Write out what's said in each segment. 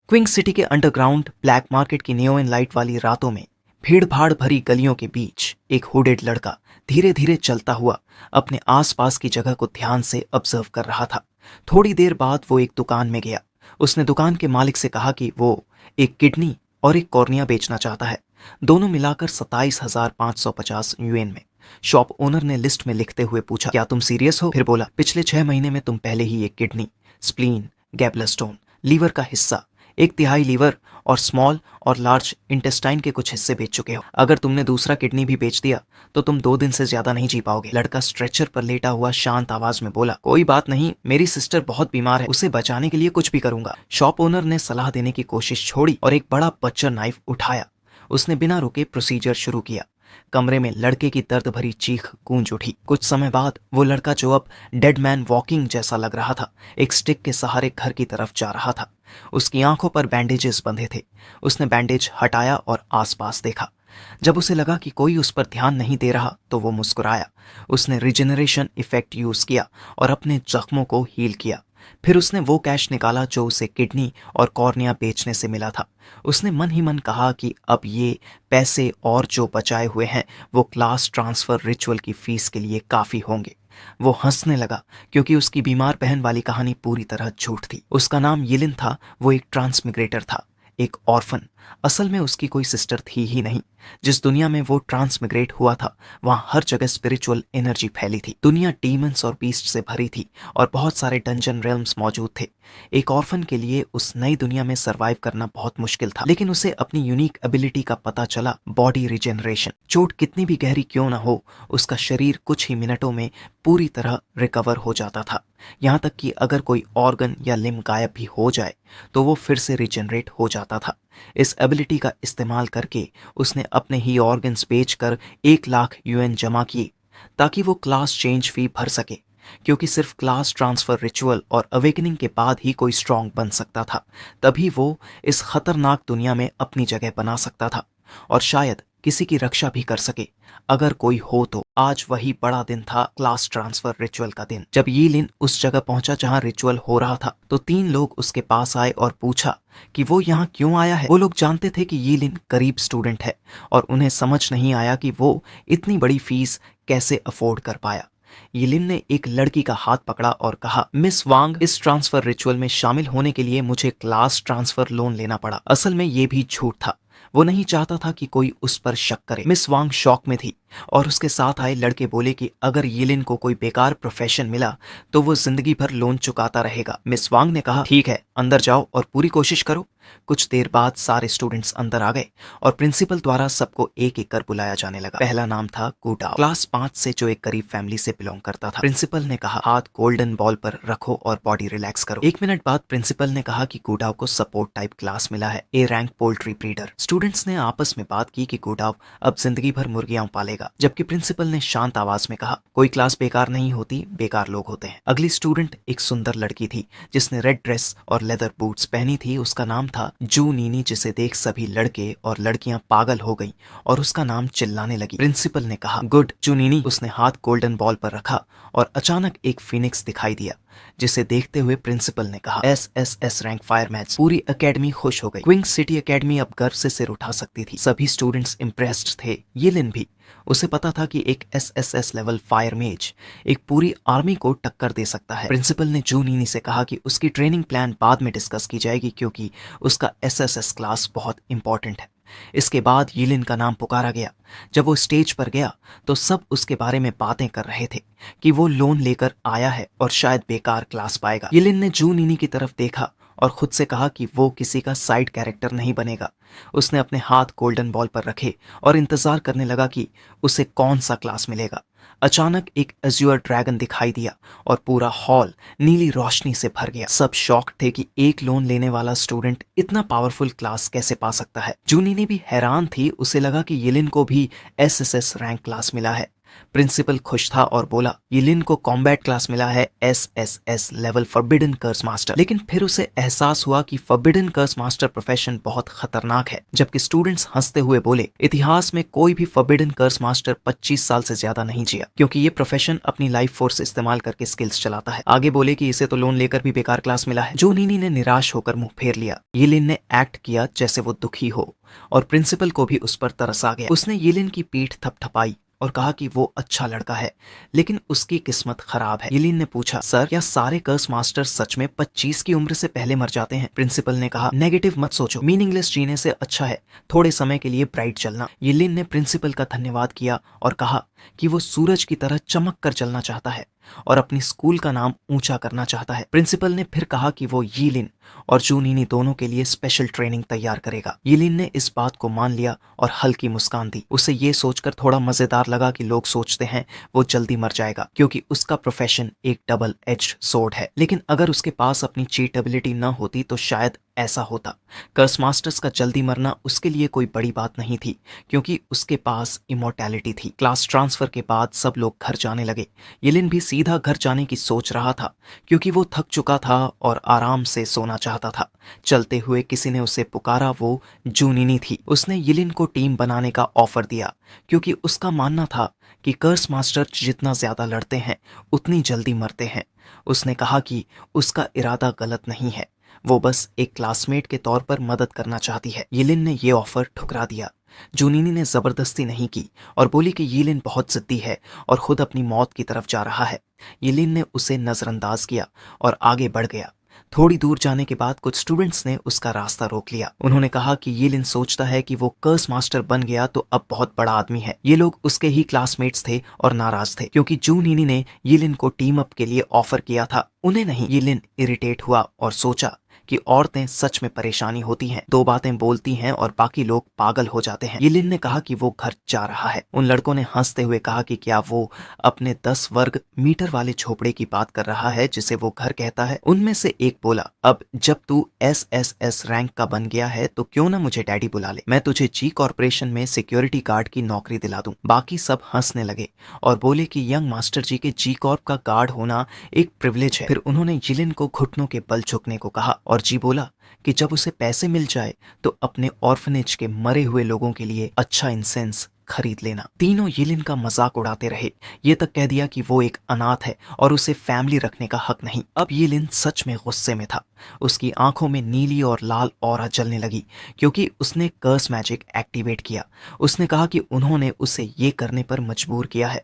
Qing city के underground black market की neon light वाली रातों में भीड़ भाड़ भरी गलियों के बीच एक हुडेड लड़का धीरे धीरे चलता हुआ अपने आसपास की जगह को ध्यान से ऑब्जर्व कर रहा था। थोड़ी देर बाद वो एक दुकान में गया। उसने दुकान के मालिक से कहा कि वो एक किडनी और एक कॉर्निया बेचना चाहता है, दोनों मिलाकर 27,550 यूएन में। शॉप ओनर ने लिस्ट में लिखते हुए पूछा, क्या तुम सीरियस हो? फिर बोला, पिछले 6 महीने में तुम पहले ही एक किडनी, स्प्लीन, गैबलस्टोन, लीवर का हिस्सा, 1/3 लीवर और स्मॉल और लार्ज इंटेस्टाइन के कुछ हिस्से बेच चुके हो। अगर तुमने दूसरा किडनी भी बेच दिया तो तुम 2 दिन से ज्यादा नहीं जी पाओगे। लड़का स्ट्रेचर पर लेटा हुआ शांत आवाज में बोला, कोई बात नहीं, मेरी सिस्टर बहुत बीमार है, उसे बचाने के लिए कुछ भी करूंगा। शॉप ओनर ने सलाह देने की कोशिश छोड़ी और एक बड़ा बच्चर नाइफ उठाया। उसने बिना रुके प्रोसीजर शुरू किया। कमरे में लड़के की दर्द भरी चीख गूंज उठी। कुछ समय बाद वो लड़का, जो अब डेड मैन वॉकिंग जैसा लग रहा था, एक स्टिक के सहारे घर की तरफ जा रहा था। उसकी आंखों पर बैंडेजेस बंधे थे। उसने बैंडेज हटाया और आसपास देखा। जब उसे लगा कि कोई उस पर ध्यान नहीं दे रहा तो वो मुस्कुराया। उसने रिजेनरेशन इफेक्ट यूज किया और अपने जख्मों को हील किया। फिर उसने वो कैश निकाला जो उसे किडनी और कॉर्निया बेचने से मिला था। उसने मन ही मन कहा कि अब ये पैसे और जो बचाए हुए हैं वो क्लास ट्रांसफर रिचुअल की फीस के लिए काफी होंगे। वो हंसने लगा क्योंकि उसकी बीमार बहन वाली कहानी पूरी तरह झूठ थी। उसका नाम यिलिन था। वो एक ट्रांसमिग्रेटर था, एक ऑर्फन। असल में उसकी कोई सिस्टर थी ही नहीं। जिस दुनिया में वो ट्रांसमिग्रेट हुआ था वहां हर जगह स्पिरिचुअल एनर्जी फैली थी। दुनिया डीमंस और बीस्ट से भरी थी और बहुत सारे डंजन रेल्म्स मौजूद थे। एक ऑर्फन के लिए उस नई दुनिया में सरवाइव करना बहुत मुश्किल था, लेकिन उसे अपनी यूनिक एबिलिटी का पता चला, बॉडी रिजेनरेशन। चोट कितनी भी गहरी क्यों ना हो, उसका शरीर कुछ ही मिनटों में पूरी तरह रिकवर हो जाता था। यहाँ तक कि अगर कोई ऑर्गन या लिम्ब गायब भी हो जाए तो वो फिर से रिजेनरेट हो जाता था। इस एबिलिटी का इस्तेमाल करके उसने अपने ही ऑर्गन्स बेचकर 1 लाख यूएन जमा किए ताकि वो क्लास चेंज फी भर सके, क्योंकि सिर्फ क्लास ट्रांसफर रिचुअल और अवेकनिंग के बाद ही कोई स्ट्रांग बन सकता था। तभी वो इस खतरनाक दुनिया में अपनी जगह बना सकता था और शायद किसी की रक्षा भी कर सके अगर कोई हो तो। आज वही बड़ा दिन था, क्लास ट्रांसफर रिचुअल का दिन। जब यिलिन उस जगह पहुंचा जहां रिचुअल हो रहा था तो 3 लोग उसके पास आए और पूछा कि वो यहाँ क्यों आया है। वो लोग जानते थे कि यिलिन करीब स्टूडेंट है और उन्हें समझ नहीं आया कि वो इतनी बड़ी फीस कैसे अफोर्ड कर पाया। यिलिन ने एक लड़की का हाथ पकड़ा और कहा, मिस वांग, इस ट्रांसफर रिचुअल में शामिल होने के लिए मुझे क्लास ट्रांसफर लोन लेना पड़ा। असल में ये भी झूठ था। वो नहीं चाहता था कि कोई उस पर शक करे। मिस वांग शॉक में थी और उसके साथ आए लड़के बोले कि अगर यिलिन को कोई बेकार प्रोफेशन मिला तो वो जिंदगी भर लोन चुकाता रहेगा। मिस वांग ने कहा, ठीक है, अंदर जाओ और पूरी कोशिश करो। कुछ देर बाद सारे स्टूडेंट्स अंदर आ गए और प्रिंसिपल द्वारा सबको एक एक कर बुलाया जाने लगा। पहला नाम था गुडाओ, क्लास 5 से, जो एक गरीब फैमिली से बिलोंग करता था। प्रिंसिपल ने कहा, हाथ गोल्डन बॉल पर रखो और बॉडी रिलैक्स करो। 1 मिनट बाद प्रिंसिपल ने कहा कि गुडाओ को सपोर्ट टाइप क्लास मिला है, A rank poultry breeder. Students ने आपस में बात की कि गुडाओ अब जिंदगी भर मुर्गियां पालेगा, जबकि प्रिंसिपल ने शांत आवाज में कहा, कोई क्लास बेकार नहीं होती, बेकार लोग होते हैं। अगली स्टूडेंट एक सुंदर लड़की थी जिसने रेड ड्रेस और लेदर बूट्स पहनी थी। उसका नाम था जू नीनी, जिसे देख सभी लड़के और लड़कियां पागल हो गईं और उसका नाम चिल्लाने लगी। प्रिंसिपल ने कहा, गुड जू नीनी। उसने हाथ गोल्डन बॉल पर रखा और अचानक एक फिनिक्स दिखाई दिया, जिसे देखते हुए प्रिंसिपल ने कहा, SSS रैंक फायरमैन। पूरी एकेडमी खुश हो गई। क्विंग सिटी एकेडमी अब गर्व से सिर उठा सकती थी। सभी स्टूडेंट्स इम्प्रेस्ड थे, यिलिन भी। उसे पता था कि एक SSS लेवल फायर मेज एक पूरी आर्मी को टक्कर दे सकता है। प्रिंसिपल ने जू नीनी से कहा कि उसकी ट्रेनिंग प्लान बाद में डिस्कस की जाएगी, क्योंकि उसका SSS क्लास बहुत इंपॉर्टेंट है। इसके बाद यिलिन का नाम पुकारा गया। जब वो स्टेज पर गया तो सब उसके बारे में बातें कर रहे थे कि वो लोन लेकर आया है और शायद बेकार क्लास पाएगा। यिलिन ने जू नीनी की तरफ देखा और खुद से कहा कि वो किसी का साइड कैरेक्टर नहीं बनेगा। उसने अपने हाथ गोल्डन बॉल पर रखे और इंतजार करने लगा कि उसे कौन सा क्लास मिलेगा। अचानक एक अज्यूर ड्रैगन दिखाई दिया और पूरा हॉल नीली रोशनी से भर गया। सब शॉक थे कि एक लोन लेने वाला स्टूडेंट इतना पावरफुल क्लास कैसे पा सकता है। जूनी ने भी हैरान थी। उसे लगा कि यिलिन को भी SSS रैंक क्लास मिला है। प्रिंसिपल खुश था और बोला, यिलिन को कॉम्बैट क्लास मिला है, SSS लेवल फॉरबिडन कर्स मास्टर। लेकिन फिर उसे एहसास हुआ कि फॉरबिडन कर्स मास्टर प्रोफेशन बहुत खतरनाक है। जबकि स्टूडेंट्स हंसते हुए बोले, इतिहास में कोई भी फॉरबिडन कर्स मास्टर 25 साल से ज्यादा नहीं जिया, क्योंकि ये प्रोफेशन अपनी लाइफ फोर्स इस्तेमाल करके स्किल्स चलाता है। आगे बोले कि इसे तो लोन लेकर भी बेकार क्लास मिला है। जो नीनी ने निराश होकर मुंह फेर लिया। यिलिन ने एक्ट किया जैसे वो दुखी हो और प्रिंसिपल को भी उस पर तरस आ गया। उसने यिलिन की पीठ थपथपाई और कहा कि वो अच्छा लड़का है, लेकिन उसकी किस्मत खराब है। यिलिन ने पूछा, सर क्या सारे कर्स मास्टर सच में 25 की उम्र से पहले मर जाते हैं? प्रिंसिपल ने कहा, नेगेटिव मत सोचो, मीनिंगलेस जीने से अच्छा है थोड़े समय के लिए ब्राइट चलना। यिलिन ने प्रिंसिपल का धन्यवाद किया और कहा कि वो सूरज की तरह चमक कर चलना चाहता है और अपनी स्कूल का नाम ऊंचा करना चाहता है। प्रिंसिपल ने फिर कहा कि वो यिलिन और जूनिनी दोनों के लिए स्पेशल ट्रेनिंग तैयार करेगा। यिलिन ने इस बात को मान लिया और हल्की मुस्कान दी। उसे ये सोचकर थोड़ा मजेदार लगा कि लोग सोचते हैं वो जल्दी मर जाएगा, क्योंकि उसका प्रोफेशन एक डबल एज सोर्ड है। लेकिन अगर उसके पास अपनी चीट एबिलिटी न होती तो शायद ऐसा होता। कर्स मास्टर्स का जल्दी मरना उसके लिए कोई बड़ी बात नहीं थी, क्योंकि उसके पास इमोर्टैलिटी थी। क्लास ट्रांसफर के बाद सब लोग घर जाने लगे। यिलिन भी सीधा घर जाने की सोच रहा था, क्योंकि वो थक चुका था और आराम से सोना चाहता था। चलते हुए किसी ने उसे पुकारा। वो जूनिनी थी। उसने यिलिन को टीम बनाने का ऑफर दिया, क्योंकि उसका मानना था कि कर्स मास्टर जितना ज्यादा लड़ते हैं उतनी जल्दी मरते हैं। उसने कहा कि उसका इरादा गलत नहीं है, वो बस एक क्लासमेट के तौर पर मदद करना चाहती है। यिलिन ने यह ऑफर ठुकरा दिया। जूनिनी ने जबरदस्ती नहीं की और बोली कि यिलिन बहुत जिद्दी है और खुद अपनी मौत की तरफ जा रहा है। यिलिन ने उसे नजरअंदाज किया और आगे बढ़ गया। थोड़ी दूर जाने के बाद कुछ स्टूडेंट्स ने उसका रास्ता रोक लिया। उन्होंने कहा कि यिलिन सोचता है कि वो कर्स मास्टर बन गया तो अब बहुत बड़ा आदमी है। ये लोग उसके ही क्लासमेट्स थे और नाराज थे, क्योंकि जूनिनी ने यिलिन को टीम अप के लिए ऑफर किया था, उन्हें नहीं। यिलिन इरिटेट हुआ और सोचा कि औरतें सच में परेशानी होती हैं, दो बातें बोलती हैं और बाकी लोग पागल हो जाते हैं। यिलिन ने कहा कि वो घर जा रहा है। उन लड़कों ने हंसते हुए कहा कि क्या वो अपने 10 वर्ग मीटर वाले झोपड़े की बात कर रहा है जिसे वो घर कहता है। उनमें से एक बोला, अब जब तू SSS रैंक का बन गया है तो क्यों ना मुझे डैडी बुला ले, मैं तुझे जी कॉर्पोरेशन में सिक्योरिटी गार्ड की नौकरी दिला दूं। बाकी सब हंसने लगे और बोले कि यंग मास्टर जी के जी कॉर्प का गार्ड होना एक प्रिविलेज है। फिर उन्होंने यिलिन को घुटनों के बल झुकने को कहा और जी बोला कि जब उसे पैसे मिल जाए तो अपने ऑर्फनेज के मरे हुए लोगों के लिए अच्छा इंसेंस खरीद लेना। तीनों यिलिन का मजाक उड़ाते रहे, ये तक कह दिया कि वो एक अनाथ है और उसे फैमिली रखने का हक नहीं। अब यिलिन सच में गुस्से में था। उसकी आंखों में नीली और लाल ऑरा जलने लगी, क्योंकि उसने कर्स मैजिक एक्टिवेट किया। उसने कहा कि उन्होंने उसे ये करने पर मजबूर किया है।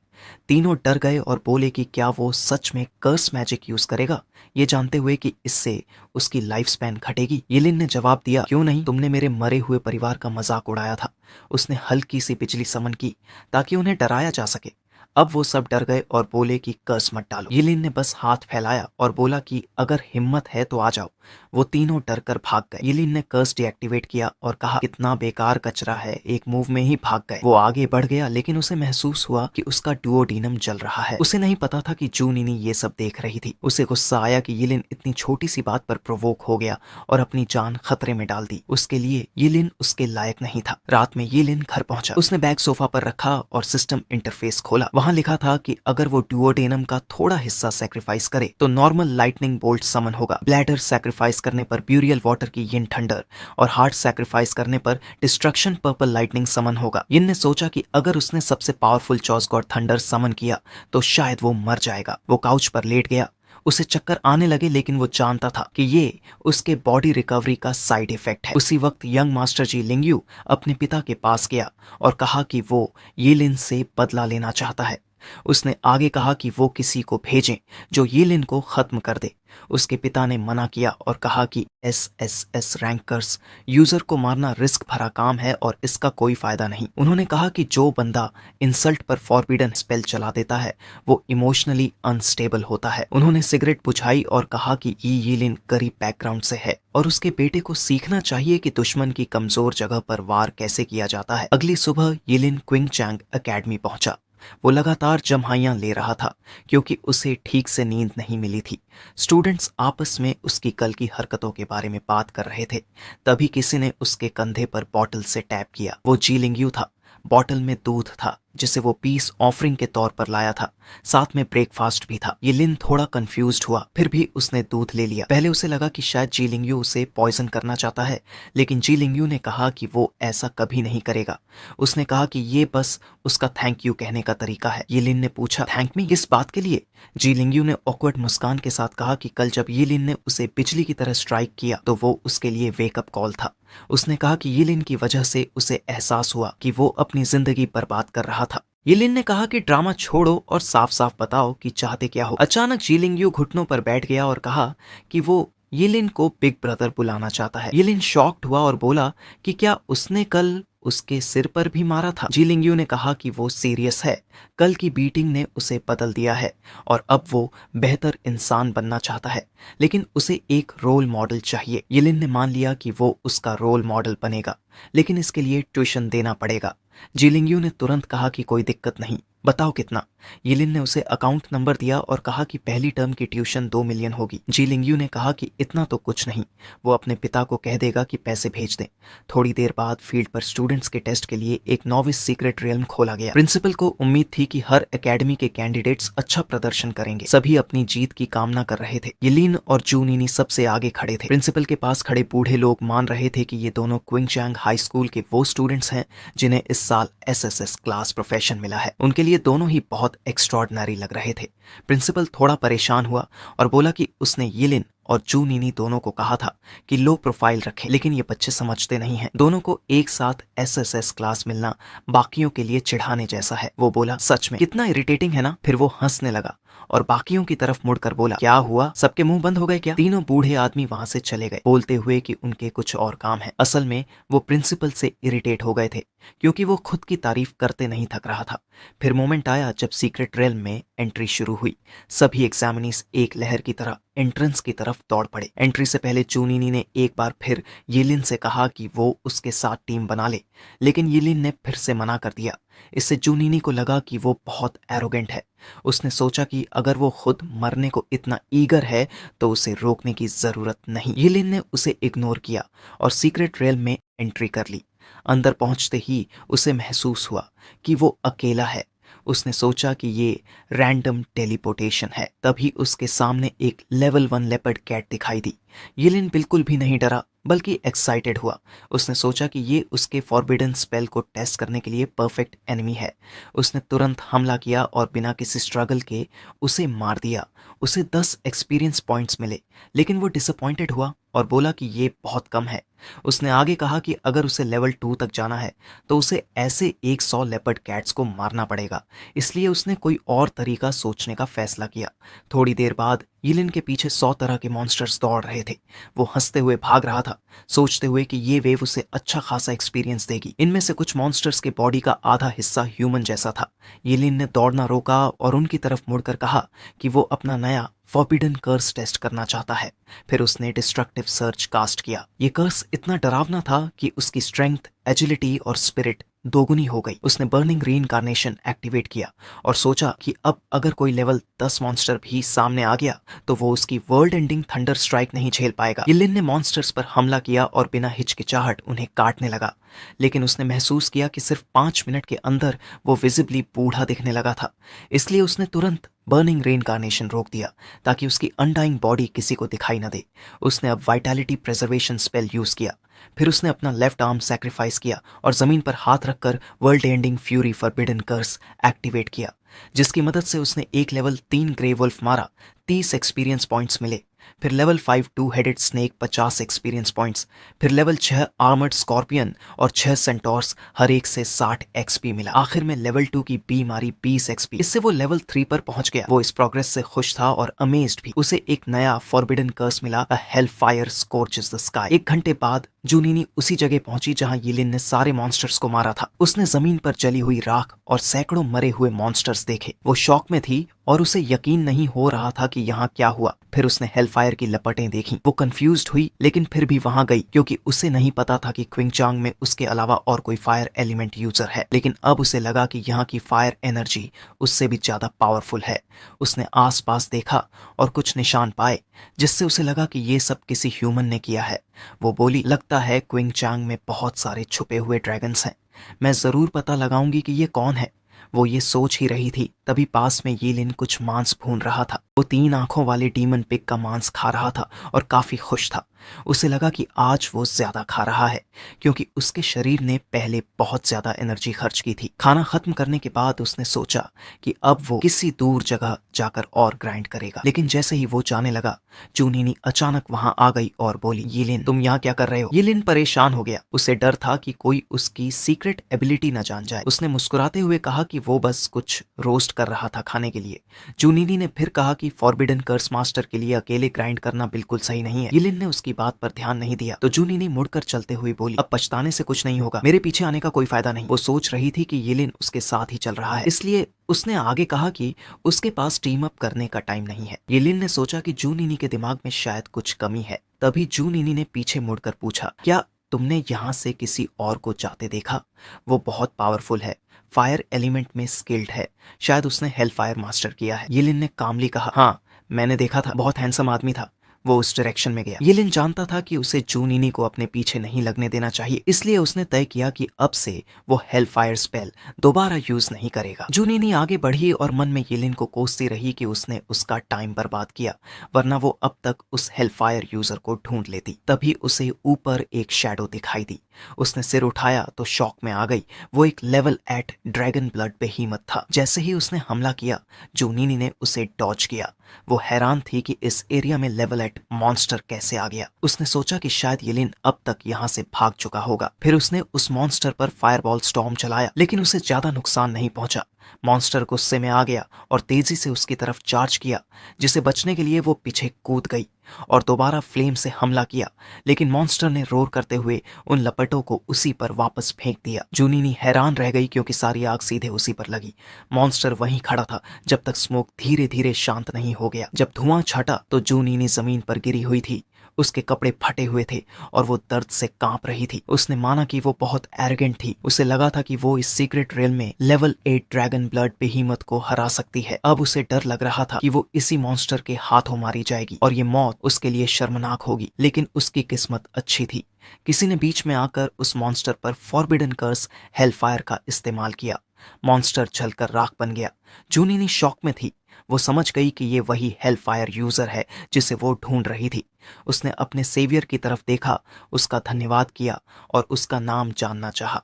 तीनों डर गए और बोले कि क्या वो सच में कर्स मैजिक यूज करेगा, ये जानते हुए कि इससे उसकी लाइफ स्पैन घटेगी। यिलिन ने जवाब दिया, क्यों नहीं, तुमने मेरे मरे हुए परिवार का मजाक उड़ाया था। उसने हल्की सी बिजली समन की ताकि उन्हें डराया जा सके। अब वो सब डर गए और बोले कि कर्स मत डालो। यिलिन ने बस हाथ फैलाया और बोला कि अगर हिम्मत है तो आ जाओ। वो तीनों डरकर भाग गए। यिलिन ने कर्स डीएक्टिवेट किया और कहा, कितना बेकार कचरा है, एक मूव में ही भाग गए। वो आगे बढ़ गया, लेकिन उसे महसूस हुआ कि उसका डुओडीनम जल रहा है। उसे नहीं पता था कि जूनिनी ये सब देख रही थी। उसे गुस्सा आया कि यिलिन इतनी छोटी सी बात पर प्रोवोक हो गया और अपनी जान खतरे में डाल दी। उसके लिए यिलिन उसके लायक नहीं था। रात में यिलिन घर पहुंचा। उसने बैग सोफा पर रखा और सिस्टम इंटरफेस खोला। वहां लिखा था कि अगर वो डुओडेनम का थोड़ा हिस्सा सैक्रिफाइस करे तो नॉर्मल लाइटनिंग बोल्ट समन होगा। ब्लैडर सैक्रिफाइस करने पर ब्यूरियल वाटर की यिन थंडर और हार्ट सैक्रिफाइस करने पर डिस्ट्रक्शन पर्पल लाइटनिंग समन होगा। यिन ने सोचा कि अगर उसने सबसे पावरफुल चॉस गॉड थंडर समन किया तो शायद वो मर जाएगा। वो काउच पर लेट गया। उसे चक्कर आने लगे, लेकिन वो जानता था कि ये उसके बॉडी रिकवरी का साइड इफेक्ट है। उसी वक्त यंग मास्टर जी लिंग्यू अपने पिता के पास गया और कहा कि वो यिलिन से बदला लेना चाहता है। उसने आगे कहा कि वो किसी को भेजें जो यिलिन को खत्म कर दे। उसके पिता ने मना किया और कहा कि SSS रैंकर्स यूजर को मारना रिस्क भरा काम है और इसका कोई फायदा नहीं। उन्होंने कहा कि जो बंदा इंसल्ट पर फॉरबिडन स्पेल चला देता है वो इमोशनली अनस्टेबल होता है। उन्होंने सिगरेट बुझाई और कहा कि यिलिन गरीब बैकग्राउंड से है और उसके बेटे को सीखना चाहिए कि दुश्मन की कमजोर जगह पर वार कैसे किया जाता है। अगली सुबह यिलिन क्विंगचैंग एकेडमी पहुंचा। वो लगातार जम्हाइयां ले रहा था, क्योंकि उसे ठीक से नींद नहीं मिली थी। स्टूडेंट्स आपस में उसकी कल की हरकतों के बारे में बात कर रहे थे। तभी किसी ने उसके कंधे पर बॉटल से टैप किया। वो जी लिंग्यू था। बॉटल में दूध था। जिसे वो पीस ऑफरिंग के तौर पर लाया था। साथ में ब्रेकफास्ट भी था। ये लिन थोड़ा कंफ्यूज्ड हुआ, फिर भी उसने दूध ले लिया। पहले उसे लगा कि शायद जी लिंगयू उसे पॉइजन करना चाहता है, लेकिन जी लिंगयू ने कहा कि वो ऐसा कभी नहीं करेगा। उसने कहा कि ये बस उसका थैंक यू कहने का तरीका है। ये लिन ने पूछा, थैंक मी किस बात के लिए? जी लिंगयू ने ऑकवर्ड मुस्कान के साथ कहा कि कल जब ये लिन ने उसे बिजली की तरह स्ट्राइक किया तो वो उसके लिए वेकअप कॉल था। उसने कहा कि ये लिन की वजह से उसे एहसास हुआ कि वो अपनी जिंदगी बर्बाद कर रहा था। यिलिन ने कहा कि ड्रामा छोड़ो और साफ साफ बताओ कि चाहते क्या हो। अचानक जीलिंगयू घुटनों पर बैठ गया और कहा कि वो यिलिन को बिग ब्रदर बुलाना चाहता है। यिलिन शॉक्ड हुआ और बोला कि क्या उसने कल उसके सिर पर भी मारा था? जीलिंगयू ने कहा कि वो सीरियस है, कल की बीटिंग ने उसे बदल दिया है और अब वो बेहतर इंसान बनना चाहता है, लेकिन उसे एक रोल मॉडल चाहिए। यिलिन ने मान लिया कि वो उसका रोल मॉडल बनेगा, लेकिन इसके लिए ट्यूशन देना पड़ेगा। जीलिंगयू ने तुरंत कहा कि कोई दिक्कत नहीं, बताओ कितना। यिलिन ने उसे अकाउंट नंबर दिया और कहा कि पहली टर्म की ट्यूशन 2 मिलियन होगी। जीलिंगयू ने कहा कि इतना तो कुछ नहीं, वो अपने पिता को कह देगा कि पैसे भेज दें। थोड़ी देर बाद फील्ड पर स्टूडेंट्स के टेस्ट के लिए एक नॉविस सीक्रेट रियल्म खोला गया। प्रिंसिपल को उम्मीद थी कि हर एकेडमी के कैंडिडेट्स अच्छा प्रदर्शन करेंगे। सभी अपनी जीत की कामना कर रहे थे। यिलिन और जूनिनी सबसे आगे खड़े थे। प्रिंसिपल के पास खड़े बूढ़े लोग मान रहे थे कि ये दोनों क्विंगचैंग हाई स्कूल के वो स्टूडेंट्स हैं जिन्हें इस साल एसएसएस क्लास प्रोफेशन मिला है। उनके लिए दोनों ही बहुत एक्स्ट्रॉर्डिनरी लग रहे थे। प्रिंसिपल थोड़ा परेशान हुआ और बोला कि उसने यिलिन और जूनिनी दोनों को कहा था कि लो प्रोफाइल रखें, लेकिन ये बच्चे समझते नहीं हैं। दोनों को एक साथ एसएसएस क्लास मिलना बाकियों के लिए चिढ़ाने जैसा है। वो बोला, सच में कितना इरिटेटिंग है ना। फिर वो हंसने लगा और बाकियों की तरफ मुड़कर बोला, क्या हुआ, सबके मुंह बंद हो गए क्या? तीनों बूढ़े आदमी वहां से चले गए, बोलते हुए कि उनके कुछ और काम है। असल में वो प्रिंसिपल से इरिटेट हो गए थे, क्योंकि वो खुद की तारीफ करते नहीं थक रहा था। फिर मोमेंट आया जब सीक्रेट रेल में एंट्री शुरू हुई। सभी एग्जामिनीज एक लहर की तरह एंट्रेंस की तरफ दौड़ पड़े। एंट्री से पहले जूनिनी ने एक बार फिर यिलिन से कहा कि वो उसके साथ टीम बना ले, लेकिन यिलिन ने फिर से मना कर दिया। इससे जूनिनी को लगा कि वो बहुत एरोगेंट है। उसने सोचा कि अगर वो खुद मरने को इतना ईगर है तो उसे रोकने की जरूरत नहीं। यिलिन ने उसे इग्नोर किया और सीक्रेट रेल में एंट्री कर ली। अंदर पहुंचते ही उसे महसूस हुआ कि वो अकेला है। उसने सोचा कि ये रैंडम टेलीपोर्टेशन है। तभी उसके सामने एक लेवल 1 लेपर्ड कैट दिखाई दी। यिलिन बिल्कुल भी नहीं डरा, बल्कि एक्साइटेड हुआ। उसने सोचा कि ये उसके फॉरबिडन स्पेल को टेस्ट करने के लिए परफेक्ट एनिमी है। उसने तुरंत हमला किया और बिना किसी स्ट्रगल के उसे मार दिया। उसे 10 एक्सपीरियंस पॉइंट्स मिले, लेकिन वो डिसअपॉइंटेड हुआ और बोला कि ये बहुत कम है। उसने आगे कहा कि अगर उसे लेवल 2 तक जाना है तो उसे ऐसे 100 लेपर्ड कैट्स को मारना पड़ेगा। इसलिए उसने कोई और तरीका सोचने का फैसला किया। थोड़ी देर बाद यिलिन के पीछे 100 तरह के मॉन्स्टर्स दौड़ रहे थे। वो हंसते हुए भाग रहा था, सोचते हुए कि ये वेव उसे अच्छा खासा एक्सपीरियंस देगी। इनमें से कुछ मॉन्स्टर्स के बॉडी का आधा हिस्सा ह्यूमन जैसा था। यिलिन ने दौड़ना रोका और उनकी तरफ मुड़कर कहा कि वो अपना नया फॉरबिडन कर्स टेस्ट करना चाहता है। फिर उसने डिस्ट्रक्टिव सर्च कास्ट किया। ये कर्स इतना डरावना था कि उसकी स्ट्रेंथ, एजिलिटी और स्पिरिट दोगुनी हो गई। उसने बर्निंग रीइंकार्नेशन एक्टिवेट किया और सोचा कि अब अगर कोई लेवल 10 मॉन्स्टर भी सामने आ गया तो वो उसकी वर्ल्ड एंडिंग थंडर स्ट्राइक नहीं झेल पाएगा। यिलिन ने मॉन्स्टर्स पर हमला किया और बिना हिचकिचाहट उन्हें काटने लगा, लेकिन उसने महसूस किया कि सिर्फ 5 मिनट के अंदर वो विजिबली बूढ़ा दिखने लगा था। इसलिए उसने तुरंत बर्निंग रीइंकार्नेशन रोक दिया ताकि उसकी अनडाइंग बॉडी किसी को दिखाई न दे। उसने अब वाइटैलिटी प्रिजर्वेशन स्पेल यूज किया। फिर उसने अपना लेफ्ट आर्म सैक्रिफाइस किया और जमीन पर हाथ रखकर वर्ल्ड एंडिंग फ्यूरी फॉरबिडन कर्स एक्टिवेट किया, जिसकी मदद से उसने एक लेवल 3 ग्रे वुल्फ मारा। 30 एक्सपीरियंस पॉइंट्स मिले। फिर level 5 two headed snake 50 experience points. फिर लेवल 6 आर्मर्ड स्कॉर्पियन और 6 सेंटोर्स, हर एक से 60 एक्सपी मिला। आखिर में लेवल 2 की बी मारी 20 एक्सपी। इससे वो लेवल 3 पर पहुंच गया। वो इस प्रोग्रेस से खुश था और अमेज्ड भी। उसे एक नया फॉरबिडन कर्स मिला, अ हेल फायर स्कॉर्चेस द स्काई। 1 घंटे बाद जूनिनी उसी जगह पहुंची जहां यिलिन ने सारे मॉन्स्टर्स को मारा था। उसने जमीन पर जली हुई राख और सैकड़ों मरे हुए मॉन्स्टर्स देखे। वो शॉक में थी और उसे यकीन नहीं हो रहा था कि यहाँ क्या हुआ। फिर उसने हेलफायर की लपटें देखी। वो कंफ्यूज्ड हुई, लेकिन फिर भी वहां गई, क्योंकि उसे नहीं पता था कि क्विंगचांग में उसके अलावा और कोई फायर एलिमेंट यूजर है। लेकिन अब उसे लगा कि यहाँ की फायर एनर्जी उससे भी ज्यादा पावरफुल है। उसने आसपास देखा और कुछ निशान पाए, जिससे उसे लगा कि ये सब किसी ह्यूमन ने किया है। वो बोली, लगता है क्विंगचांग में बहुत सारे छुपे हुए ड्रैगन्स हैं। मैं जरूर पता लगाऊंगी कि ये कौन है। वो ये सोच ही रही थी, तभी पास में यीलिन कुछ मांस भून रहा था। वो 3 आंखों वाले डीमन पिग का मांस खा रहा था और काफी खुश था। उसे लगा कि आज वो ज्यादा खा रहा है क्योंकि उसके शरीर ने पहले बहुत ज्यादा एनर्जी खर्च की थी। खाना खत्म करने के बाद उसने सोचा कि अब वो किसी दूर जगह जाकर और ग्राइंड करेगा। लेकिन जैसे ही वो जाने लगा, चूनीनी अचानक वहां आ गई और बोली, यीलिन तुम यहाँ क्या कर रहे हो? यीलिन परेशान हो गया। उसे डर था कि कोई उसकी सीक्रेट एबिलिटी न जान जाए। उसने मुस्कुराते हुए कहा कि वो बस कुछ रोस्ट कर रहा था खाने के लिए। चूनीनी ने फिर कहा कि फॉरबिडन कर्स मास्टर के लिए अकेले ग्राइंड करना बिल्कुल सही नहीं है। यीलिन ने उसकी बात पर ध्यान नहीं दिया तो चूनीनी मुड़कर चलते हुए बोली, अब पछताने से कुछ नहीं होगा, मेरे पीछे आने का कोई फायदा नहीं। वो सोच रही थी कि यीलिन उसके साथ ही चल रहा है, इसलिए उसने आगे कहा कि उसके पास टीम अप करने का टाइम नहीं है। यीलिन ने सोचा कि जूनीनी के दिमाग में शायद कुछ कमी है। तभी जूनीनी ने पीछे मुड़कर पूछा, क्या तुमने यहाँ से किसी और को जाते देखा? वो बहुत पावरफुल है, फायर एलिमेंट में स्किल्ड है, शायद उसने हेल फायर मास्टर किया है। यीलिन ने कामली कहा, हाँ मैंने देखा था, बहुत हैंडसम आदमी था। वो उस डायरेक्शन में गया। यीलिन जानता था कि उसे जूनीनी को अपने पीछे नहीं लगने देना चाहिए, इसलिए उसने तय किया कि अब से वो हेल फायर स्पेल दोबारा यूज नहीं करेगा। जूनीनी आगे बढ़ी और मन में यीलिन को कोसती रही कि उसने उसका टाइम बर्बाद किया, वरना वो अब तक उस हेल फायर यूजर को ढूंढ लेती। तभी उसे ऊपर एक शैडो दिखाई दी। उसने सिर उठाया तो शॉक में आ गई। वो एक लेवल 8 ड्रैगन ब्लड बेहीमत था। जैसे ही उसने हमला किया, जूनीनी ने उसे डॉज किया। वो हैरान थी कि इस एरिया में लेवल 8 मॉन्स्टर कैसे आ गया। उसने सोचा कि शायद यीलिन अब तक यहाँ से भाग चुका होगा। फिर उसने उस मॉन्स्टर पर फायरबॉल स्टॉर्म चलाया, लेकिन उसे ज्यादा नुकसान नहीं पहुंचा। मॉन्स्टर गुस्से में आ गया और तेजी से उसकी तरफ चार्ज किया, जिसे बचने के लिए वो पीछे कूद गई और दोबारा फ्लेम से हमला किया, लेकिन मॉन्स्टर ने रोर करते हुए उन लपटों को उसी पर वापस फेंक दिया। जूनीनी हैरान रह गई क्योंकि सारी आग सीधे उसी पर लगी। मॉन्स्टर वहीं खड़ा था जब तक स्मोक धीरे धीरे शांत नहीं हो गया। जब धुआं छटा तो जूनीनी जमीन पर गिरी हुई थी। उसके कपड़े फटे हुए थे और वो दर्द से कांप रही थी। उसने माना कि वो बहुत एरोगेंट थी। उसे लगा था कि वो इस सीक्रेट रेल में लेवल 8 ड्रैगन ब्लड बेहीमत को हरा सकती है। अब उसे डर लग रहा था कि वो इसी मॉन्स्टर के हाथों मारी जाएगी और ये मौत उसके लिए शर्मनाक होगी। लेकिन उसकी किस्मत अच्छी थी। किसी ने बीच में आकर उस मॉन्स्टर पर फॉरबिडन कर्स हेलफायर का इस्तेमाल किया। मॉन्स्टर जलकर राख बन गया। जूनीनी शॉक में थी। वो समझ गई कि ये वही हेलफायर यूजर है जिसे वो ढूंढ रही थी। उसने अपने सेवियर की तरफ देखा, उसका धन्यवाद किया और उसका नाम जानना चाहा।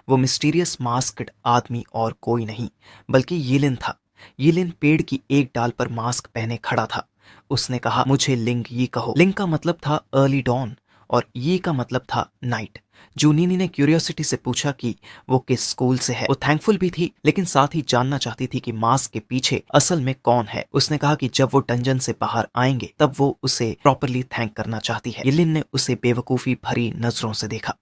वो मिस्टीरियस मास्क्ड आदमी और कोई नहीं बल्कि यीलिन था। यीलिन पेड़ की एक डाल पर मास्क पहने खड़ा था। उसने कहा, मुझे लिंग यी कहो। लिंग का मतलब था अर्ली डॉन और यी का मतलब था नाइट। जूनीनी ने क्यूरियोसिटी से पूछा कि वो किस स्कूल से है। वो थैंकफुल भी थी लेकिन साथ ही जानना चाहती थी कि मास्क के पीछे असल में कौन है। उसने कहा कि जब वो डंजन से बाहर आएंगे तब वो उसे प्रॉपरली थैंक करना चाहती है। यिलिन ने उसे बेवकूफी भरी नजरों से देखा।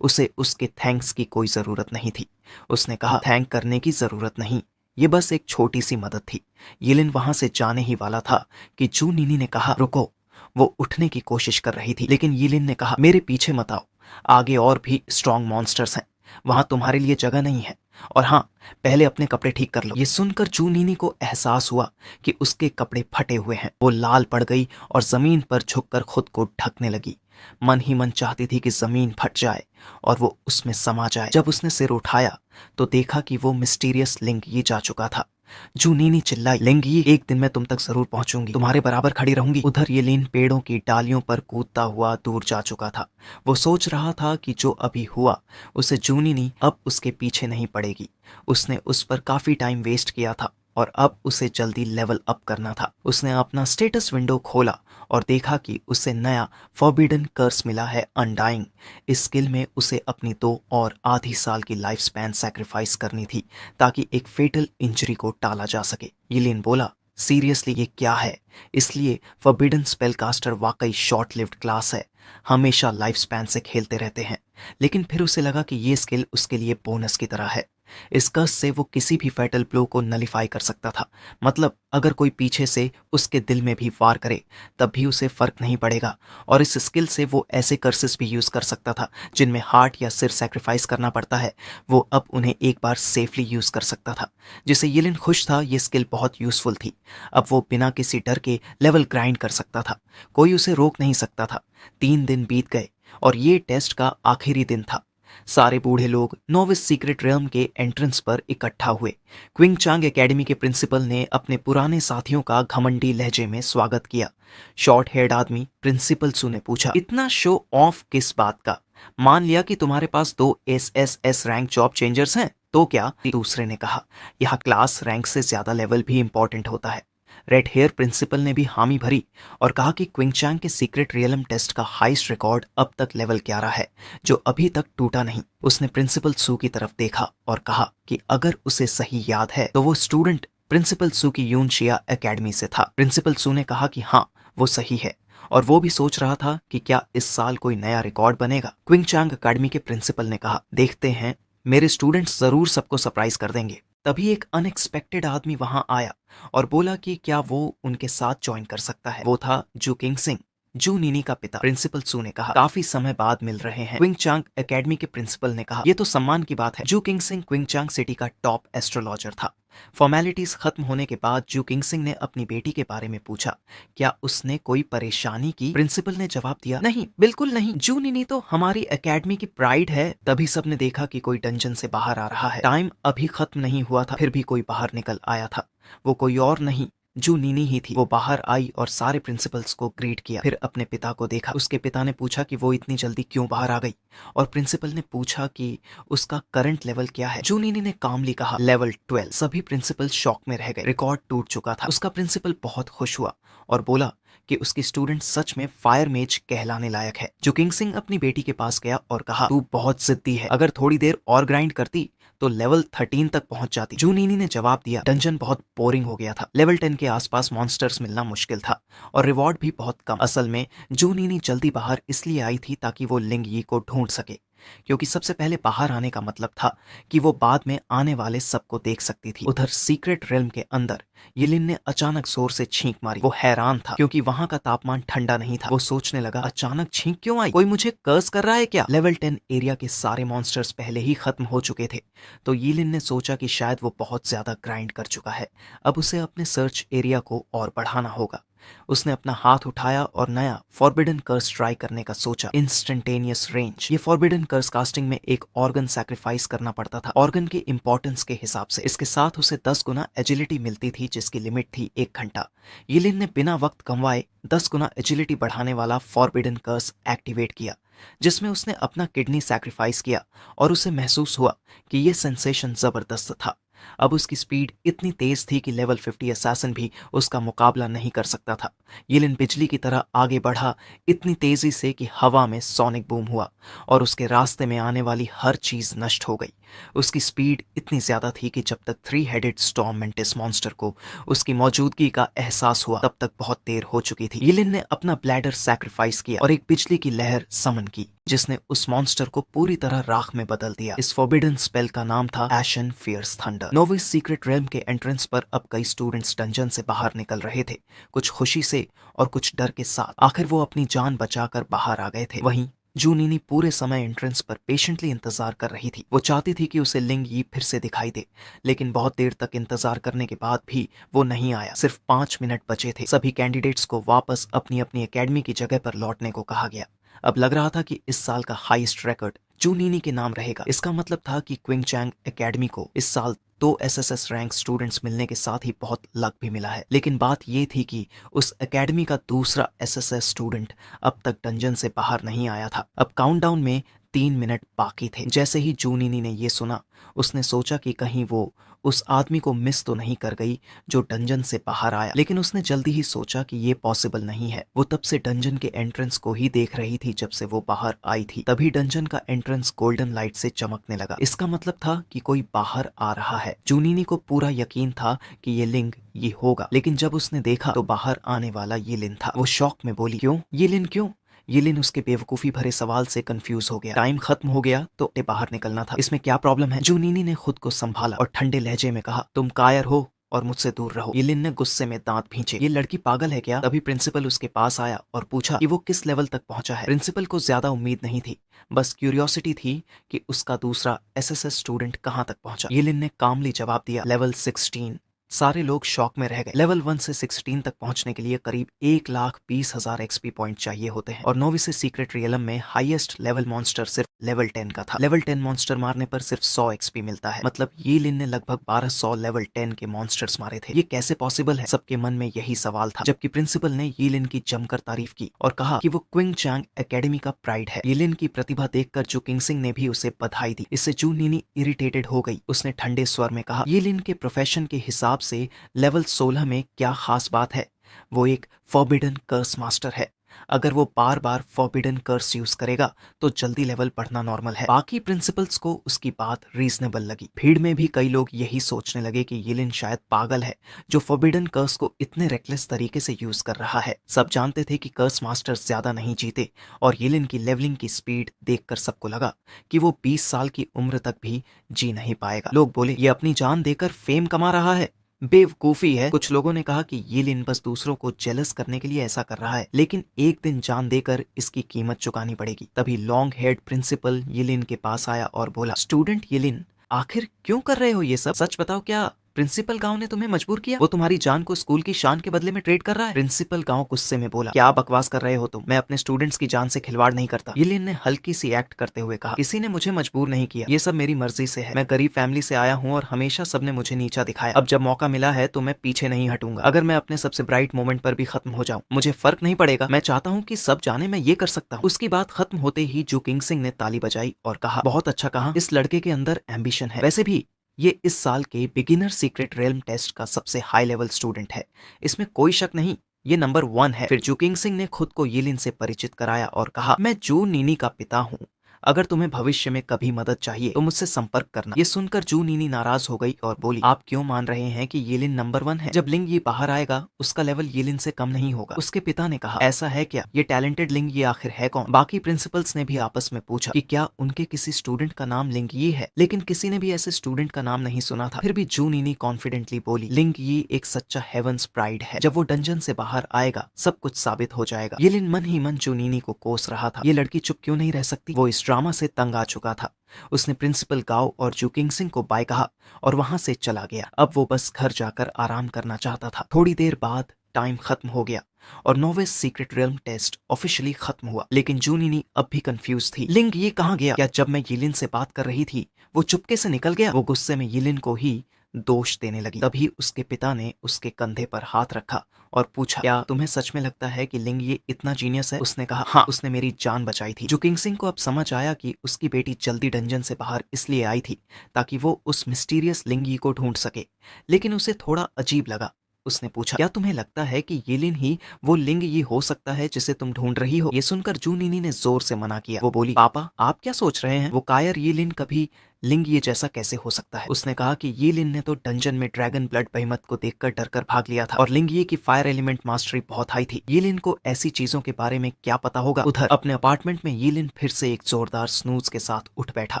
उसे उसके थैंक्स की कोई जरूरत नहीं थी। उसने कहा, थैंक करने की जरूरत नहीं, ये बस एक छोटी सी मदद थी। यिलिन वहां से जाने ही वाला था कि जूनीनी ने कहा, रुको। वो उठने की कोशिश कर रही थी लेकिन यिलिन ने कहा, मेरे पीछे मत आओ, आगे और भी स्ट्रॉन्ग मॉन्स्टर्स हैं, वहां तुम्हारे लिए जगह नहीं है। और हाँ, पहले अपने कपड़े ठीक कर लो। ये सुनकर जूनीनी को एहसास हुआ कि उसके कपड़े फटे हुए हैं। वो लाल पड़ गई और जमीन पर झुककर खुद को ढकने लगी। मन ही मन चाहती थी कि जमीन फट जाए और वो उसमें समा जाए। जब उसने सिर उठाया तो देखा कि वो मिस्टीरियस लिंग ये जा चुका था। जूनीनी चिल्लाई, लिंगी, एक दिन मैं तुम तक जरूर पहुंचूंगी, तुम्हारे बराबर खड़ी रहूंगी। उधर येलिन पेड़ों की डालियों पर कूदता हुआ दूर जा चुका था। वो सोच रहा था कि जो अभी हुआ उसे जूनीनी अब उसके पीछे नहीं पड़ेगी। उसने उस पर काफी टाइम वेस्ट किया था और अब उसे जल्दी लेवल अप करना था। उसने अपना स्टेटस विंडो खोला और देखा कि उसे नया फॉरबिडन कर्स मिला है, अनडाइंग। इस स्किल में उसे अपनी 2 और आधी साल की लाइफ स्पैन सैक्रिफाइस करनी थी ताकि एक फेटल इंजरी को टाला जा सके। यिलिन बोला, सीरियसली ये क्या है? इसलिए फॉरबिडन स्पेलकास्टर वाकई शॉर्ट लिव्ड क्लास है, हमेशा लाइफ स्पैन से खेलते रहते हैं। लेकिन फिर उसे लगा कि ये स्किल उसके लिए बोनस की तरह है। इस कर्स से वो किसी भी फैटल ब्लो को नलिफाई कर सकता था। मतलब अगर कोई पीछे से उसके दिल में भी वार करे तब भी उसे फर्क नहीं पड़ेगा। और इस स्किल से वो ऐसे कर्सेस भी यूज कर सकता था जिनमें हार्ट या सिर सैक्रिफाइस करना पड़ता है, वो अब उन्हें एक बार सेफली यूज कर सकता था। जिसे यिलिन खुश था, ये स्किल बहुत यूजफुल थी। अब वो बिना किसी डर के लेवल ग्राइंड कर सकता था, कोई उसे रोक नहीं सकता था। 3 दिन बीत गए और ये टेस्ट का आखिरी दिन था। सारे बूढ़े लोग नोविस सीक्रेट रियल्म के एंट्रेंस पर इकट्ठा हुए। क्विंग चांग एकेडमी के प्रिंसिपल ने अपने पुराने साथियों का घमंडी लहजे में स्वागत किया। शॉर्ट हेयर्ड आदमी प्रिंसिपल सू ने पूछा, इतना शो ऑफ किस बात का? मान लिया कि तुम्हारे पास 2 SSS रैंक जॉब चेंजर्स हैं, तो क्या? दूसरे ने कहा, यहाँ क्लास रैंक से ज्यादा लेवल भी इंपॉर्टेंट होता है। रेड हेयर प्रिंसिपल ने भी हामी भरी और कहा कि क्विंगचांग के सीक्रेट रियलम टेस्ट का हाईएस्ट रिकॉर्ड अब तक लेवल 11 है, जो अभी तक टूटा नहीं। उसने प्रिंसिपल सू की तरफ देखा और कहा कि अगर उसे सही याद है तो वो स्टूडेंट प्रिंसिपल सू की यूनशिया एकेडमी से था। प्रिंसिपल सू ने कहा कि हाँ, वो सही है, और वो भी सोच रहा था कि क्या इस साल कोई नया रिकॉर्ड बनेगा। क्विंगचांग एकेडमी के प्रिंसिपल ने कहा, देखते हैं, मेरे स्टूडेंट्स जरूर सबको सरप्राइज कर देंगे। तभी एक अनएक्सपेक्टेड आदमी वहां आया और बोला कि क्या वो उनके साथ ज्वाइन कर सकता है। वो था जू किंग सिंह, जू नीनी का पिता। प्रिंसिपल सू ने कहा, काफी समय बाद मिल रहे हैं। क्विंगचांग एकेडमी के प्रिंसिपल ने कहा, यह तो सम्मान की बात है। जू किंग सिंह क्विंगचांग सिटी का टॉप एस्ट्रोलॉजर था। फॉर्मेलिटीज खत्म होने के बाद जू किंग सिंह ने अपनी बेटी के बारे में पूछा, क्या उसने कोई परेशानी की? प्रिंसिपल ने जवाब दिया, नहीं, बिल्कुल नहीं। जू नीनी तो हमारी एकेडमी की प्राइड है। तभी सबने देखा कि कोई डंजन से बाहर आ रहा है। टाइम अभी खत्म नहीं हुआ था, फिर भी कोई बाहर निकल आया था। वो कोई और नहीं, जू नीनी ही थी। वो बाहर आई और सारे प्रिंसिपल्स को ग्रीट किया, फिर अपने पिता को देखा। उसके पिता ने पूछा कि वो इतनी जल्दी क्यों बाहर आ गई, और प्रिंसिपल ने पूछा कि उसका करंट लेवल क्या है। जू नीनी ने कामली कहा, लेवल 12। सभी प्रिंसिपल शॉक में रह गए। रिकॉर्ड टूट चुका था। उसका प्रिंसिपल बहुत खुश हुआ और बोला कि उसकी स्टूडेंट सच में फायर मेज कहलाने लायक है। जू किंग सिंह अपनी बेटी के पास गया और कहा, तू बहुत जिद्दी है, अगर थोड़ी देर और ग्राइंड करती तो लेवल 13 तक पहुंच जाती। जू नीनी ने जवाब दिया, डंजन बहुत बोरिंग हो गया था। लेवल 10 के आसपास मॉन्स्टर्स मिलना मुश्किल था और रिवॉर्ड भी बहुत कम। असल में जू नीनी जल्दी बाहर इसलिए आई थी ताकि वो लिंग यी को ढूंढ सके, क्योंकि सबसे पहले बाहर आने का मतलब था कि वो बाद में आने वाले सबको देख सकती थी। उधर सीक्रेट रिल्म के अंदर यिलिन ने अचानक जोर से छींक मारी। वो हैरान था क्योंकि वहां का तापमान ठंडा नहीं था। वो सोचने लगा, अचानक छींक क्यों आई? कोई मुझे कर्स कर रहा है क्या? लेवल 10 एरिया के सारे मॉन्स्टर्स पहले ही खत्म हो चुके थे, तो यिलिन ने सोचा कि शायद वो बहुत ज्यादा ग्राइंड कर चुका है, अब उसे अपने सर्च एरिया को और बढ़ाना होगा। उसने अपना हाथ उठाया और नया फॉरबिडन कर्स ट्राई करने का सोचा। Instantaneous range. ये फॉरबिडन कर्स कास्टिंग में एक ऑर्गन सैक्रिफाइस करना पड़ता था, ऑर्गन के इंपॉर्टेंस के हिसाब से। इसके साथ उसे 10 गुना एजिलिटी मिलती थी, जिसकी लिमिट थी 1 घंटा। यिलिन ने बिना वक्त गंवाए 10 गुना एजिलिटी बढ़ाने वाला फॉरबिडन कर्स एक्टिवेट किया, जिसमें उसने अपना किडनी सैक्रिफाइस किया, और उसे महसूस हुआ कि यह सेंसेशन जबरदस्त था। अब उसकी स्पीड इतनी तेज थी कि लेवल 50 असैसिन भी उसका मुकाबला नहीं कर सकता था। यिलिन बिजली की तरह आगे बढ़ा, इतनी तेजी से कि हवा में सोनिक बूम हुआ और उसके रास्ते में आने वाली हर चीज नष्ट हो गई। उसकी स्पीड इतनी ज्यादा थी कि जब तक 3 हेडेड स्टॉर्म मेंटिस मॉन्स्टर को उसकी मौजूदगी का एहसास हुआ, तब तक बहुत देर हो चुकी थी। यिलिन ने अपना ब्लैडर सैक्रिफाइस किया और एक बिजली की लहर समन की, जिसने उस मॉन्स्टर को पूरी तरह राख में बदल दिया। इस फॉरबिडन स्पेल का नाम था ashen fierce thunder. Novice secret realm के एंट्रेंस पर अब कई स्टूडेंट्स डंजन से बाहर निकल रहे थे, कुछ खुशी से और कुछ डर के साथ। आखिर वो अपनी जान बचाकर बाहर आ गए थे। वहीं जू नीनी पूरे समय एंट्रेंस पर पेशेंटली इंतजार कर रही थी। वो चाहती थी कि उसे लिंग यी फिर से दिखाई दे, लेकिन बहुत देर तक इंतजार करने के बाद भी वो नहीं आया। सिर्फ 5 मिनट बचे थे। सभी कैंडिडेट्स को वापस अपनी अपनी एकेडमी की जगह पर लौटने को कहा गया। अब लग रहा था कि इस साल का हाईएस्ट रिकॉर्ड जू नीनी के नाम रहेगा। इसका मतलब था कि क्विंगचांग एकेडमी को इस साल 2 SSS रैंक स्टूडेंट्स मिलने के साथ ही बहुत लक भी मिला है। लेकिन बात यह थी कि उस एकेडमी का दूसरा SSS स्टूडेंट अब तक डंजन से बाहर नहीं आया था। अब काउंटडाउन में 3 मिनट बाकी थे। जैसे ही जू नीनी ने यह सुना, उसने सोचा कि कहीं वो उस आदमी को मिस तो नहीं कर गई जो डंजन से बाहर आया। लेकिन उसने जल्दी ही सोचा कि ये पॉसिबल नहीं है। वो तब से डंजन के एंट्रेंस को ही देख रही थी जब से वो बाहर आई थी। तभी डंजन का एंट्रेंस गोल्डन लाइट से चमकने लगा। इसका मतलब था कि कोई बाहर आ रहा है। जूनीनी को पूरा यकीन था कि ये लिंग ये होगा, लेकिन जब उसने देखा तो बाहर आने वाला ये लिन था। वो शॉक में बोली, क्यों ये लिन, क्यों? यिलिन उसके बेवकूफी भरे सवाल से कंफ्यूज हो गया। टाइम खत्म हो गया तो बाहर निकलना था, इसमें क्या प्रॉब्लम है? जूनीनी ने खुद को संभाला और ठंडे लहजे में कहा, तुम कायर हो और मुझसे दूर रहो। यिलिन ने गुस्से में दांत भींचे। ये लड़की पागल है क्या? तभी प्रिंसिपल उसके पास आया और पूछा कि वो किस लेवल तक पहुंचा है। प्रिंसिपल को ज्यादा उम्मीद नहीं थी, बस क्यूरियोसिटी थी कि उसका दूसरा एसएसएस स्टूडेंट कहां तक पहुंचा। यिलिन ने कामली जवाब दिया, लेवल 16। सारे लोग शॉक में रह गए। लेवल 1 से 16 तक पहुंचने के लिए करीब 1,20,000 एक्सपी पॉइंट चाहिए होते हैं और नोविस सीक्रेट रियलम में हाईएस्ट लेवल मॉन्स्टर सिर्फ लेवल 10 का था। लेवल 10 मॉन्स्टर मारने पर सिर्फ 100 एक्सपी मिलता है, मतलब ये लिन ने लगभग 1200 लेवल 10 के मॉन्स्टर्स मारे थे। ये कैसे पॉसिबल है? सबके मन में यही सवाल था, जबकि प्रिंसिपल ने ये लिन की जमकर तारीफ की और कहा कि वो क्विंग चैंग एकेडमी का प्राइड है। ये लिन की प्रतिभा देखकर जू किंगसिंग ने भी उसे बधाई दी। इससे जू नीनी इरिटेटेड हो गई। उसने ठंडे स्वर में कहा, ये लिन के प्रोफेशन के हिसाब से लेवल 16 में क्या खास बात है? वो एक फॉरबिडन कर्स मास्टर है। अगर वो बार बार फॉरबिडन कर्स यूज करेगा तो जल्दी लेवल बढ़ना नॉर्मल है। बाकी प्रिंसिपल्स को उसकी बात रीजनेबल लगी। भीड़ में भी कई लोग यही सोचने लगे कि येलिन शायद पागल है जो फॉरबिडन कर्स को इतने रेकलेस तरीके से यूज कर रहा है। सब जानते थे कि कर्स मास्टर्स ज्यादा नहीं जीते और येलिन की लेवलिंग की स्पीड देखकर सबको लगा कि वो 20 साल की उम्र तक भी जी नहीं पाएगा। लोग बोले, ये अपनी जान देकर फेम कमा रहा है, बेवकूफी है। कुछ लोगों ने कहा कि ये लिन बस दूसरों को जेलस करने के लिए ऐसा कर रहा है, लेकिन एक दिन जान देकर इसकी कीमत चुकानी पड़ेगी। तभी लॉन्ग हेड प्रिंसिपल येलिन के पास आया और बोला, स्टूडेंट येलिन, आखिर क्यों कर रहे हो ये सब? सच बताओ, क्या प्रिंसिपल गांव ने तुम्हें मजबूर किया? वो तुम्हारी जान को स्कूल की शान के बदले में ट्रेड कर रहा है? प्रिंसिपल गांव गुस्से में बोला, क्या बकवास कर रहे हो तुम? मैं अपने स्टूडेंट्स की जान से खिलवाड़ नहीं करता। येलिन ने हल्की सी एक्ट करते हुए कहा, किसी ने मुझे मजबूर नहीं किया, ये सब मेरी मर्जी से है। मैं गरीब फैमिली से आया हूँ और हमेशा सबने मुझे नीचा दिखाया। अब जब मौका मिला है तो मैं पीछे नहीं हटूंगा। अगर मैं अपने सबसे ब्राइट मोमेंट पर भी खत्म हो जाऊं, मुझे फर्क नहीं पड़ेगा। मैं चाहता हूँ कि सब जाने मैं ये कर सकता हूँ। उसकी बात खत्म होते ही जू किंगसिंग ने ताली बजाई और कहा, बहुत अच्छा कहा, इस लड़के के अंदर एम्बिशन है। वैसे भी ये इस साल के बिगिनर सीक्रेट रेल्म टेस्ट का सबसे हाई लेवल स्टूडेंट है, इसमें कोई शक नहीं, ये नंबर 1 है। फिर जू किंगसिंग ने खुद को येलिन से परिचित कराया और कहा, मैं जू नीनी का पिता हूँ। अगर तुम्हें भविष्य में कभी मदद चाहिए तो मुझसे संपर्क करना। ये सुनकर जू नीनी नाराज हो गई और बोली, आप क्यों मान रहे हैं कि येलिन नंबर 1 है? जब लिंग ये बाहर आएगा उसका लेवल येलिन से कम नहीं होगा। उसके पिता ने कहा, ऐसा है क्या? ये टैलेंटेड लिंग ये आखिर है कौन? बाकी प्रिंसिपल्स ने भी आपस में पूछा कि क्या उनके किसी स्टूडेंट का नाम लिंग ये है, लेकिन किसी ने भी ऐसे स्टूडेंट का नाम नहीं सुना था। फिर भी जू नीनी कॉन्फिडेंटली बोली, लिंग ये एक सच्चा हेवंस प्राइड है। जब वो डंजन से बाहर आएगा सब कुछ साबित हो जाएगा। येलिन मन ही मन जू नीनी को कोस रहा था। ये लड़की चुप क्यों नहीं रह सकती? वो इस ड्रामा से तंग आ चुका था। उसने प्रिंसिपल गाओ और जू किंगसिंग को बाय कहा और वहां से चला गया। अब वो बस घर जाकर आराम करना चाहता था। थोड़ी देर बाद टाइम खत्म हो गया और novice secret realm test officially खत्म हुआ, लेकिन जू नीनी अब भी कंफ्यूज थी। लिंग ये कहाँ गया? क्या जब मैं येलिन से बात कर रही थी वो चुपके से निकल गया? वो गुस्से में येलिन को ही दोष देने लगी। तभी उसके पिता ने उसके कंधे पर हाथ रखा और पूछा, क्या तुम्हें सच में लगता है कि लिंग ये इतना जीनियस है? उसने कहा, हाँ, उसने मेरी जान बचाई थी। जू किंगसिंग को अब समझ आया कि उसकी बेटी जल्दी डंजन से बाहर इसलिए आई थी ताकि वो उस मिस्टीरियस लिंगी को ढूंढ सके, लेकिन उसे थोड़ा अजीब लगा। उसने पूछा, क्या तुम्हें लगता है कि येलिन ही वो लिंग ये हो सकता है जिसे तुम ढूंढ रही हो? ये सुनकर जू नीनी ने जोर से मना किया। वो बोली, पापा आप क्या सोच रहे हैं? वो कायर येलिन कभी लिंग ये जैसा कैसे हो सकता है? उसने कहा कि येलिन ने तो डंजन में ड्रैगन ब्लड बेहेमथ को देखकर डरकर भाग लिया था और लिंग ये की फायर एलिमेंट मास्टरी बहुत हाई थी। येलिन को ऐसी चीजों के बारे में क्या पता होगा? उधर अपने अपार्टमेंट में येलिन फिर से एक जोरदार स्नूज के साथ उठ बैठा।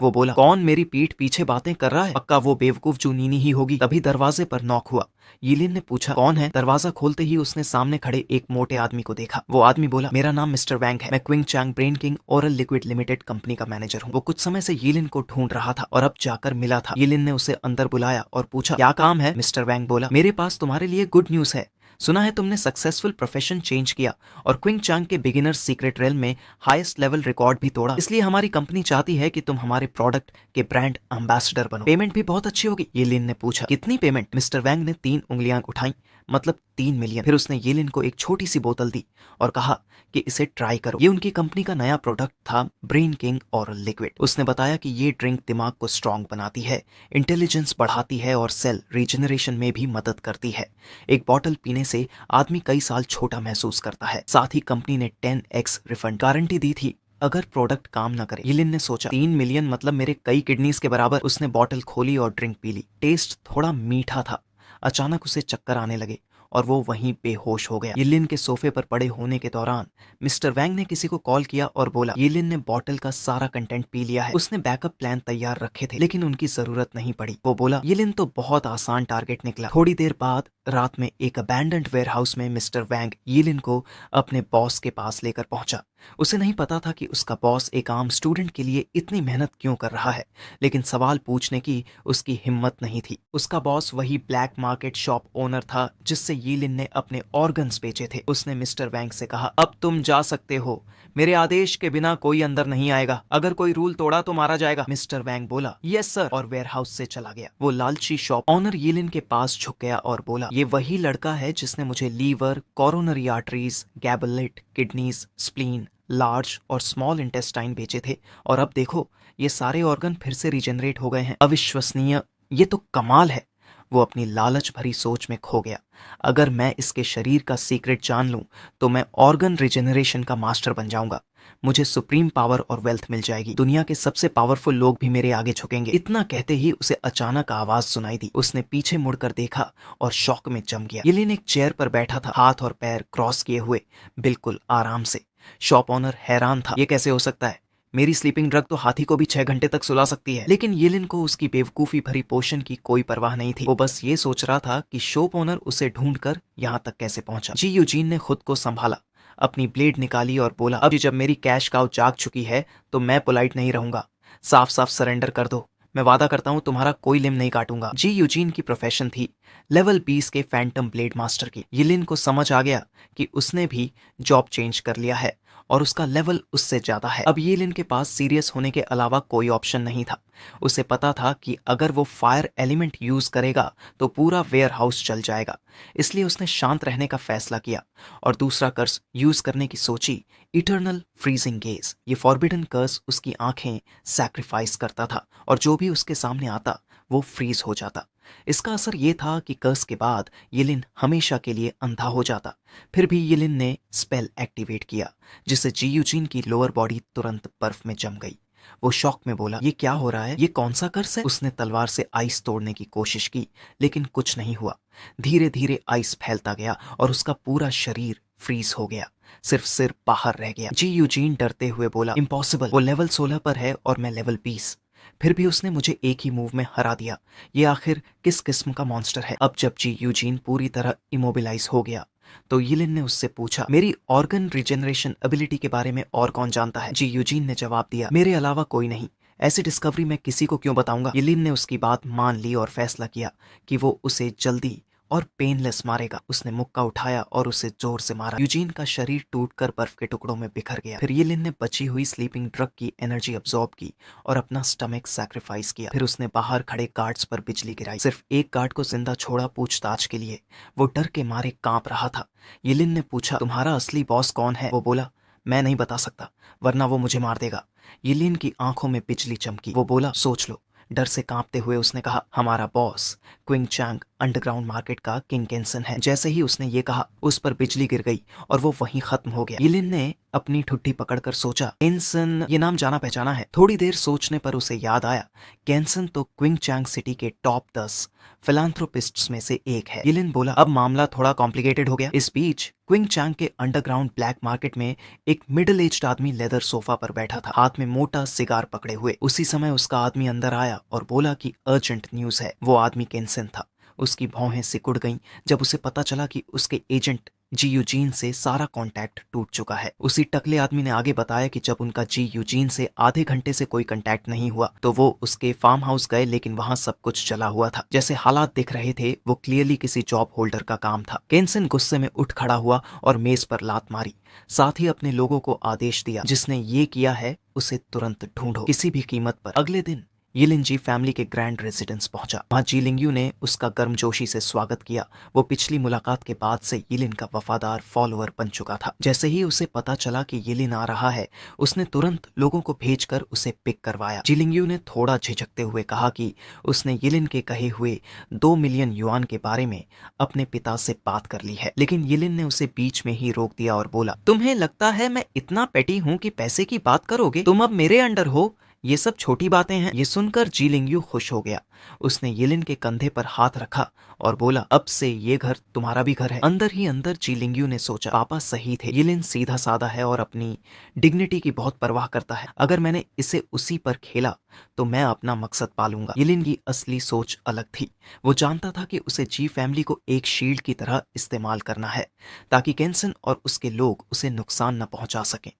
वो बोला, कौन मेरी पीठ पीछे बातें कर रहा है? पक्का वो बेवकूफ जू नीनी ही होगी। तभी दरवाजे पर नॉक हुआ। येलिन ने पूछा, कौन है? दरवाजा खोलते ही उसने सामने खड़े एक मोटे आदमी को देखा। वो आदमी बोला, मेरा नाम मिस्टर वैंग है, मैं Qing Chang brain king oral liquid limited company का मैनेजर हूँ। वो कुछ समय से येलिन को ढूंढ रहा था और अब जाकर मिला था। येलिन ने उसे अंदर बुलाया और पूछा, क्या काम है? मिस्टर वैंग बोला, मेरे पास तुम्हारे लिए गुड न्यूज है। सुना है तुमने सक्सेसफुल प्रोफेशन चेंज किया और क्विंग चैंग के बिगिनर सीक्रेट रेल में हाईएस्ट लेवल रिकॉर्ड भी तोड़ा। इसलिए हमारी कंपनी चाहती है कि तुम हमारे प्रोडक्ट के ब्रांड एम्बेसडर बनो। पेमेंट भी बहुत अच्छी होगी। येलिन ने पूछा, कितनी पेमेंट? मिस्टर वैंग ने 3 उंगलियां उठाई, मतलब 3 मिलियन। फिर उसने येलिन को एक छोटी सी बोतल दी और कहा कि इसे ट्राई करो। ये उनकी कंपनी का नया प्रोडक्ट था, ब्रेन किंग ओरल लिक्विड। उसने बताया कि ये ड्रिंक दिमाग को स्ट्रांग बनाती है, इंटेलिजेंस बढ़ाती है और सेल रीजनरेशन में भी मदद करती है। एक बॉटल पीने से आदमी कई साल छोटा महसूस करता है। साथ ही कंपनी ने 10x रिफंड गारंटी दी थी अगर प्रोडक्ट काम न करे। येलिन ने सोचा, 3 मिलियन मतलब मेरे कई किडनीज के बराबर। उसने बॉटल खोली और ड्रिंक पी ली। टेस्ट थोड़ा मीठा था। अचानक उसे चक्कर आने लगे और वो वहीं बेहोश हो गया। येलिन के सोफे पर पड़े होने के दौरान मिस्टर वैंग ने किसी को कॉल किया और बोला, येलिन ने बॉटल का सारा कंटेंट पी लिया है। उसने बैकअप प्लान तैयार रखे थे लेकिन उनकी जरूरत नहीं पड़ी। वो बोला, येलिन तो बहुत आसान टारगेट निकला। थोड़ी देर बाद रात में एक अबैंडन्ड वेयरहाउस में मिस्टर वैंग येलिन को अपने बॉस के पास लेकर पहुंचा। उसे नहीं पता था कि उसका बॉस एक आम स्टूडेंट के लिए इतनी मेहनत क्यों कर रहा है, लेकिन सवाल पूछने की उसकी हिम्मत नहीं थी। उसका बॉस वही ब्लैक मार्केट शॉप ओनर था जिससे यीलिन ने अपने ऑर्गन्स बेचे थे। उसने मिस्टर वैंग से कहा, अब तुम जा सकते हो, मेरे आदेश के बिना कोई अंदर नहीं आएगा, अगर कोई रूल तोड़ा तो मारा जाएगा। मिस्टर वैंग बोला, यस सर, और वेयरहाउस से चला गया। वो लालची शॉप ऑनर यीलिन के पास झुक गया और बोला, ये वही लड़का है जिसने मुझे लीवर, कोरोनरी आर्टरीज, गैबलेट, किडनीज, स्प्लीन, लार्ज और स्मॉल इंटेस्टाइन बेचे थे, और अब देखो ये सारे ऑर्गन फिर से रिजेनरेट हो गए हैं। अविश्वसनीय, ये तो कमाल है। वो अपनी लालच भरी सोच में खो गया। अगर मैं इसके शरीर का सीक्रेट जान लूं तो मैं ऑर्गन रिजेनरेशन का मास्टर बन जाऊंगा। मुझे सुप्रीम पावर और वेल्थ मिल जाएगी। दुनिया के सबसे पावरफुल लोग भी मेरे आगे झुकेंगे। इतना कहते ही उसे अचानक आवाज सुनाई दी। उसने पीछे मुड़कर देखा और शॉक में जम गया। यिलिन एक चेयर पर बैठा था, हाथ और पैर क्रॉस किए हुए, बिल्कुल आराम से। शॉप ओनर हैरान था। ये कैसे हो सकता है? मेरी स्लीपिंग ड्रग तो हाथी को भी 6 घंटे तक सुला सकती है। लेकिन यिलिन को उसकी बेवकूफी भरी पोषण की कोई परवाह नहीं थी। वो बस ये सोच रहा था कि शॉप ओनर उसे ढूंढकर यहाँ तक कैसे पहुंचा। जी यूजीन ने खुद को संभाला, अपनी ब्लेड निकाली और बोला, अब जब मेरी कैश काउ जाग चुकी है तो मैं पोलाइट नहीं रहूंगा। साफ साफ सरेंडर कर दो। मैं वादा करता हूं तुम्हारा कोई लिम नहीं काटूंगा। जी यूजीन की प्रोफेशन थी लेवल 20 के फैंटम ब्लेड मास्टर की। यिलिन को समझ आ गया कि उसने भी जॉब चेंज कर लिया है और उसका लेवल उससे ज्यादा है। अब यिलिन के पास सीरियस होने के अलावा कोई ऑप्शन नहीं था। उसे पता था कि अगर वो फायर एलिमेंट यूज करेगा तो पूरा वेयर हाउस जल जाएगा। इसलिए उसने शांत रहने का फैसला किया और दूसरा कर्स यूज करने की सोची, इटर्नल फ्रीजिंग गेज। ये फॉरबिडन कर्स उसकी आंखें सैक्रिफाइस करता था और जो भी उसके सामने आता वो फ्रीज हो जाता। इसका असर ये था कि कर्स के बाद यिलिन हमेशा के लिए अंधा हो जाता। फिर भी यिलिन ने स्पेल एक्टिवेट किया जिससे जी यूजीन की लोअर बॉडी तुरंत बर्फ में जम गई। वो शॉक में बोला, ये क्या हो रहा है? ये कौन सा कर्स है? उसने तलवार से आइस तोड़ने की कोशिश की लेकिन कुछ नहीं हुआ। धीरे धीरे आइस फैलता गया और उसका पूरा शरीर फ्रीज हो गया, सिर्फ सिर बाहर रह गया। जी यूजीन डरते हुए बोला, इम्पॉसिबल, वो लेवल 16 पर है और मैं लेवल 20। फिर भी उसने मुझे एक ही मूव में हरा दिया। ये आखिर किस किस्म का मॉन्स्टर है? अब जब जी यूजीन पूरी तरह इमोबिलाइज हो गया तो यिलिन ने उससे पूछा, मेरी ऑर्गन रिजेनरेशन एबिलिटी के बारे में और कौन जानता है? जी यूजीन ने जवाब दिया, मेरे अलावा कोई नहीं। ऐसी डिस्कवरी मैं किसी को क्यों बताऊंगा? यिलिन ने उसकी बात मान ली और फैसला किया कि वो उसे जल्दी और पेनलेस मारेगा। उसने मुक्का उठाया और उसे जोर से मारा। यूजीन का शरीर टूटकर बर्फ के टुकड़ों में बिखर गया। फिर यिलिन ने बची हुई स्लीपिंग ड्रग की एनर्जी अब्सॉर्ब की और अपना स्टमक सैक्रिफाइस किया। फिर उसने बाहर खड़े गार्ड्स पर बिजली गिराई। सिर्फ एक गार्ड को जिंदा छोड़ा पूछताछ के लिए। वो डर के मारे कांप रहा था। यिलिन ने पूछा, तुम्हारा असली बॉस कौन है? वो बोला, मैं नहीं बता सकता, वरना वो मुझे मार देगा। यिलिन की आंखों में बिजली चमकी। वो बोला, सोच लो। डर से कांपते हुए उसने कहा, हमारा boss Qing Chang underground market का किंग केंसन है। जैसे ही उसने ये कहा उस पर बिजली गिर गई और वो वहीं खत्म हो गया। यिलिन ने अपनी ठुड्डी पकड़कर सोचा, केंसन, ये नाम जाना पहचाना है। थोड़ी देर सोचने पर उसे याद आया, केंसन तो क्विंग चैंग सिटी के टॉप 10 फिलांथ्रोपिस्ट्स में से एक है। यिलिन बोला, अब मामला थोड़ा कॉम्प्लिकेटेड हो गया। इस बीच क्विंग चैंग के अंडरग्राउंड ब्लैक मार्केट में एक मिडिल एज्ड आदमी लेदर सोफा पर बैठा था, हाथ में मोटा सिगार पकड़े हुए। उसी समय उसका आदमी अंदर आया और बोला कि अर्जेंट न्यूज है। वो आदमी केंसन था। उसकी भौहें सिकुड़ गईं जब उसे पता चला कि उसके एजेंट जी यूजीन से सारा कांटेक्ट टूट चुका है। उसी टकले आदमी ने आगे बताया कि जब उनका जी यूजीन से आधे घंटे से कोई कांटेक्ट नहीं हुआ तो वो उसके फार्म हाउस गए, लेकिन वहां सब कुछ जला हुआ था। जैसे हालात दिख रहे थे वो क्लियरली किसी जॉब होल्डर का काम था। केंसन गुस्से में उठ खड़ा हुआ और मेज पर लात मारी। साथ ही अपने लोगों को आदेश दिया, जिसने ये किया है उसे तुरंत ढूंढो, किसी भी कीमत पर। अगले दिन यिलिन जी फैमिली के ग्रैंड रेजिडेंस पहुंचा। वहां जी लिंगयू ने उसका गर्मजोशी से स्वागत किया। वो पिछली मुलाकात के बाद से यिलिन का वफादार फॉलोअर बन चुका था। जैसे ही उसे पता चला कि यिलिन आ रहा है उसने तुरंत लोगों को भेजकर उसे पिक करवाया। जी लिंगयू ने थोड़ा झिझकते हुए कहा कि उसने यिलिन के कहे हुए 2 मिलियन युआन के बारे में अपने पिता से बात कर ली है। लेकिन यिलिन ने उसे बीच में ही रोक दिया और बोला, तुम्हें लगता है मैं इतना पेटी हूं कि पैसे की बात करोगे? तुम अब मेरे अंडर हो, ये सब छोटी बातें हैं। ये सुनकर जी लिंगयू खुश हो गया। उसने यिलिन के कंधे पर हाथ रखा और बोला, अब से ये घर तुम्हारा भी घर है। अंदर ही अंदर जी लिंगयू ने सोचा, पापा सही थे, यिलिन सीधा साधा है और अपनी डिग्निटी की बहुत परवाह करता है। अगर मैंने इसे उसी पर खेला तो मैं अपना मकसद पालूंगा। यिलिन की असली सोच अलग थी। वो जानता था कि उसे जी फैमिली को एक शील्ड की तरह इस्तेमाल करना है ताकि केंसन और उसके लोग उसे नुकसान न पहुंचा सकें।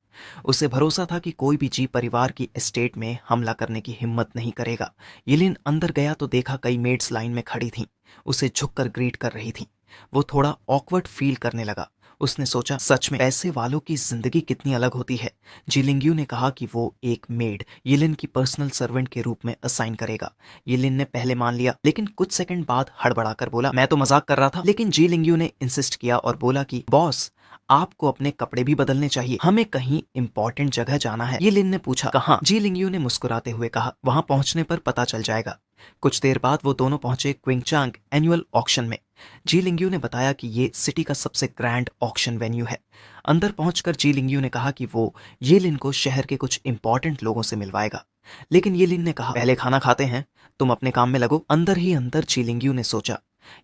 उसे भरोसा था कि कोई भी जी परिवार की एस्टेट में हमला करने की हिम्मत नहीं करेगा। यिलिन अंदर गया तो देखा कई मेड्स लाइन में खड़ी थीं, उसे झुककर ग्रीट कर रही थीं। वो थोड़ा ऑकवर्ड फील करने लगा। उसने सोचा, सच में पैसे वालों की जिंदगी कितनी अलग होती है। जिलिंग्यू ने कहा कि वो एक मेड यिलिन की पर्सनल सर्वेंट के रूप में असाइन करेगा। यिलिन ने पहले मान लिया, लेकिन कुछ सेकंड बाद हड़बड़ाकर बोला, मैं तो मजाक कर रहा था। लेकिन जिलिंग्यू ने इंसिस्ट किया और बोला कि बॉस, आपको अपने कपड़े भी बदलने चाहिए, हमें कहीं इंपॉर्टेंट जगह जाना है। यिलिन ने पूछा, कहाँ? जिलिंग्यू ने मुस्कुराते हुए कहा, वहां पहुंचने पर पता चल जाएगा। कुछ देर बाद वो दोनों पहुंचे क्विंगचांग एनुअल ऑक्शन में। जी लिंग्यू ने बताया कि ये सिटी का सबसे ग्रैंड ऑक्शन वेन्यू है। अंदर पहुंचकर जी लिंग्यू ने कहा कि वो ये लिन को शहर के कुछ इंपॉर्टेंट लोगों से मिलवाएगा। लेकिन ये लिन ने कहा, पहले खाना खाते हैं, तुम अपने काम में लगो। अंदर ही अंदर जी लिंग्यू ने सोचा,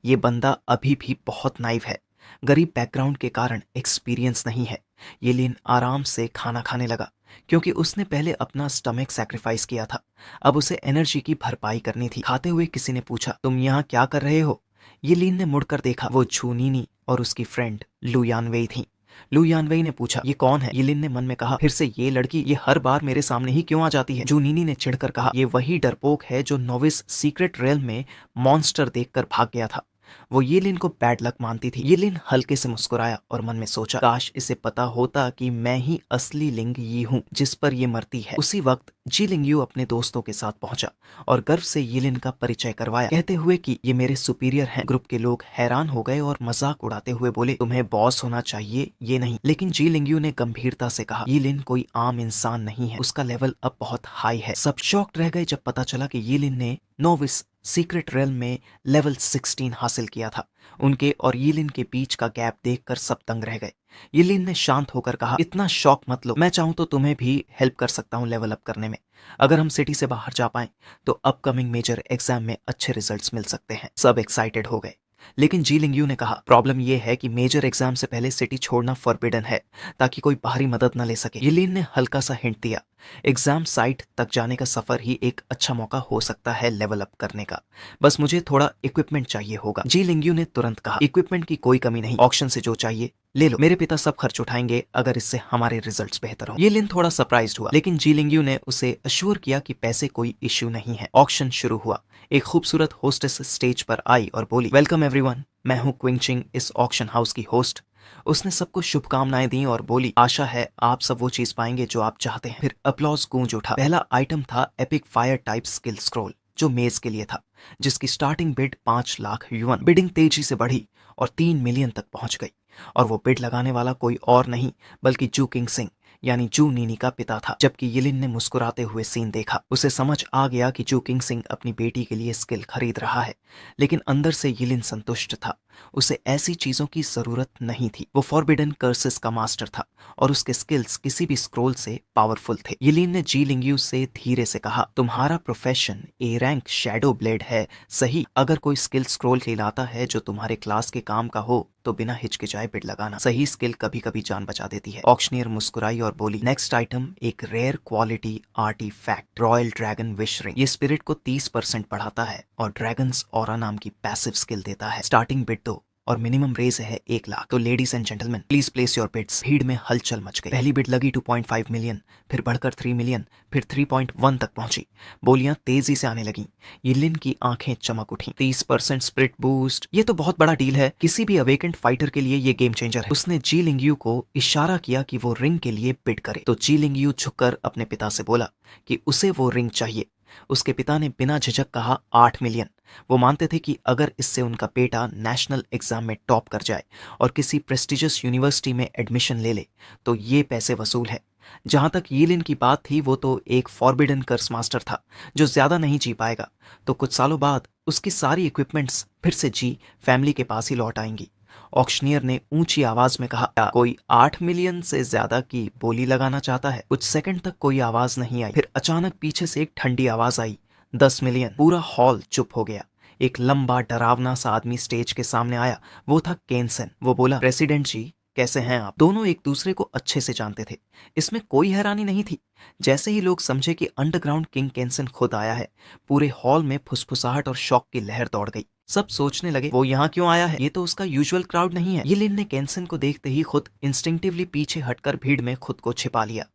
ये बंदा अभी भी बहुत नाइव है, गरीब बैकग्राउंड के कारण एक्सपीरियंस नहीं है। ये लिन आराम से खाना खाने लगा क्योंकि उसने पहले अपना स्टमक सैक्रिफाइस किया था। अब उसे एनर्जी की भरपाई करनी थी। खाते हुए किसी ने पूछा, तुम यहाँ क्या कर रहे हो? ये लीन ने मुड़कर देखा। वो झूनीनी और उसकी फ्रेंड लू यानवेई थी। लू यानवेई ने पूछा, ये कौन है? यिलिन ने मन में कहा, फिर से ये लड़की, ये हर बार मेरे सामने ही क्यों आ जाती है? जूनीनी ने चिढ़कर कहा, ये वही डरपोक है जो नोविस सीक्रेट रेल में मॉन्स्टर देखकर भाग गया था। वो यिलिन को बैड लक मानती थी। यिलिन हल्के से मुस्कुराया और मन में सोचा, काश इसे पता होता कि मैं ही असली लिंग यी हूँ जिस पर ये मरती है। उसी वक्त जी लिंग यू अपने दोस्तों के साथ पहुंचा और गर्व से यिलिन का परिचय करवाया, कहते हुए कि ये मेरे सुपीरियर हैं। ग्रुप के लोग हैरान हो गए और मजाक उड़ाते हुए बोले, तुम्हें बॉस होना चाहिए, ये नहीं। लेकिन जी लिंग यू ने गंभीरता से कहा, यिलिन कोई आम इंसान नहीं है, उसका लेवल अब बहुत हाई है। सब शॉक्ड रह गए जब पता चला कि यिलिन ने नोविस सीक्रेट रेल में लेवल 16 हासिल किया था। उनके और यिलिन के बीच का गैप देखकर सब दंग रह गए। यिलिन ने शांत होकर कहा, इतना शॉक मत लो, मैं चाहूं तो तुम्हें भी हेल्प कर सकता हूं लेवल अप करने में। अगर हम सिटी से बाहर जा पाएं तो अपकमिंग मेजर एग्जाम में अच्छे रिजल्ट्स मिल सकते हैं। सब एक्साइटेड हो गए। लेकिन जी लिंग यू ने कहा, प्रॉब्लम यह है कि मेजर एग्जाम से पहले सिटी छोड़ना फॉरबिडन है ताकि कोई बाहरी मदद न ले सके। यिलिन ने हल्का सा हिंट दिया, एग्जाम साइट तक जाने का सफर ही एक अच्छा मौका हो सकता है लेवल अप करने का। बस मुझे थोड़ा इक्विपमेंट चाहिए होगा। जी लिंग्यू ने तुरंत कहा, इक्विपमेंट की कोई कमी नहीं, ऑक्शन से जो चाहिए ले लो, मेरे पिता सब खर्च उठाएंगे अगर इससे हमारे रिजल्ट्स बेहतर हो। ये लिन थोड़ा सरप्राइज्ड हुआ, लेकिन जी लिंग्यू ने उसे अश्योर किया कि पैसे कोई इश्यू नहीं है। ऑक्शन शुरू हुआ। एक खूबसूरत होस्टेस स्टेज पर आई और बोली, वेलकम एवरीवन, मैं हूँ क्विंगचिंग, इस ऑक्शन हाउस की होस्ट। उसने सबको शुभकामनाएं दी और बोली, आशा है आप सब वो चीज पाएंगे जो आप चाहते हैं। फिर अप्लॉज गूंज उठा। पहला आइटम था epic fire type skill scroll, जो मेज के लिए था, जिसकी स्टार्टिंग बिड 5 लाख युवन। बिडिंग तेजी से बढ़ी और 3 मिलियन तक पहुंच गई। और वो बिड लगाने वाला कोई और नहीं बल्कि जू किंग सिंह यानी जू नीनी का पिता था। जबकि यिलिन ने मुस्कुराते हुए सीन देखा, उसे समझ आ गया कि जू किंग सिंह अपनी बेटी के लिए स्किल खरीद रहा है। लेकिन अंदर से यिलिन संतुष्ट था। उसे ऐसी चीजों की जरूरत नहीं थी। वो फॉरबिडन कर्सेस का मास्टर था और उसके स्किल्स किसी भी स्क्रोल से पावरफुल थे। यिलिन ने जी लिंग्यू से धीरे से कहा, तुम्हारा profession A rank shadow blade है, सही? अगर कोई स्किल स्क्रोल खिलाता है जो तुम्हारे क्लास के काम का हो तो बिना हिचकिचाए बिड लगाना। सही स्किल कभी कभी जान बचा देती है। ऑक्शनियर मुस्कुराई और बोली, नेक्स्ट आइटम एक rare quality artefact, royal dragon wish ring. ये स्पिरिट को 30% बढ़ाता है और ड्रैगन्स ऑरा नाम की पैसिव स्किल देता है। स्टार्टिंग बिड दो और मिनिमम रेज है 1 लाख। तो ladies and gentleman, please place your bids. भीड़ में हलचल मच गई। पहली बिड लगी 2.5 मिलियन, फिर बढ़कर 3 मिलियन, फिर 3.1 तक पहुंची। बोलियां तेजी से आने लगी। यिलिन की आंखें चमक उठी। 30% स्प्रिट बूस्ट, ये तो बहुत बड़ा डील है। किसी भी अवेकेंट फाइटर के लिए ये गेम चेंजर है। उसने जी लिंग्यू को इशारा किया कि वो रिंग के लिए बिड करे। तो जी लिंग्यू झुककर अपने पिता से बोला कि उसे वो रिंग चाहिए। उसके पिता ने बिना झिझक कहा 8 मिलियन। वो मानते थे कि अगर इससे उनका बेटा नेशनल एग्जाम में टॉप कर जाए और किसी प्रेस्टिजियस यूनिवर्सिटी में एडमिशन ले ले तो ये पैसे वसूल है। जहां तक यिलिन की बात थी, वो तो एक फॉरबिडन कर्स मास्टर था जो ज्यादा नहीं जी पाएगा। तो कुछ सालों बाद उसकी सारी इक्विपमेंट्स फिर से जी फैमिली के पास ही लौट आएंगी। ऑक्शनियर ने ऊंची आवाज में कहा, क्या कोई 8 मिलियन से ज्यादा की बोली लगाना चाहता है? कुछ सेकंड तक कोई आवाज नहीं आई। फिर अचानक पीछे से एक ठंडी आवाज आई, 10 मिलियन। पूरा हॉल चुप हो गया। एक लंबा डरावना सा आदमी स्टेज के सामने आया। वो था केनसन। वो बोला, प्रेसिडेंट जी, कैसे हैं आप? दोनों एक दूसरे को अच्छे से जानते थे। इसमें कोई हैरानी नहीं थी। जैसे ही लोग समझे कि अंडरग्राउंड किंग केनसन खुद आया है, पूरे हॉल में फुसफुसाहट और शौक की लहर दौड़ गई। सब सोचने लगे वो यहाँ क्यों आया है, ये तो उसका यूजुअल क्राउड नहीं है। यिलिन ने केंसन को देखते ही खुद इंस्टिंक्टिवली पीछे हटकर भीड़ में खुद को छिपा लिया।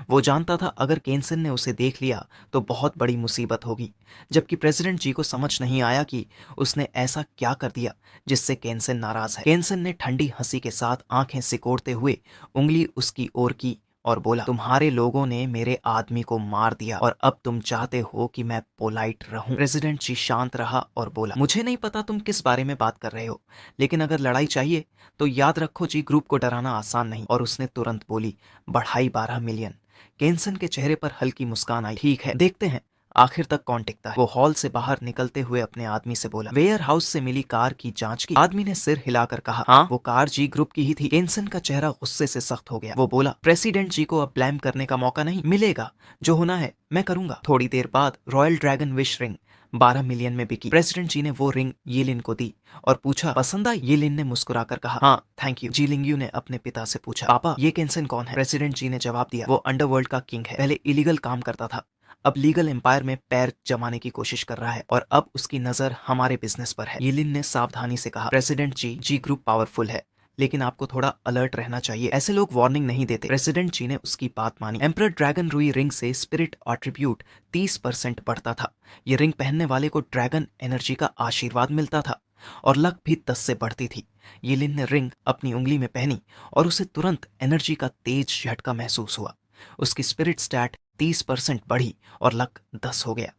वो जानता था अगर केंसन ने उसे देख लिया तो बहुत बड़ी मुसीबत होगी। जबकि प्रेसिडेंट जी को समझ नहीं आया कि उसने ऐसा क्या कर दिया जिससे केंसन नाराज है। केंसन ने ठंडी हंसी के साथ आंखें सिकोड़ते हुए उंगली उसकी ओर की और बोला, तुम्हारे लोगों ने मेरे आदमी को मार दिया और अब तुम चाहते हो कि मैं पोलाइट रहूं। प्रेसिडेंट जी शांत रहा और बोला, मुझे नहीं पता तुम किस बारे में बात कर रहे हो, लेकिन अगर लड़ाई चाहिए तो याद रखो जी, ग्रुप को डराना आसान नहीं। और उसने तुरंत बोली, बढ़ाई 12 मिलियन। केंसन के चेहरे पर हल्की मुस्कान आई। ठीक है, देखते हैं आखिर तक कौन टिकता है। वो हॉल से बाहर निकलते हुए अपने आदमी से बोला, वेयर हाउस से मिली कार की जांच की। आदमी ने सिर हिलाकर कहा, हाँ, वो कार जी ग्रुप की ही थी। केंसन का चेहरा गुस्से से सख्त हो गया। वो बोला, प्रेसिडेंट जी को अब ब्लेम करने का मौका नहीं मिलेगा, जो होना है मैं करूंगा। थोड़ी देर बाद royal dragon wish ring 12 million में बिकी। प्रेसिडेंट जी ने वो रिंग यिलिन को दी और पूछा, पसंद आई? यिलिन ने मुस्कुराकर कहा, हाँ थैंक यू। जी लिंगयू ने अपने पिता से पूछा, पापा ये केंसन कौन है? प्रेसिडेंट जी ने जवाब दिया, वो अंडरवर्ल्ड का किंग है। पहले इलीगल काम करता था, अब लीगल एम्पायर में पैर जमाने की कोशिश कर रहा है और अब उसकी नजर हमारे बिजनेस पर है। यिलिन ने सावधानी से कहा, प्रेसिडेंट जी, जी ग्रुप पावरफुल है, लेकिन आपको थोड़ा अलर्ट रहना चाहिए, ऐसे लोग वार्निंग नहीं देते। प्रेसिडेंट जी ने उसकी बात मानी। एम्परर ड्रैगन रुई रिंग से स्पिरिट एट्रीब्यूट 30% बढ़ता था। ये रिंग पहनने वाले को ड्रैगन एनर्जी का आशीर्वाद मिलता था और लक भी 10 से बढ़ती थी। यिलिन ने रिंग अपनी उंगली में पहनी और उसे तुरंत एनर्जी का तेज झटका महसूस हुआ। उसकी स्पिरिट स्टैट 30% बढ़ी और लक 10 हो गया।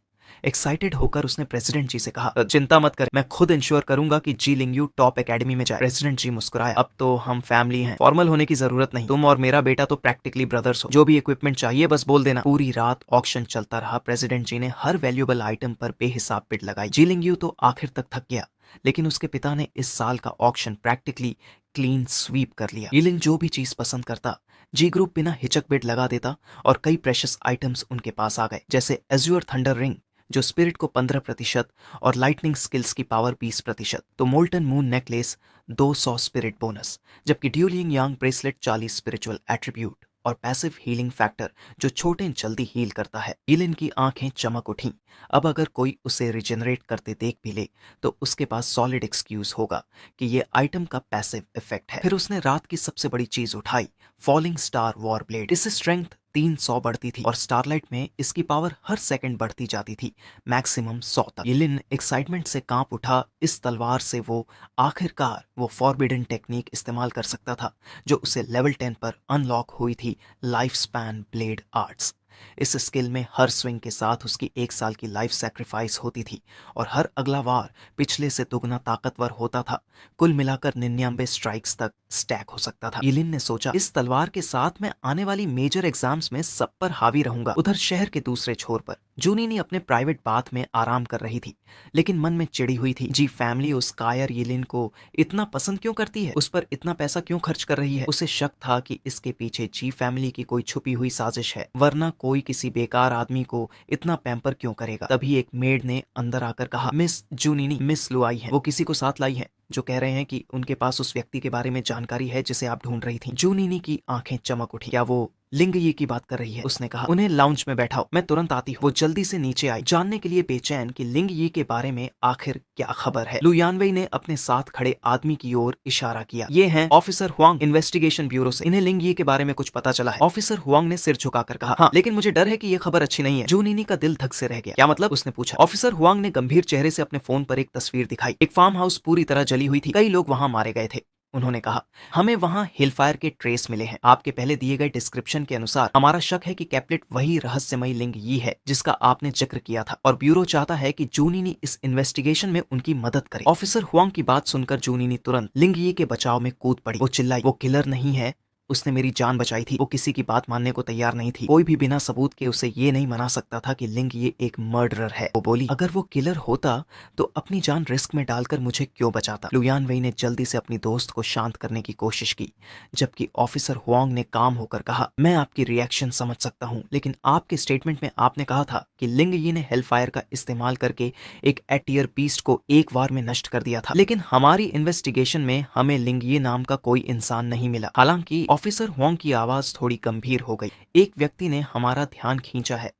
एक्साइटेड होकर उसने प्रेसिडेंट जी से कहा, चिंता मत कर, मैं खुद इंश्योर करूंगा कि जी लिंगयू टॉप एकेडमी में जाए। प्रेसिडेंट जी मुस्कुराए, अब तो हम फैमिली हैं, फॉर्मल होने की जरूरत नहीं, तुम और मेरा बेटा तो प्रैक्टिकली ब्रदर्स हो, जो भी इक्विपमेंट चाहिए बस बोल देना। पूरी रात ऑक्शन चलता रहा। प्रेसिडेंट जी ने हर वैल्यूएबल आइटम पर बेहिसाब बिड लगाई। जी लिंगयू तो आखिर तक थक गया, लेकिन उसके पिता ने इस साल का ऑक्शन प्रैक्टिकली क्लीन स्वीप कर लिया। यिलिन जो भी चीज पसंद करता, जी ग्रुप बिना हिचक बिड लगा देता और कई प्रेशियस आइटम्स उनके पास आ गए, जैसे एज्योर थंडर रिंग जो स्पिरिट को 15% और लाइटनिंग स्किल्स की पावर 20%, तो molten moon necklace 200 spirit bonus, जबकि ड्यूलिंग यांग ब्रेसलेट 40 स्पिरिचुअल एट्रीब्यूट और पैसिव हीलिंग फैक्टर जो छोटे जल्दी हील करता है। यिलिन की आंखें चमक उठीं। अब अगर कोई उसे रिजेनरेट करते देख भी ले तो उसके पास सॉलिड एक्सक्यूज होगा कि ये आइटम का पैसिव इफेक्ट है। फिर उसने रात की सबसे बड़ी चीज उठाई, फॉलिंग स्टार वॉर ब्लेड। इससे स्ट्रेंथ 300 बढ़ती थी और स्टारलाइट में इसकी पावर हर सेकंड बढ़ती जाती थी, मैक्सिमम 100 तक। यिलिन एक्साइटमेंट से कांप उठा। इस तलवार से वो आखिरकार वो फॉरबिडन टेक्निक इस्तेमाल कर सकता था जो उसे लेवल 10 पर अनलॉक हुई थी, लाइफ स्पैन ब्लेड आर्ट्स। इस स्किल में हर स्विंग के साथ उसकी 1 साल की लाइफ सैक्रिफाइस होती थी और हर अगला वार पिछले से दोगुना ताकतवर होता था। कुल मिलाकर 99 स्ट्राइक्स तक स्टैक हो सकता था। यिलिन ने सोचा, इस तलवार के साथ मैं आने वाली मेजर एग्जाम्स में सब पर हावी रहूंगा। उधर शहर के दूसरे छोर पर जूनिनी अपने प्राइवेट बाथ में आराम कर रही थी, लेकिन मन में चिड़ी हुई थी। जी फैमिली उस कायर यिलिन को इतना पसंद क्यों करती है, उस पर इतना पैसा क्यों खर्च कर रही है। उसे शक था कि इसके पीछे जी फैमिली की कोई छुपी हुई साजिश है, वरना कोई किसी बेकार आदमी को इतना पैम्पर क्यों करेगा। तभी एक मेड ने अंदर आकर कहा, मिस जूनिनी, मिस लू आई है, वो किसी को साथ लाई है जो कह रहे हैं कि उनके पास उस व्यक्ति के बारे में जानकारी है जिसे आप ढूंढ रही थी। जूनिनी की आंखें चमक उठी। क्या वो लिंग ये की बात कर रही है? उसने कहा, उन्हें लाउंज में बैठाओ, मैं तुरंत आती हूँ। वो जल्दी से नीचे आई, जानने के लिए बेचैन कि लिंग ये के बारे में आखिर क्या खबर है। लू यानवेई ने अपने साथ खड़े आदमी की ओर इशारा किया, ये हैं ऑफिसर हुआंग, इन्वेस्टिगेशन ब्यूरो से, इन्हें लिंग ये के बारे में कुछ पता चला है। ऑफिसर हुआंग ने सिर झुकाकर कहा, हाँ, लेकिन मुझे डर है कि ये खबर अच्छी नहीं है। जूनिनी का दिल धक से रह गया। क्या मतलब? उसने पूछा। ऑफिसर हुआंग ने गंभीर चेहरे से अपने फोन पर एक तस्वीर दिखाई। एक फार्म हाउस पूरी तरह जली हुई थी, कई लोग वहां मारे गए थे। उन्होंने कहा, हमें वहां हिलफायर के ट्रेस मिले हैं। आपके पहले दिए गए डिस्क्रिप्शन के अनुसार हमारा शक है कि कैप्लेट वही रहस्यमयी लिंग यी है जिसका आपने जिक्र किया था और ब्यूरो चाहता है कि जूनिनी इस इन्वेस्टिगेशन में उनकी मदद करे। ऑफिसर हुआंग की बात सुनकर जूनिनी तुरंत लिंग यी के बचाव में कूद पड़ी। वो चिल्लाई, वो किलर नहीं है, उसने मेरी जान बचाई थी। वो किसी की बात मानने को तैयार नहीं थी। कोई भी बिना सबूत के उसे ये नहीं मना सकता था कि लिंग ये एक मर्डरर है। वो बोली, अगर वो किलर होता तो अपनी जान रिस्क में डालकर मुझे क्यों बचाता। लू यानवेई ने जल्दी से अपनी दोस्त को शांत करने की कोशिश की, जबकि ऑफिसर हुआंग ने काम होकर कहा, मैं आपकी रिएक्शन समझ सकता हूँ, लेकिन आपके स्टेटमेंट में आपने कहा था कि लिंग यी ने हेलफायर का इस्तेमाल करके एक एटियर बीस्ट को एक वार में नष्ट कर दिया था, लेकिन हमारी इन्वेस्टिगेशन में हमें लिंग यी नाम का कोई इंसान नहीं मिला। हालांकि ऑफिसर हुआंग की आवाज थोड़ी गंभीर हो गई, एक व्यक्ति ने हमारा ध्यान खींचा है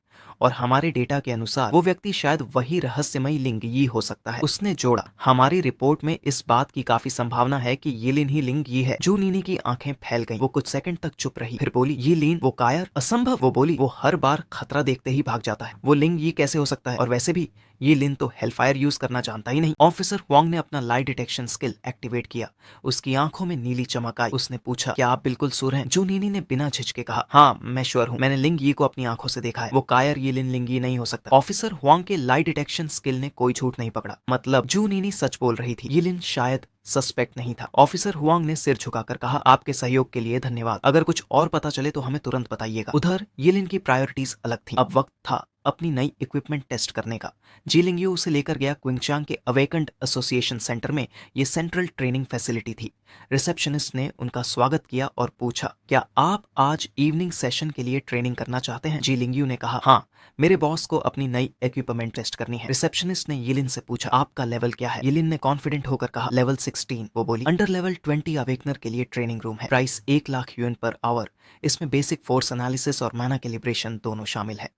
और हमारे डेटा के अनुसार वो व्यक्ति शायद वही रहस्यमयी लिंग यी हो सकता है। उसने जोड़ा, हमारी रिपोर्ट में इस बात की काफी संभावना है कि यिलिन ही लिंग यी है। जू नीनी की आंखें फैल गईं। वो कुछ सेकंड तक चुप रही, फिर बोली, यिलिन? वो कायर? असंभव। वो बोली, वो हर बार खतरा देखते ही भाग जाता है। वो लिंग यी कैसे हो सकता है? और वैसे भी ये लिन तो हेलफायर यूज करना जानता ही नहीं। ऑफिसर हुआंग ने अपना लाई डिटेक्शन स्किल एक्टिवेट किया। उसकी आंखों में नीली चमक आई। उसने पूछा, क्या आप बिल्कुल श्योर हैं? जू नीनी ने बिना झिझके कहा, हाँ मैं श्योर हूँ, मैंने लिंग यी को अपनी आंखों से देखा है। वो कायर यिलिन लिंग यी नहीं हो सकता। ऑफिसर हुआंग के लाई डिटेक्शन स्किल ने कोई झूठ नहीं पकड़ा। मतलब जू नीनी सच बोल रही थी, यिलिन शायद सस्पेक्ट नहीं था। ऑफिसर हुआंग ने सिर झुकाकर कहा, आपके सहयोग के लिए धन्यवाद। अगर कुछ और पता चले तो हमें तुरंत बताइएगा। उधर यिलिन की प्रायोरिटीज अलग थी। अब वक्त था अपनी नई इक्विपमेंट टेस्ट करने का। जी लिंगयू उसे लेकर गया क्विंगचांग के अवेकंड एसोसिएशन सेंटर में। ये सेंट्रल ट्रेनिंग फैसिलिटी थी। रिसेप्शनिस्ट ने उनका स्वागत किया और पूछा, क्या आप आज इवनिंग सेशन के लिए ट्रेनिंग करना चाहते हैं? जी लिंगयू ने कहा, हाँ, मेरे बॉस को अपनी नई इक्विपमेंट टेस्ट करनी है। रिसेप्शनिस्ट ने यिलिन से पूछा, आपका लेवल क्या है? यिलिन ने कॉन्फिडेंट होकर कहा, लेवल 16। वो बोली, अंडर लेवल 20 अवेकनर के लिए ट्रेनिंग रूम है। Price 1,00,000 yuan per hour. इसमें बेसिक फोर्स एनालिसिस और मैना कैलिब्रेशन दोनों शामिल है।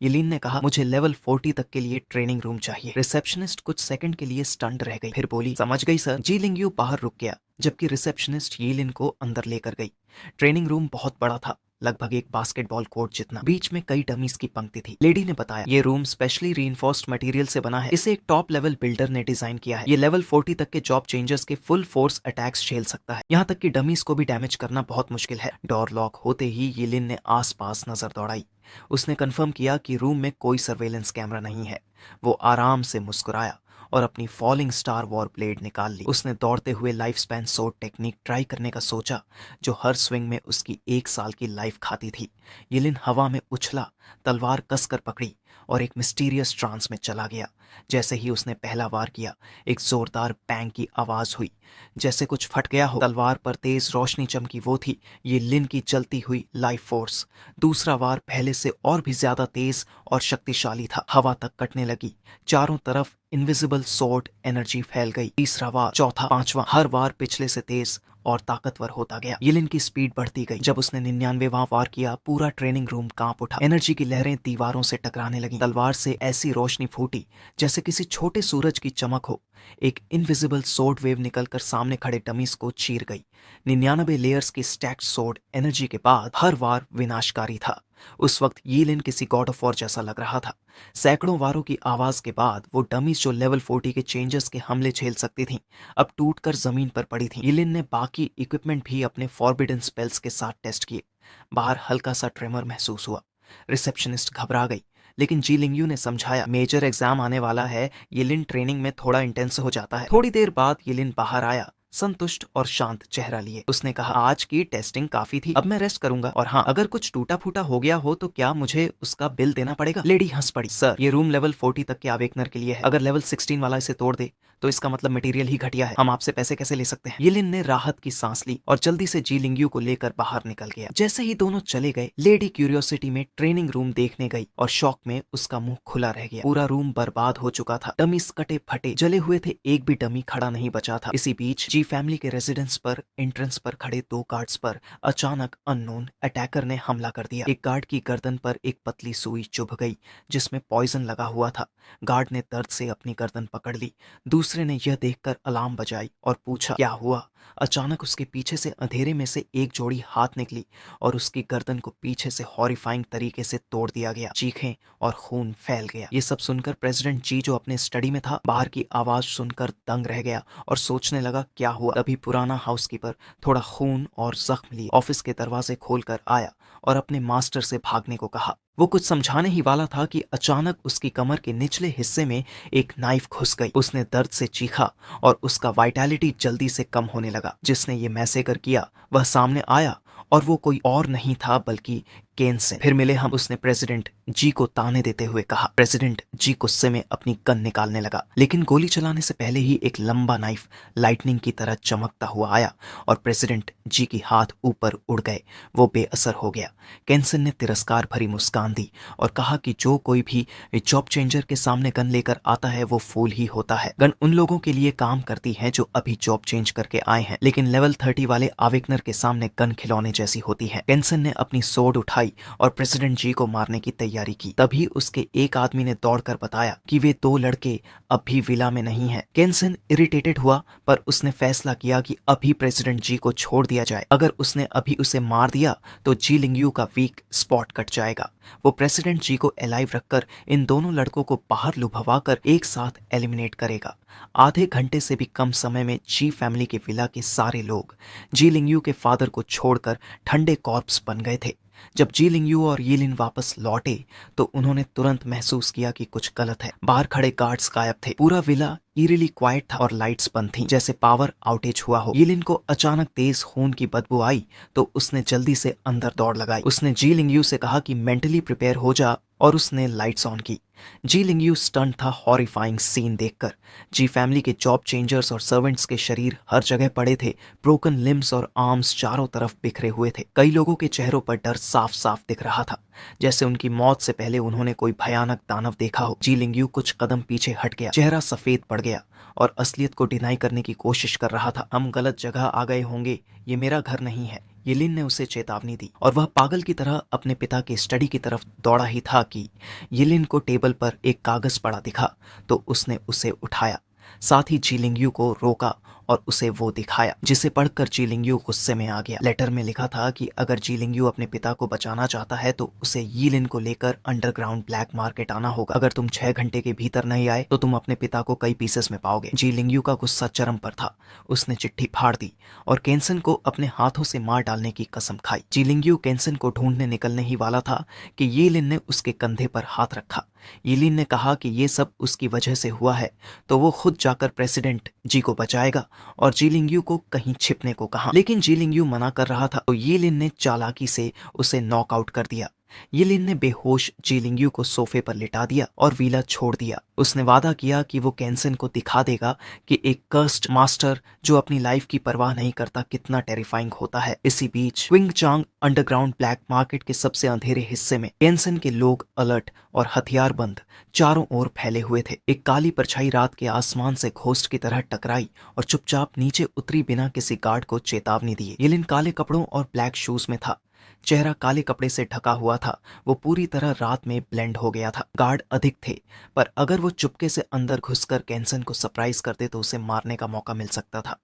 यिलिन ने कहा, मुझे लेवल 40 तक के लिए ट्रेनिंग रूम चाहिए। रिसेप्शनिस्ट कुछ सेकंड के लिए स्टंट रह गई, फिर बोली, समझ गई सर। जी लिंगयू बाहर रुक गया, जबकि रिसेप्शनिस्ट यिलिन को अंदर लेकर गई। ट्रेनिंग रूम बहुत बड़ा था, लगभग एक बास्केटबॉल कोर्ट जितना। बीच में कई डमीज की पंक्ति थी। लेडी ने बताया, ये रूम स्पेशली रीइंफोर्स्ड मटेरियल से बना है। इसे एक टॉप लेवल बिल्डर ने डिजाइन किया है। ये लेवल 40 तक के जॉब चेंजर्स के फुल फोर्स अटैक्स झेल सकता है। यहाँ तक कि डमीज को भी डैमेज करना बहुत मुश्किल है। डोर लॉक होते ही यिलिन ने आसपास नजर दौड़ाई। उसने कंफर्म किया कि रूम में कोई सर्वेलेंस कैमरा नहीं है। वो आराम से मुस्कुराया और अपनी फॉलिंग स्टार वॉर ब्लेड निकाल ली। उसने दौड़ते हुए life span sword technique try करने का सोचा, जो हर स्विंग में उसकी 1 साल की लाइफ खाती थी। यिलिन हवा में उछला, तलवार कसकर पकड़ी और एक मिस्टीरियस ट्रांस में चला गया। जैसे ही उसने पहला वार किया, एक जोरदार बैंग की आवाज हुई, जैसे कुछ फट गया हो। तलवार पर तेज रोशनी चमकी। वो थी यिलिन की चलती हुई लाइफ फोर्स। दूसरा वार पहले से और भी ज्यादा तेज और शक्तिशाली था। हवा तक कटने लगी। चारों तरफ इनविजिबल सोर्ड एनर्जी फैल गई। तीसरा वार, चौथा, पांचवा, हर वार पिछले से तेज और ताकतवर होता गया। यिलिन की स्पीड बढ़ती गई। जब उसने 99वां वार किया, पूरा ट्रेनिंग रूम कांप उठा। एनर्जी की लहरें दीवारों से टकराने लगी। तलवार से ऐसी रोशनी फूटी जैसे किसी छोटे सूरज की चमक हो। एक इनविजिबल सोर्ड वेव निकलकर सामने खड़े डमीज को चीर गई। 99 लेयर्स की स्टैक्ड सोर्ड एनर्जी के बाद हर वार विनाशकारी था। उस वक्त यिलिन किसी गॉड ऑफ वॉर जैसा लग रहा था। सैकड़ों वारों की आवाज के बाद वो डमीज जो लेवल 40 के चेंजर्स के हमले झेल सकती थीं, अब टूटकर जमीन पर पड़ी थीं। यिलिन ने बाकी इक्विपमेंट भी अपने फॉरबिडन स्पेल्स के साथ टेस्ट किए। बाहर हल्का सा ट्रेमर महसूस हुआ। रिसेप्शनिस्ट घबरा गई, लेकिन जी लिंगयू ने समझाया, मेजर एग्जाम आने वाला है। यिलिन ट्रेनिंग में थोड़ा इंटेंस हो जाता है। थोड़ी देर बाद यिलिन बाहर आया, संतुष्ट और शांत चेहरा लिए। उसने कहा, आज की टेस्टिंग काफी थी, अब मैं रेस्ट करूंगा। और हाँ, अगर कुछ टूटा फूटा हो गया हो तो क्या मुझे उसका बिल देना पड़ेगा? लेडी हंस पड़ी, सर ये रूम लेवल 40 तक के अवेकनर के लिए है। अगर लेवल 16 वाला इसे तोड़ दे तो इसका मतलब मटेरियल ही घटिया है। हम आपसे पैसे कैसे ले सकते हैं? यिलिन ने राहत की सांस ली और जल्दी से जी लिंगयू को लेकर बाहर निकल गया। जैसे ही दोनों चले गए, लेडी क्यूरियोसिटी में ट्रेनिंग रूम देखने गई और शौक में उसका मुंह खुला रह गया। पूरा रूम बर्बाद हो चुका था। डमीज कटे फटे जले हुए थे, एक भी डमी खड़ा नहीं बचा था। इसी बीच जी फैमिली के रेजिडेंस पर एंट्रेंस पर खड़े 2 गार्ड्स पर अचानक अननोन अटैकर ने हमला कर दिया। एक गार्ड की गर्दन पर एक पतली सुई चुभ गई जिसमें पॉइजन लगा हुआ था। गार्ड ने दर्द से अपनी गर्दन पकड़ ली। दूसरे ने यह देखकर अलार्म बजाई और पूछा, क्या हुआ? अचानक उसके पीछे से अंधेरे में से एक जोड़ी हाथ निकली और उसकी गर्दन को पीछे से हॉरिफाइंग तरीके से तोड़ दिया गया। चीखें और खून फैल गया। ये सब सुनकर प्रेसिडेंट जी, जो अपने स्टडी में था, बाहर की आवाज सुनकर दंग रह गया और सोचने लगा क्या हुआ। तभी पुराना हाउसकीपर थोड़ा खून और जख्म लिए ऑफिस के दरवाजे खोलकर आया और अपने मास्टर से भागने को कहा। वो कुछ समझाने ही वाला था कि अचानक उसकी कमर के निचले हिस्से में एक नाइफ घुस गई। उसने दर्द से चीखा और उसका वाइटैलिटी जल्दी से कम होने लगा। जिसने ये मैसेकर किया वह सामने आया और वो कोई और नहीं था बल्कि केन्सन। फिर मिले हम, उसने प्रेसिडेंट जी को ताने देते हुए कहा। प्रेसिडेंट जी गुस्से में अपनी गन निकालने लगा, लेकिन गोली चलाने से पहले ही एक लंबा नाइफ लाइटनिंग की तरह चमकता हुआ आया और प्रेसिडेंट जी की हाथ ऊपर उड़ गए। वो बेअसर हो गया। केन्सन ने तिरस्कार भरी मुस्कान दी और कहा कि जो कोई भी जॉब चेंजर के सामने गन लेकर आता है वो फूल ही होता है। गन उन लोगों के लिए काम करती है जो अभी जॉब चेंज करके आए हैं, लेकिन लेवल 30 वाले अवेकनर के सामने गन खिलौने जैसी होती है। केन्सन ने अपनी सोर्ड उठाई उठाई और प्रेसिडेंट जी को मारने की तैयारी की। तभी उसके एक आदमी ने दौड़कर बताया कि वे दो लड़के अब भी विला में नहीं हैं। केंसन इरिटेटेड हुआ, पर उसने फैसला किया कि अभी प्रेसिडेंट जी को छोड़ दिया जाए। अगर उसने अभी उसे मार दिया तो जी लिंगयू का वीक स्पॉट कट जाएगा। वो प्रेसिडेंट जी को अलाइव रखकर इन दोनों लड़कों को बाहर लुभवाकर एक साथ एलिमिनेट करेगा। आधे घंटे से भी कम समय में जी फैमिली के विला के सारे लोग जी लिंगयू के फादर को छोड़कर ठंडे कॉर्प्स बन गए थे। जब जी लिंगयू और यीलिन वापस लौटे तो उन्होंने तुरंत महसूस किया कि कुछ गलत है। बाहर खड़े गार्ड्स गायब थे, पूरा विला ईरिली क्वाइट था और लाइट्स बंद थीं, जैसे पावर आउटेज हुआ हो। यीलिन को अचानक तेज खून की बदबू आई तो उसने जल्दी से अंदर दौड़ लगाई। उसने जी लिंगयू से कहा कि मेंटली प्रिपेयर हो जा, और उसने लाइट्स ऑन की। जी लिंगयू स्टन था हॉरिफाइंग सीन देखकर। जी फैमिली के जॉब चेंजर्स और सर्वेंट्स के शरीर हर जगह पड़े थे, ब्रोकन लिम्स और आर्म्स चारों तरफ बिखरे हुए थे। कई लोगों के चेहरों पर डर साफ साफ दिख रहा था, जैसे उनकी मौत से पहले उन्होंने कोई भयानक दानव देखा हो। जी लिंगयू कुछ कदम पीछे हट गया, चेहरा सफेद पड़ गया और असलियत को डिनाई करने की कोशिश कर रहा था। हम गलत जगह आ गए होंगे, ये मेरा घर नहीं है, येलिन ने उसे चेतावनी दी। और वह पागल की तरह अपने पिता के स्टडी की तरफ दौड़ा ही था कि येलिन को टेबल पर एक कागज पड़ा दिखा तो उसने उसे उठाया। साथ ही जी लिंगयू को रोका और उसे वो दिखाया, जिसे पढ़कर जी लिंगयू गुस्से में आ गया। लेटर में लिखा था कि अगर जी लिंगयू अपने पिता को बचाना चाहता है तो उसे यीलिन को लेकर अंडरग्राउंड ब्लैक मार्केट आना होगा। अगर तुम 6 घंटे के भीतर नहीं आए तो तुम अपने पिता को कई पीसेस में पाओगे। जी लिंगयू का गुस्सा चरम पर था। उसने चिट्ठी फाड़ दी और केंसन को अपने हाथों से मार डालने की कसम खाई। जी लिंगयू केंसन को ढूंढने निकलने ही वाला था कि यीलिन ने उसके कंधे पर हाथ रखा। यीलिन ने कहा कि ये सब उसकी वजह से हुआ है, तो वो खुद जाकर प्रेसिडेंट जी को बचाएगा और जी लिंगयू को कहीं छिपने को कहा। लेकिन जी लिंगयू मना कर रहा था तो यीलिन ने चालाकी से उसे नॉकआउट कर दिया। यीलिन ने बेहोश जी लिंगयू को सोफे पर लिटा दिया और वीला छोड़ दिया। उसने वादा किया कि वो केंसन को दिखा देगा कि एक कर्स्ड मास्टर जो अपनी लाइफ की परवाह नहीं करता कितना टेरिफाइंग होता है। इसी बीच क्विंगचांग अंडरग्राउंड ब्लैक मार्केट के सबसे अंधेरे हिस्से में केंसन के लोग अलर्ट और हथियारबंद चारों ओर फैले हुए थे। एक काली परछाई रात के आसमान से घोस्ट की तरह टकराई और चुपचाप नीचे उतरी बिना किसी गार्ड को चेतावनी दिए। येलिन काले कपड़ों और ब्लैक शूज में था, चेहरा काले कपड़े से ढका हुआ था। वो पूरी तरह रात में ब्लेंड हो गया था। गार्ड अधिक थे, पर अगर वो चुपके से अंदर घुसकर केंसन को सरप्राइज करते तो उसे मारने का मौका मिल सकता था।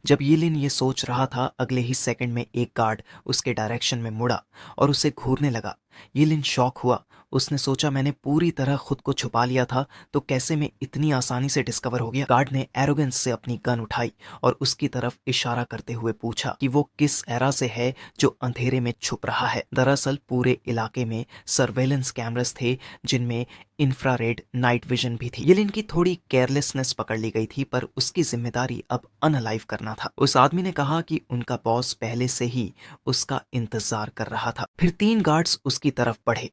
जब यीलिन ये सोच रहा था, अगले ही सेकंड में एक गार्ड उसके डायरेक्शन में मुड़ा और उसे घूरने लगा। यीलिन शॉक हुआ। उसने सोचा मैंने पूरी तरह खुद को छुपा लिया था, तो कैसे मैं इतनी आसानी से डिस्कवर हो गया। गार्ड ने एरोगेंस से अपनी गन उठाई और उसकी तरफ इशारा करते हुए पूछा कि वो किस एरा से है जो अंधेरे में छुप रहा है। दरअसल पूरे इलाके में सर्वेलेंस कैमरास थे, जिनमें इंफ्रारेड नाइट विजन भी थी। येलिन की थोड़ी केयरलेसनेस पकड़ ली गई थी, पर उसकी जिम्मेदारी अब अनअलाइव करना था। उस आदमी ने कहा कि उनका बॉस पहले से ही उसका इंतजार कर रहा था। फिर 3 गार्ड्स उसकी तरफ बढ़े।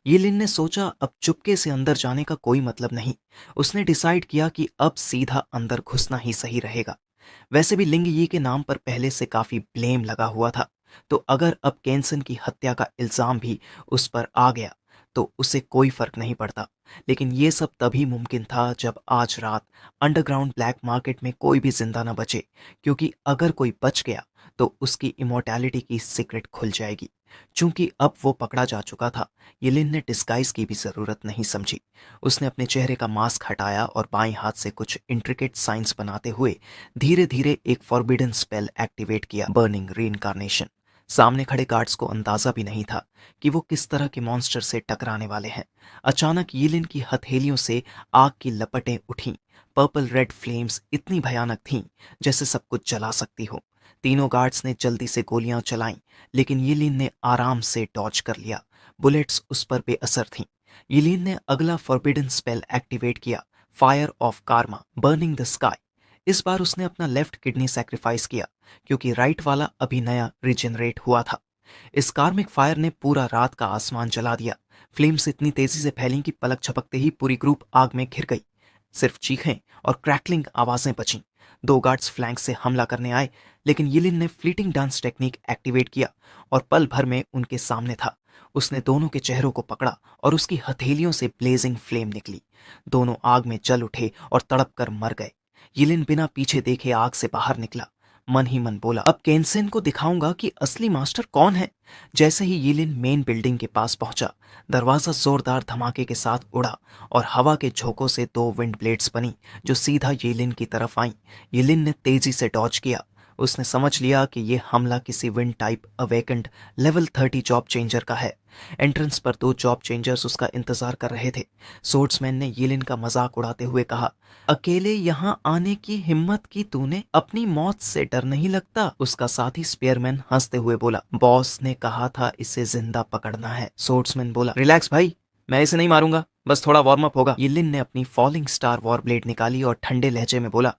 येलिन ने सोचा अब चुपके से अंदर जाने का कोई मतलब नहीं। उसने डिसाइड किया कि अब सीधा अंदर घुसना ही सही रहेगा। वैसे भी लिंग यी के नाम पर पहले से काफी ब्लेम लगा हुआ था, तो अगर अब केंसन की हत्या का इल्जाम भी उस पर आ गया तो उसे कोई फर्क नहीं पड़ता। लेकिन ये सब तभी मुमकिन था जब आज रात अंडरग्राउंड ब्लैक मार्केट में कोई भी जिंदा न बचे, क्योंकि अगर कोई बच गया तो उसकी इमोर्टैलिटी की सीक्रेट खुल जाएगी। चूंकि अब वो पकड़ा जा चुका था, येलिन ने डिस्गाइज की भी जरूरत नहीं समझी। उसने अपने चेहरे का मास्क हटाया और बाएं हाथ से कुछ इंट्रिकेट साइंस बनाते हुए धीरे धीरे एक फॉरबिडन स्पेल एक्टिवेट किया, बर्निंग रीइंकार्नेशन। सामने खड़े गार्ड्स को अंदाजा भी नहीं था कि वो किस तरह के मॉन्स्टर से टकराने वाले हैं। अचानक येलिन की हथेलियों से आग की लपटें उठीं। पर्पल रेड फ्लेम्स इतनी भयानक थीं जैसे सब कुछ जला सकती हो। तीनों गार्ड्स ने जल्दी से गोलियां चलाईं, लेकिन येलिन ने आराम से डॉज कर लिया। बुलेट्स उस पर बेअसर थीं। येलिन ने अगला फॉरबिडन स्पेल एक्टिवेट किया, fire of Karma, burning the sky. इस बार उसने अपना लेफ्ट किडनी सैक्रिफाइस किया, क्योंकि राइट वाला अभी नया रिजेनरेट हुआ था। इस कार्मिक फायर ने पूरा रात का आसमान जला दिया। फ्लेम्स इतनी तेजी से फैलीं कि पलक झपकते ही पूरी ग्रुप आग में घिर गई। सिर्फ चीखें और क्रैकलिंग आवाजें बचीं। 2 गार्ड्स फ्लैंक से हमला करने आए, लेकिन येलिन ने फ्लीटिंग डांस टेक्निक एक्टिवेट किया और पल भर में उनके सामने था। उसने दोनों के चेहरों को पकड़ा और उसकी हथेलियों से ब्लेजिंग फ्लेम निकली। दोनों आग में जल उठे और तड़प कर मर गए। येलिन बिना पीछे देखे आग से बाहर निकला। मन ही मन बोला, अब केन्सेन को दिखाऊंगा कि असली मास्टर कौन है। जैसे ही यिलिन मेन बिल्डिंग के पास पहुंचा, दरवाजा जोरदार धमाके के साथ उड़ा और हवा के झोंकों से दो विंड ब्लेड्स बनी जो सीधा यिलिन की तरफ आई। यिलिन ने तेजी से डॉज किया। उसने समझ लिया कि यह हमला किसी wind type awakened level 30 job changer का है। एंट्रेंस पर दो जॉब चेंजर्स उसका इंतजार कर रहे थे। सोर्ड्समैन ने यिलिन का मजाक उड़ाते हुए कहा, अकेले यहाँ आने की हिम्मत की तूने? अपनी मौत से डर नहीं लगता? उसका साथी स्पेयरमैन हंसते हुए बोला, बॉस ने कहा था इसे जिंदा पकड़ना है। सोर्ड्समैन बोला, रिलैक्स भाई, मैं इसे नहीं मारूंगा, बस थोड़ा वार्म अप होगा। यिलिन ने अपनी फॉलिंग स्टार वॉर ब्लेड निकाली और ठंडे लहजे में बोला,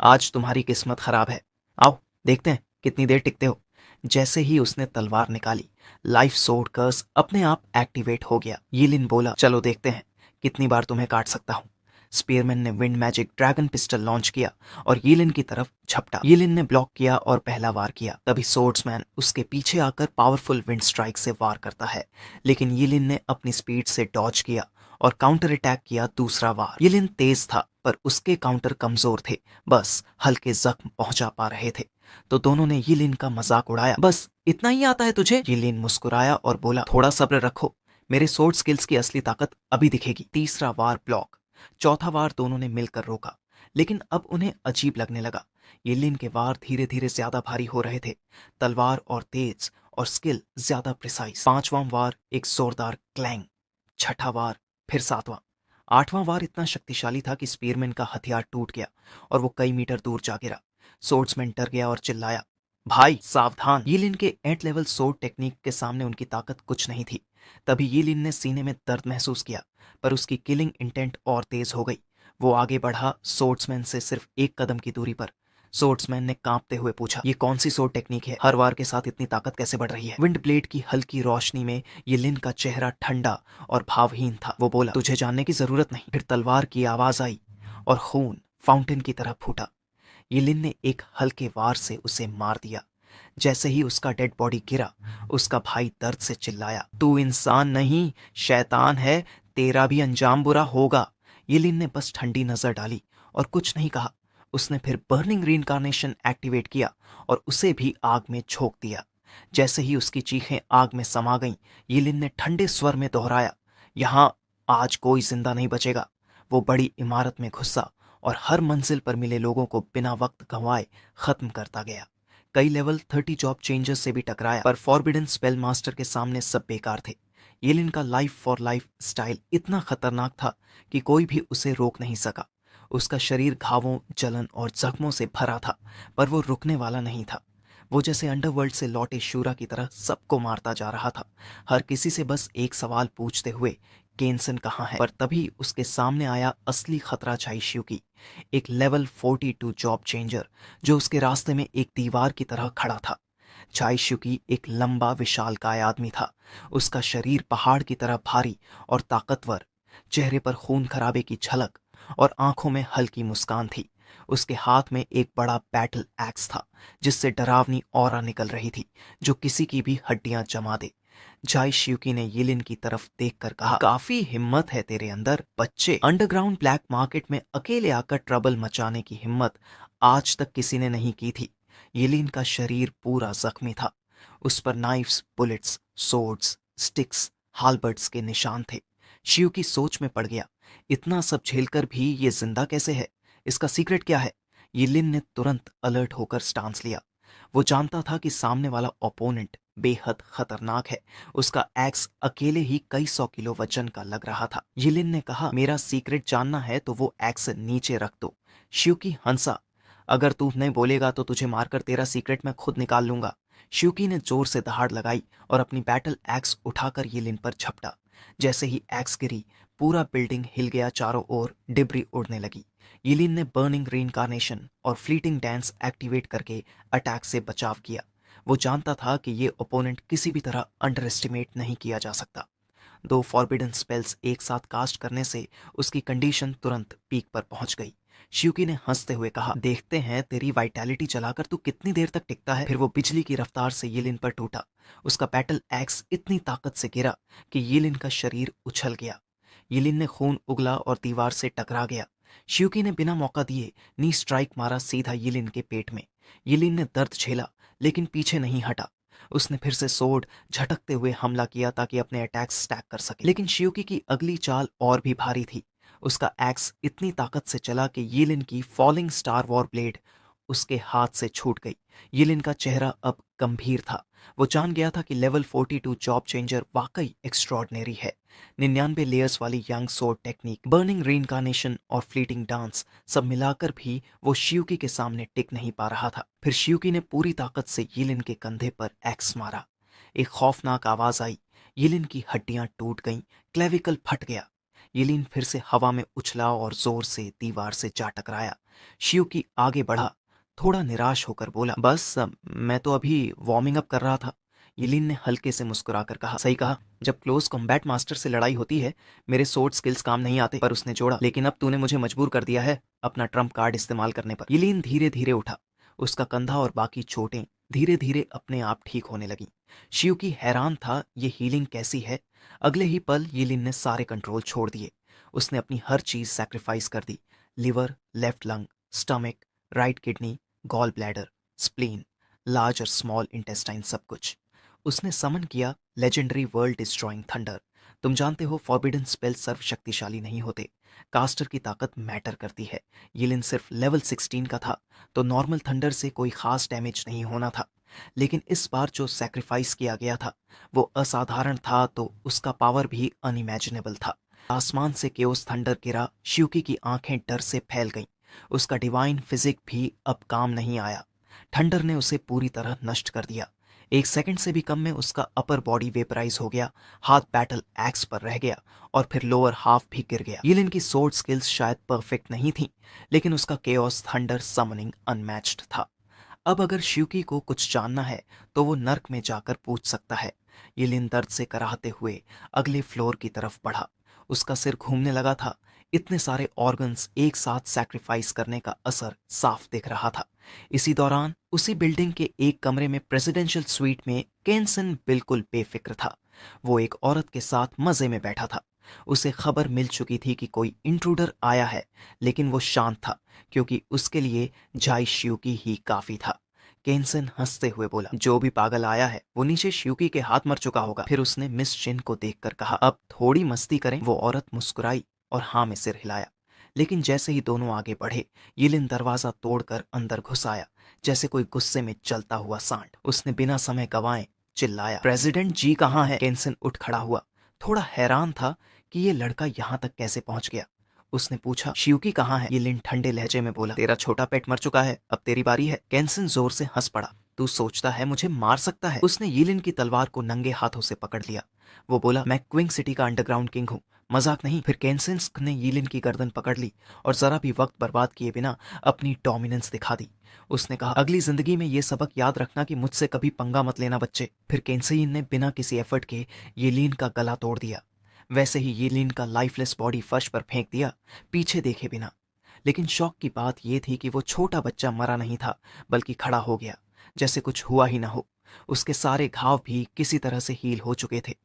आज तुम्हारी किस्मत खराब है, आओ देखते हैं कितनी देर टिकते हो। जैसे ही उसने तलवार निकाली, लाइफ सोर्ड कर्स अपने आप एक्टिवेट हो गया। यिलिन बोला, चलो देखते हैं कितनी बार तुम्हें काट सकता हूं। स्पीयरमैन ने wind magic dragon pistol launch किया और यिलिन की तरफ झपटा। यिलिन ने ब्लॉक किया और पहला वार किया। तभी सोर्ड्समैन उसके पीछे आकर पावरफुल विंड स्ट्राइक से वार करता है, लेकिन यिलिन ने अपनी स्पीड से डॉज किया और काउंटर अटैक किया दूसरा वार। यिलिन तेज था पर उसके काउंटर कमजोर थे, बस हल्के जख्म पहुंचा पा रहे थे। तो दोनों ने यिलिन का मजाक उड़ाया, बस इतना ही आता है तुझे? यिलिन मुस्कुराया और बोला, थोड़ा सब्र रखो, मेरे सोर्ड स्किल्स की असली ताकत अभी दिखेगी। तीसरा वार ब्लॉक। चौथा वार दोनों ने मिलकर रोका, लेकिन अब उन्हें अजीब लगने लगा। यिलिन के वार धीरे धीरे ज्यादा भारी हो रहे थे, तलवार और तेज और स्किल ज्यादा प्रिसाइज। पांचवां वार एक जोरदार क्लैंग, छठा वार, फिर सातवां, आठवां वार इतना शक्तिशाली था कि स्पीयरमैन का हथियार टूट गया और वो कई मीटर दूर जा गिरा। सोर्ड्समैन डर गया और चिल्लाया, भाई सावधान। यिलिन के एंट लेवल सोर्ड टेक्निक के सामने उनकी ताकत कुछ नहीं थी। तभी यिलिन ने सीने में दर्द महसूस किया, पर उसकी किलिंग इंटेंट और तेज हो गई। वो आगे बढ़ा, सोर्ड्समैन से सिर्फ एक कदम की दूरी पर। सोर्ड्समैन ने कांपते हुए पूछा, ये कौन सी सोर्ड टेक्निक है? हर वार के साथ इतनी ताकत कैसे बढ़ रही है? विंड ब्लेड की हल्की रोशनी में यिलिन का चेहरा ठंडा और भावहीन था। वो बोला, तुझे जानने की जरूरत नहीं। फिर तलवार की आवाज आई और खून फाउंटेन की तरह फूटा। यिलिन ने एक हल्के वार से उसे मार दिया। जैसे ही उसका डेड बॉडी गिरा, उसका भाई दर्द से चिल्लाया, तू इंसान नहीं, शैतान है, तेरा भी अंजाम बुरा होगा। यिलिन ने बस ठंडी नजर डाली और कुछ नहीं कहा। उसने फिर बर्निंग रीइंकार्नेशन एक्टिवेट किया और उसे भी आग में झोंक दिया। जैसे ही उसकी चीखें आग में समा गईं, यिलिन ने ठंडे स्वर में दोहराया, यहां आज कोई जिंदा नहीं बचेगा। वो बड़ी इमारत में घुसा और हर मंजिल पर मिले लोगों को बिना वक्त गंवाए खत्म करता गया। कई लेवल 30 जॉब चेंजर्स से भी टकराया, पर फॉरबिडन स्पेल मास्टर के सामने सब बेकार थे। येलिन का लाइफ फॉर लाइफ स्टाइल इतना खतरनाक था कि कोई भी उसे रोक नहीं सका। उसका शरीर घावों, जलन और जख्मों से भरा था, पर वो रुकने वाला नहीं था। वो जैसे अंडरवर्ल्ड से लौटे शूरा की तरह सबको मारता जा रहा था, हर किसी से बस एक सवाल पूछते हुए, केन्सन कहाँ है? पर तभी उसके सामने आया असली खतरा, चाइशियुकी, एक लेवल 42 जॉब चेंजर जो उसके रास्ते में एक दीवार की तरह खड़ा था। चाइशियुकी एक लंबा विशालकाय आदमी था। उसका शरीर पहाड़ की तरह भारी और ताकतवर, चेहरे पर खून खराबे की झलक और आंखों में हल्की मुस्कान थी। उसके हाथ में एक बड़ा बैटल एक्स था जिससे डरावनी ऑरा निकल रही थी जो किसी की भी हड्डियां जमा दे। चाइशियुकी ने यिलिन की तरफ देखकर कहा, काफी हिम्मत है तेरे अंदर बच्चे। अंडरग्राउंड ब्लैक मार्केट में अकेले आकर ट्रबल मचाने की हिम्मत आज तक किसी ने नहीं की थी। यिलिन का शरीर पूरा जख्मी था। उस पर नाइफ्स, बुलेट्स, सोर्ड्स, स्टिक्स, हालबर्ड्स के निशान थे। शिव की सोच में पड़ गया, इतना सब झेलकर भी ये जिंदा कैसे है? इसका सीक्रेट क्या है? यिलिन ने तुरंत अलर्ट होकर स्टांस लिया। वो जानता था कि सामने वाला ओपोनेंट बेहद खतरनाक है। उसका एक्स अकेले ही कई 100 किलो वजन का लग रहा था। यिलिन ने कहा, मेरा सीक्रेट जानना है तो वो एक्स नीचे रख दो। शियुकी हंसा, अगर तू नहीं बोलेगा तो तुझे मारकर तेरा सीक्रेट मैं खुद निकाल लूंगा। शियुकी ने जोर से दहाड़ लगाई और अपनी बैटल एक्स उठाकर यिलिन पर झपटा। जैसे ही एक्स गिरी, पूरा बिल्डिंग हिल गया, चारों ओर डिब्री उड़ने लगी। यिलिन ने बर्निंग रीइंकार्नेशन और फ्लीटिंग डांस एक्टिवेट करके अटैक से बचाव किया। वो जानता था कि ये ओपोनेंट किसी भी तरह अंडर एस्टिमेट नहीं किया जा सकता। दो फॉरबिडन स्पेल्स एक साथ कास्ट करने से उसकी कंडीशन तुरंत पीक पर पहुंच गई। शियुकी ने हंसते हुए कहा, देखते हैं तेरी वाइटैलिटी चलाकर तू कितनी देर तक टिकता है। फिर वो बिजली की रफ्तार से यिलिन पर टूटा। उसका बैटल एक्स इतनी ताकत से गिरा कि यिलिन का शरीर उछल गया। यिलिन ने खून उगला और दीवार से टकरा गया। शियुकी ने बिना मौका दिए नी स्ट्राइक मारा सीधा यिलिन के पेट में। यिलिन ने दर्द झेला लेकिन पीछे नहीं हटा। उसने फिर से सोड झटकते हुए हमला किया ताकि अपने अटैक्स स्टैक कर सके, लेकिन शियुकी की अगली चाल और भी भारी थी। उसका एक्स इतनी ताकत से चला कि यिलिन की फॉलिंग स्टार वॉर ब्लेड उसके हाथ से छूट गई। यिलिन का चेहरा अब गंभीर था। वो जान गया था कि लेवल 42 जॉब चेंजर वाकई एक्स्ट्रॉर्डनरी है। 99 लेयर्स वाली young sword technique, burning reincarnation और फ्लीटिंग डांस सब मिलाकर भी वो शियुकी के सामने टिक नहीं पा रहा था। फिर शियुकी ने पूरी ताकत से यिलिन के कंधे पर एक्स मारा। एक खौफनाक आवाज आई। यिलिन की हड्डियां टूट गईं, क्लेविकल फट गया। यिलिन फिर से हवा में उछला और जोर से दीवार से जा टकराया। शियुकी आगे बढ़ा, थोड़ा निराश होकर बोला, बस मैं तो अभी वार्मिंग अप कर रहा था। यिलिन ने हल्के से मुस्कुराकर कहा, सही कहा, जब क्लोज कॉम्बैट मास्टर से लड़ाई होती है मेरे सोर्ड स्किल्स काम नहीं आते। पर उसने जोड़ा, लेकिन अब तूने मुझे मजबूर कर दिया है अपना ट्रम्प कार्ड इस्तेमाल करने पर। यिलिन धीरे धीरे उठा। उसका कंधा और बाकी चोटें धीरे धीरे अपने आप ठीक होने लगी। शियुकी हैरान था, ये हीलिंग कैसी है। अगले ही पल यिलिन ने सारे कंट्रोल छोड़ दिए। उसने अपनी हर चीज सैक्रिफाइस कर दी। Liver, left lung, stomach, right kidney, gall bladder, spleen, large और स्मॉल इंटेस्टाइन, सब कुछ। उसने समन किया लेजेंडरी वर्ल्ड डिस्ट्रॉइंग थंडर। तुम जानते हो फॉरबिडन स्पेल सर्वशक्तिशाली नहीं होते, कास्टर की ताकत मैटर करती है। यिलिन सिर्फ लेवल 16 का था तो नॉर्मल थंडर से कोई खास डैमेज नहीं होना था, लेकिन इस बार जो सैक्रिफाइस किया गया था वो असाधारण था, तो उसका पावर भी अनइमेजिनेबल था। आसमान से केओस थंडर गिरा। शियुकी की आंखें डर से फैल गईं। उसका डिवाइन फिजिक भी अब काम नहीं आया। थंडर ने उसे पूरी तरह नष्ट कर दिया। एक सेकंड से भी कम में उसका अपर बॉडी वेपराइज हो गया, हाथ बैटल एक्स पर रह गया और फिर लोअर हाफ भी गिर गया। यिलिन की सोर्ड स्किल्स शायद परफेक्ट नहीं थी, लेकिन उसका केओस थंडर समनिंग अनमैच्ड था। अब अगर शियुकी को कुछ जानना है तो वो नर्क में जाकर पूछ सकता है। यिलिन दर्द से कराहते हुए अगले फ्लोर की तरफ बढ़ा। उसका सिर घूमने लगा था। इतने सारे ऑर्गन्स एक साथ सैक्रिफाइस करने का असर साफ दिख रहा था। इसी दौरान उसी बिल्डिंग के एक कमरे में प्रेसिडेंशियल स्वीट में केंसन बिल्कुल बेफिक्र था। वो एक औरत के साथ मजे में बैठा था। उसे खबर मिल चुकी थी कि कोई इंट्रूडर आया है, लेकिन वो शांत था क्योंकि उसके लिए जाई शियुकी ही काफी था। केंसन हंसते हुए बोला, जो भी पागल आया है वो नीचे शियुकी के हाथ मर चुका होगा। फिर उसने मिस चिन को देखकर कहा, अब थोड़ी मस्ती करें। वो औरत मुस्कुराई और हाँ में सिर हिलाया। लेकिन जैसे ही दोनों आगे बढ़े, यिलिन दरवाजा तोड़कर अंदर घुस आया जैसे कोई गुस्से में चलता हुआ सांड। उसने बिना समय गंवाए चिल्लाया, प्रेसिडेंट जी कहाँ है? केंसन उठ खड़ा हुआ, थोड़ा हैरान था कि ये लड़का यहाँ तक कैसे पहुंच गया। उसने पूछा, शियुकी कहाँ है? यिलिन ठंडे लहजे में बोला, तेरा छोटा पेट मर चुका है, अब तेरी बारी है। केंसन जोर से हंस पड़ा, तू सोचता है मुझे मार सकता है? उसने यिलिन की तलवार को नंगे हाथों से पकड़ लिया। वो बोला, मैं क्विंग सिटी का अंडरग्राउंड किंग हूँ, मजाक नहीं। फिर केंसेंस ने यिलिन की गर्दन पकड़ ली और जरा भी वक्त बर्बाद किए बिना अपनी डोमिनेंस दिखा दी। उसने कहा, अगली जिंदगी में ये सबक याद रखना कि मुझसे कभी पंगा मत लेना बच्चे। फिर केंसेइन ने बिना किसी एफर्ट के यिलिन का गला तोड़ दिया। वैसे ही यिलिन का लाइफलेस बॉडी फर्श पर फेंक दिया, पीछे देखे बिना। लेकिन शौक की बात यह थी कि वो छोटा बच्चा मरा नहीं था, बल्कि खड़ा हो गया जैसे कुछ हुआ ही ना हो। उसके सारे घाव भी किसी तरह से हील हो चुके थे।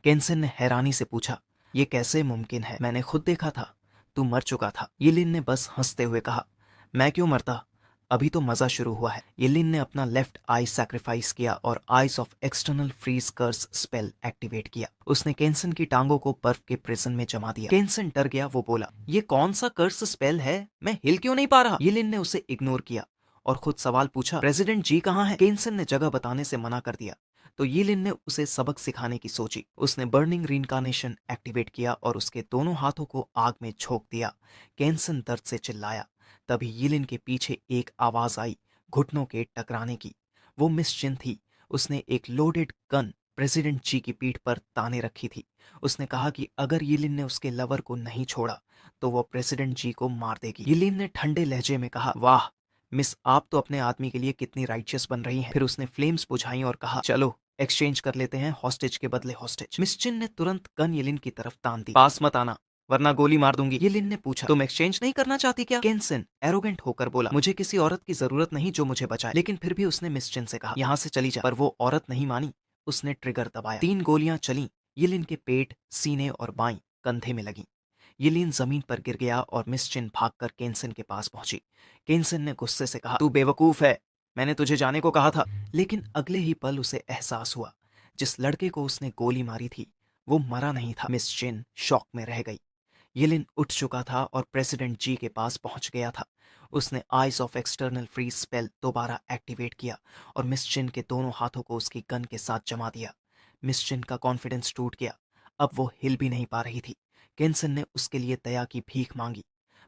केंसन ने हैरानी से पूछा, ये कैसे मुमकिन है? मैंने खुद देखा था, तू मर चुका था। यिलिन ने बस हंसते हुए कहा, मैं क्यों मरता, अभी तो मजा शुरू हुआ है। यिलिन ने अपना लेफ्ट आई सैक्रिफाइस किया और eyes of external freeze curse spell activate किया। उसने केंसन की टांगों को बर्फ के प्रिजन में जमा दिया। केंसन डर गया। वो बोला, ये कौन सा कर्स स्पेल है, मैं हिल क्यों नहीं पा रहा? यिलिन ने उसे इग्नोर किया और खुद सवाल पूछा, प्रेसिडेंट जी कहाँ है? केंसन ने जगह बताने से मना कर दिया तो यिलिन ने उसे सबक सिखाने की सोची। उसने बर्निंग रीइंकार्नेशन एक्टिवेट किया और उसके दोनों हाथों को आग में झोंक दिया। केंसन दर्द से चिल्लाया। तभी यिलिन के पीछे एक आवाज आई, घुटनों के टकराने की। वो मिस चिन थी। उसने एक लोडेड गन प्रेसिडेंट जी की पीठ पर ताने रखी थी। उसने कहा कि अगर यिलिन ने उसके लवर को नहीं छोड़ा तो वो प्रेसिडेंट जी को मार देगी। यिलिन ने ठंडे लहजे में कहा, वाह मिस, आप तो अपने आदमी के लिए कितनी राइचियस बन रही हैं। फिर उसने फ्लेम्स बुझाई और कहा, चलो एक्सचेंज कर लेते हैं, हॉस्टेज के बदले हॉस्टेज। मिस चिन ने तुरंत गन यिलिन की तरफ तान दी। पास मत आना वरना गोली मार दूंगी। यिलिन ने पूछा, तुम एक्सचेंज नहीं करना चाहती क्या? केंसन एरोगेंट होकर बोला, मुझे किसी औरत की जरूरत नहीं जो मुझे बचाए। लेकिन फिर भी उसने मिस चिन से कहा, यहाँ से चली जा। पर वो औरत नहीं मानी। उसने ट्रिगर दबाया। 3 गोलियां चली। यिलिन के पेट, सीने और बाई कंधे में लगी। यिलिन जमीन पर गिर गया और मिस चिन भागकर केन्सन के पास पहुंची। केन्सन ने गुस्से से कहा, तू बेवकूफ है, मैंने तुझे जाने को कहा था। लेकिन अगले ही पल उसे एहसास हुआ, जिस लड़के को उसने गोली मारी थी वो मरा नहीं था। मिस चिन शॉक में रह गई। यिलिन उठ चुका था और प्रेसिडेंट जी के पास पहुंच गया था। उसने eyes of external freeze spell दोबारा एक्टिवेट किया और मिस चिन के दोनों हाथों को उसकी गन के साथ जमा दिया। मिस चिन का कॉन्फिडेंस टूट गया। अब वो हिल भी नहीं पा रही थी। केन्सन ने उसके लिए दया की भीख मांगी,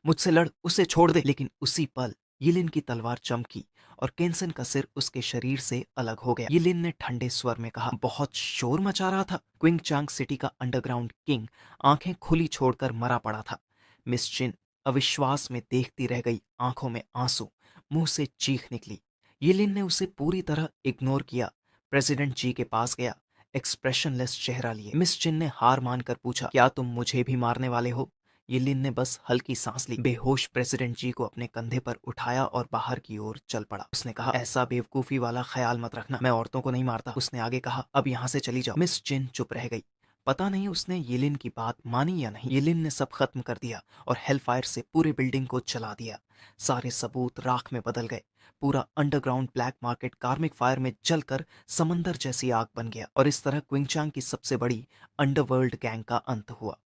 मुझसे लड़, उसे छोड़ दे। लेकिन उसी पल यिलिन की तलवार चमकी और केन्सन का सिर उसके शरीर से अलग हो गया। यिलिन ने ठंडे स्वर में कहा, बहुत शोर मचा रहा था। क्विंग चांग सिटी का अंडरग्राउंड किंग आंखें खुली छोड़कर मरा पड़ा था। मिस चिन अविश्वास में देखती रह गई, आंखों में आंसू, मुंह से चीख निकली। यिलिन ने उसे पूरी तरह इग्नोर किया। प्रेसिडेंट जी के पास गया, एक्सप्रेशनलेस चेहरा लिए। मिस चिन ने हार मानकर पूछा, क्या तुम मुझे भी मारने वाले हो? यिलिन ने बस हल्की सांस ली। बेहोश प्रेसिडेंट जी को अपने कंधे पर उठाया और बाहर की ओर चल पड़ा। उसने कहा, ऐसा बेवकूफी वाला ख्याल मत रखना, मैं औरतों को नहीं मारता। उसने आगे कहा, अब यहाँ से चली जाओ। मिस चिन चुप रह गई। पता नहीं उसने यिलिन की बात मानी या नहीं। यिलिन ने सब खत्म कर दिया और हेलफायर से पूरे बिल्डिंग को जला दिया। सारे सबूत राख में बदल गए। पूरा अंडरग्राउंड ब्लैक मार्केट कार्मिक फायर में जलकर समंदर जैसी आग बन गया और इस तरह क्विंगचांग की सबसे बड़ी अंडरवर्ल्ड गैंग का अंत हुआ।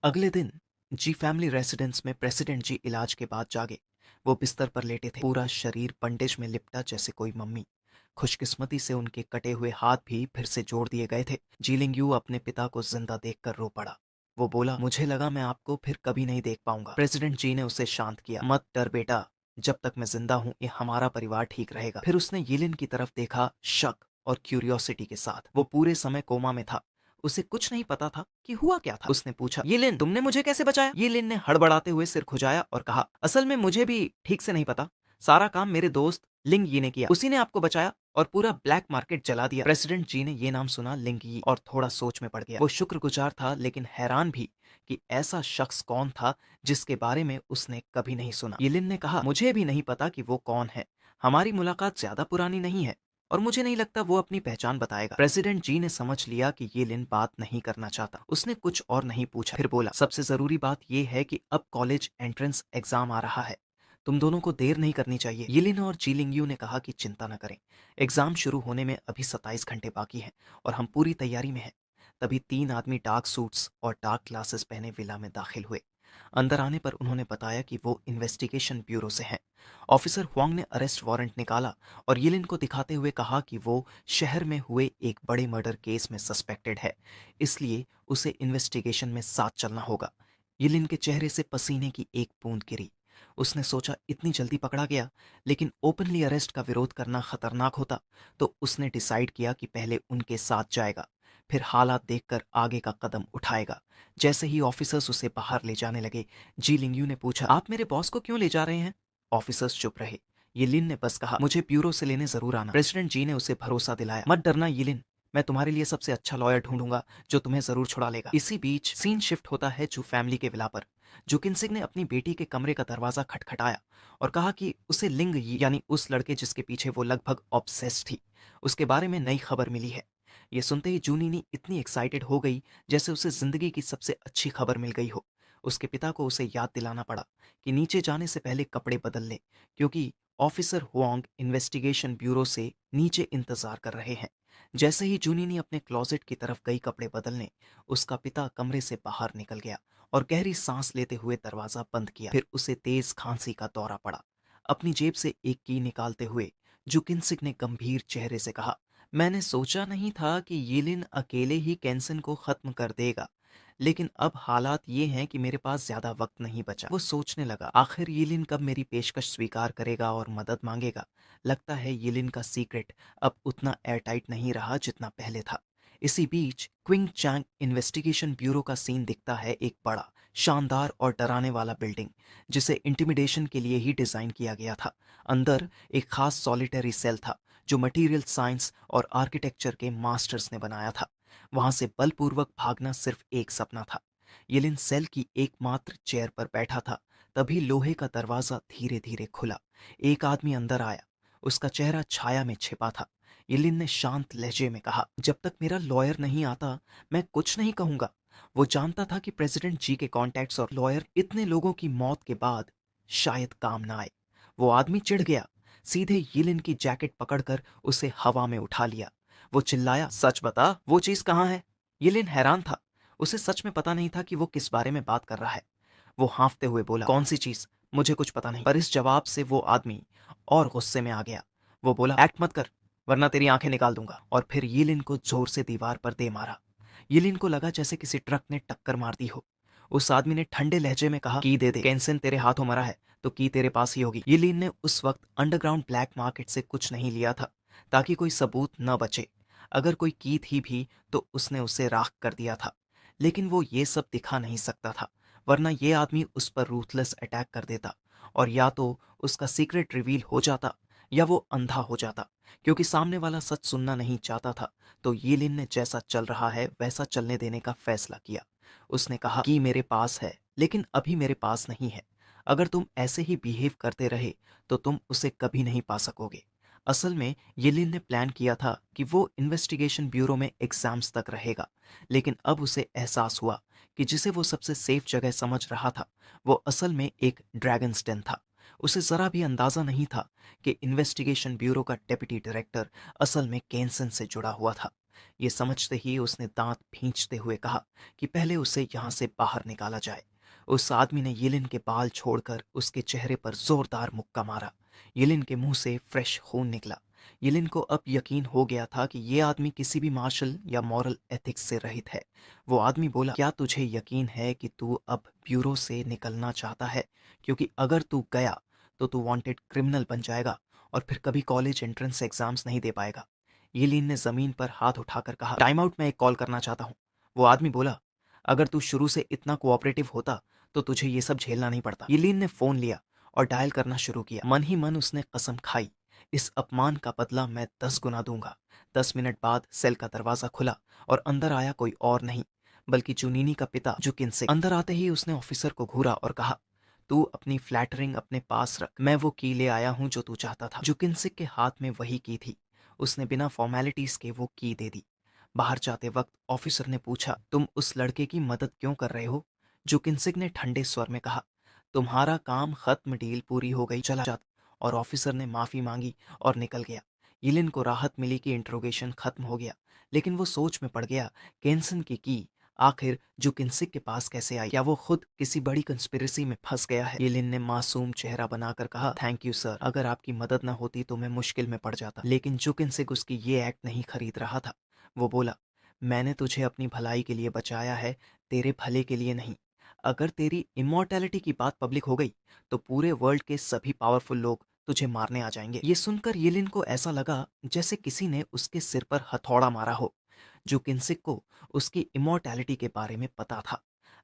अगले दिन जी फैमिली रेसिडेंस में प्रेसिडेंट जी इलाज के बाद जागे। वो बिस्तर पर लेटे थे, पूरा शरीर बंडेज में लिपटा जैसे कोई मम्मी। खुशकिस्मती से उनके कटे हुए हाथ भी फिर से जोड़ दिए गए थे। जीलिंग यू अपने पिता को जिंदा देखकर रो पड़ा। वो बोला, मुझे लगा मैं आपको फिर कभी नहीं देख पाऊंगा। प्रेसिडेंट जी ने उसे शांत किया, मत डर बेटा, जब तक मैं जिंदा हूं ये हमारा परिवार ठीक रहेगा। फिर उसने यिलिन की तरफ देखा, शक और क्यूरियोसिटी के साथ। वो पूरे समय कोमा में था। उसे कुछ नहीं पता था कि हुआ क्या था। उसने पूछा, यिलिन तुमने मुझे कैसे बचाया? यिलिन ने हड़बड़ाते हुए सिर खुजाया और कहा, असल में मुझे भी ठीक से नहीं पता। सारा काम मेरे दोस्त लिंग यी ने किया। उसी ने आपको बचाया और पूरा ब्लैक मार्केट जला दिया। प्रेसिडेंट जी ने ये नाम सुना, लिंग यी, और थोड़ा सोच में पड़ गया। वो शुक्रगुजार था लेकिन हैरान भी कि ऐसा शख्स कौन था जिसके बारे में उसने कभी नहीं सुना। यिलिन ने कहा, मुझे भी नहीं पता कि वो कौन है। हमारी मुलाकात ज्यादा पुरानी नहीं है और मुझे नहीं लगता वो अपनी पहचान बताएगा। प्रेसिडेंट जी ने समझ लिया कि यिलिन बात नहीं करना चाहता। उसने कुछ और नहीं पूछा, फिर बोला, सबसे जरूरी बात यह है कि अब कॉलेज एंट्रेंस एग्जाम आ रहा है, तुम दोनों को देर नहीं करनी चाहिए। यिलिन और जीलिंग ने कहा कि चिंता न करें, एग्जाम शुरू होने में अभी 27 घंटे बाकी हैं और हम पूरी तैयारी में हैं। तभी 3 आदमी डार्क सूट्स और डार्क ग्लासेस पहने विला में दाखिल हुए। अंदर आने पर उन्होंने बताया कि वो इन्वेस्टिगेशन ब्यूरो से हैं। ऑफिसर हुआंग ने अरेस्ट वारंट निकाला और यिलिन को दिखाते हुए कहा कि वो शहर में हुए एक बड़े मर्डर केस में सस्पेक्टेड है, इसलिए उसे इन्वेस्टिगेशन में साथ चलना होगा। यिलिन के चेहरे से पसीने की एक बूंद गिरी। उसने सोचा, इतनी जल्दी पकड़ा गया, लेकिन ओपनली अरेस्ट का विरोध करना खतरनाक होता, तो उसने डिसाइड किया कि पहले उनके साथ जाएगा, फिर हालात देखकर आगे का कदम उठाएगा। जैसे ही ऑफिसर्स उसे बाहर ले जाने लगे, जी लिंगयू ने पूछा, आप मेरे बॉस को क्यों ले जा रहे हैं? ऑफिसर्स चुप रहे। यिलिन ने बस कहा, मुझे ब्यूरो से लेने जरूर आना। प्रेसिडेंट जी ने उसे भरोसा दिलाया, मत डरना यिलिन, मैं तुम्हारे लिए सबसे अच्छा लॉयर ढूंढूंगा जो तुम्हें जरूर छुड़ा लेगा। इसी बीच सीन शिफ्ट होता है जू फैमिली के विला पर। जुकिनसिंग ने अपनी बेटी के कमरे का दरवाजा खटखटाया और कहा कि उसे लिंग यी, यानी उस लड़के जिसके पीछे वो लगभग ऑब्सेस्ड थी, उसके बारे में नई खबर मिली है। ये सुनते ही जूनीनी इतनी एक्साइटेड हो गई जैसे उसे जिंदगी की सबसे अच्छी खबर मिल गई हो। उसके पिता को उसे याद दिलाना पड़ा कि नीचे जाने से पहले कपड़े बदल ले, क्योंकि ऑफिसर हुआंग इन्वेस्टिगेशन ब्यूरो से नीचे इंतजार कर रहे हैं। जैसे ही जूनीनी अपने क्लोजेट की तरफ गई कपड़े बदलने, उसका पिता कमरे से बाहर निकल गया और गहरी सांस लेते हुए दरवाजा बंद किया। फिर उसे तेज खांसी का दौरा पड़ा। अपनी जेब से एक की निकालते हुए जुकिनसिक ने गंभीर चेहरे से कहा, मैंने सोचा नहीं था कि यिलिन अकेले ही केंसन को खत्म कर देगा, लेकिन अब हालात ये हैं कि मेरे पास ज्यादा वक्त नहीं बचा। वो सोचने लगा, आखिर यिलिन कब मेरी पेशकश स्वीकार करेगा और मदद मांगेगा। लगता है यिलिन का सीक्रेट अब उतना एयरटाइट नहीं रहा जितना पहले था। इसी बीच क्विंग चैंग इन्वेस्टिगेशन ब्यूरो का सीन दिखता है, एक बड़ा, शानदार और डराने वाला बिल्डिंग जिसे इंटिमिडेशन के लिए ही डिजाइन किया गया था। अंदर एक खास सॉलिटरी सेल था जो मटेरियल साइंस और आर्किटेक्चर के मास्टर्स ने बनाया था। वहां से बलपूर्वक भागना सिर्फ एक सपना था। यिलिन सेल की एकमात्र चेयर पर बैठा था, तभी लोहे का दरवाजा धीरे धीरे खुला। एक आदमी अंदर आया। उसका चेहरा छाया में छिपा था। यिलिन ने शांत लहजे में कहा, जब तक मेरा लॉयर नहीं आता मैं कुछ नहीं कहूंगा। वो जानता था कि प्रेसिडेंट जी के कॉन्टैक्ट्स और लॉयर इतने लोगों की मौत के बाद शायद काम ना आए। वो आदमी चिढ़ गया, सीधे यिलिन की जैकेट पकड़कर उसे हवा में उठा लिया। वो चिल्लाया, सच बता, वो चीज कहाँ है? यिलिन हैरान था। उसे सच में पता नहीं था कि वो किस बारे में बात कर रहा है। वो हांफते हुए बोला, कौन सी चीज? मुझे कुछ पता नहीं। पर इस जवाब से वो आदमी और गुस्से में आ गया। वो बोला, एक्ट मत कर, वरना तेरी आंखें निकाल दूंगा। और फिर यिलिन को जोर से दीवार पर दे मारा। यिलिन को लगा जैसे किसी ट्रक ने टक्कर मार दी हो। उस आदमी ने ठंडे लहजे में कहा, की दे दे, केंसन तेरे हाथों मरा है तो की तेरे पास ही होगी। यिलिन ने उस वक्त अंडरग्राउंड ब्लैक मार्केट से कुछ नहीं लिया था ताकि कोई सबूत न बचे। अगर कोई की थी भी तो उसने उसे राख कर दिया था। लेकिन वो ये सब दिखा नहीं सकता था, वरना ये आदमी उस पर रूथलेस अटैक कर देता और या तो उसका सीक्रेट रिवील हो जाता या वो अंधा हो जाता। क्योंकि सामने वाला सच सुनना नहीं चाहता था, तो यिलिन ने जैसा चल रहा है वैसा चलने देने का फैसला किया। उसने कहा कि मेरे पास है, लेकिन अभी मेरे पास नहीं है। अगर तुम ऐसे ही बिहेव करते रहे तो तुम उसे कभी नहीं पा सकोगे। असल में यिलिन ने प्लान किया था कि वो इन्वेस्टिगेशन ब्यूरो में एग्जाम्स तक रहेगा, लेकिन अब उसे एहसास हुआ कि जिसे वो सबसे सेफ जगह समझ रहा था वो असल में एक ड्रैगन्स डेन था। उसे जरा भी अंदाजा नहीं था कि इन्वेस्टिगेशन ब्यूरो का डेप्यूटी डायरेक्टर असल में केंसन से जुड़ा हुआ था। ये समझते ही उसने दांत भींचते हुए कहा कि पहले उसे यहां से बाहर निकाला जाए। उस आदमी ने यिलिन के बाल छोड़कर उसके चेहरे पर जोरदार मुक्का मारा। यिलिन के मुंह से फ्रेश खून निकला। यिलिन को अब यकीन हो गया था कि यह आदमी किसी भी मार्शल या मॉरल एथिक्स से रहित है। वो आदमी बोला, क्या तुझे यकीन है कि तू अब ब्यूरो से निकलना चाहता है? क्योंकि अगर तू गया तो तू वांटेड क्रिमिनल बन जाएगा और फिर कभी कॉलेज एंट्रेंस एग्जाम्स नहीं दे पाएगा। यिलिन ने जमीन पर हाथ उठाकर कहा, टाइम आउट, मैं एक कॉल करना चाहता हूँ। वो आदमी बोला, अगर तू शुरू से इतना कोऑपरेटिव होता तो तुझे ये सब झेलना नहीं पड़ता। यिलिन ने फोन लिया और डायल करना शुरू किया। मन ही मन उसने कसम खाई, इस अपमान का बदला मैं 10 गुना दूंगा। 10 मिनट बाद सेल का दरवाजा खुला और अंदर आया कोई और नहीं बल्कि जुनीनी का पिता जुकिनसिक। अंदर आते ही उसने ऑफिसर को घूरा और कहा, तू अपनी फ्लैटरिंग अपने पास रख, मैं वो की ले आया हूं जो तू चाहता था। जुकिनसिक के हाथ में वही की थी। उसने बिना फॉर्मेलिटीज के वो की दे दी। बाहर जाते वक्त ऑफिसर ने पूछा, तुम उस लड़के की मदद क्यों कर रहे हो? जुकिनसिक ने ठंडे स्वर में कहा, तुम्हारा काम खत्म, डील पूरी हो गई, चला जाता। और ऑफिसर ने माफी मांगी और निकल गया। यिलिन को राहत मिली कि इंट्रोगेशन खत्म हो गया, लेकिन वो सोच में पड़ गया, केंसन की आखिर जुकिनसिक के पास कैसे आई? क्या वो खुद किसी बड़ी कंस्पिरेसी में फंस गया है? यिलिन ने मासूम चेहरा बनाकर कहा, थैंक यू सर, अगर आपकी मदद न होती तो मैं मुश्किल में पड़ जाता। लेकिन जुकिनसिक उसकी ये एक्ट नहीं खरीद रहा था। वो बोला, मैंने तुझे अपनी भलाई के लिए बचाया है, तेरे भले के लिए नहीं। अगर तेरी इमोर्टैलिटी की बात पब्लिक हो गई तो पूरे वर्ल्ड के सभी पावरफुल लोग तुझे मारने आ जाएंगे। ये सुनकर यिलिन को ऐसा लगा जैसे किसी ने उसके सिर पर हथौड़ा मारा हो। जुकिनसिक को उसकी इमोर्टैलिटी के बारे में पता था।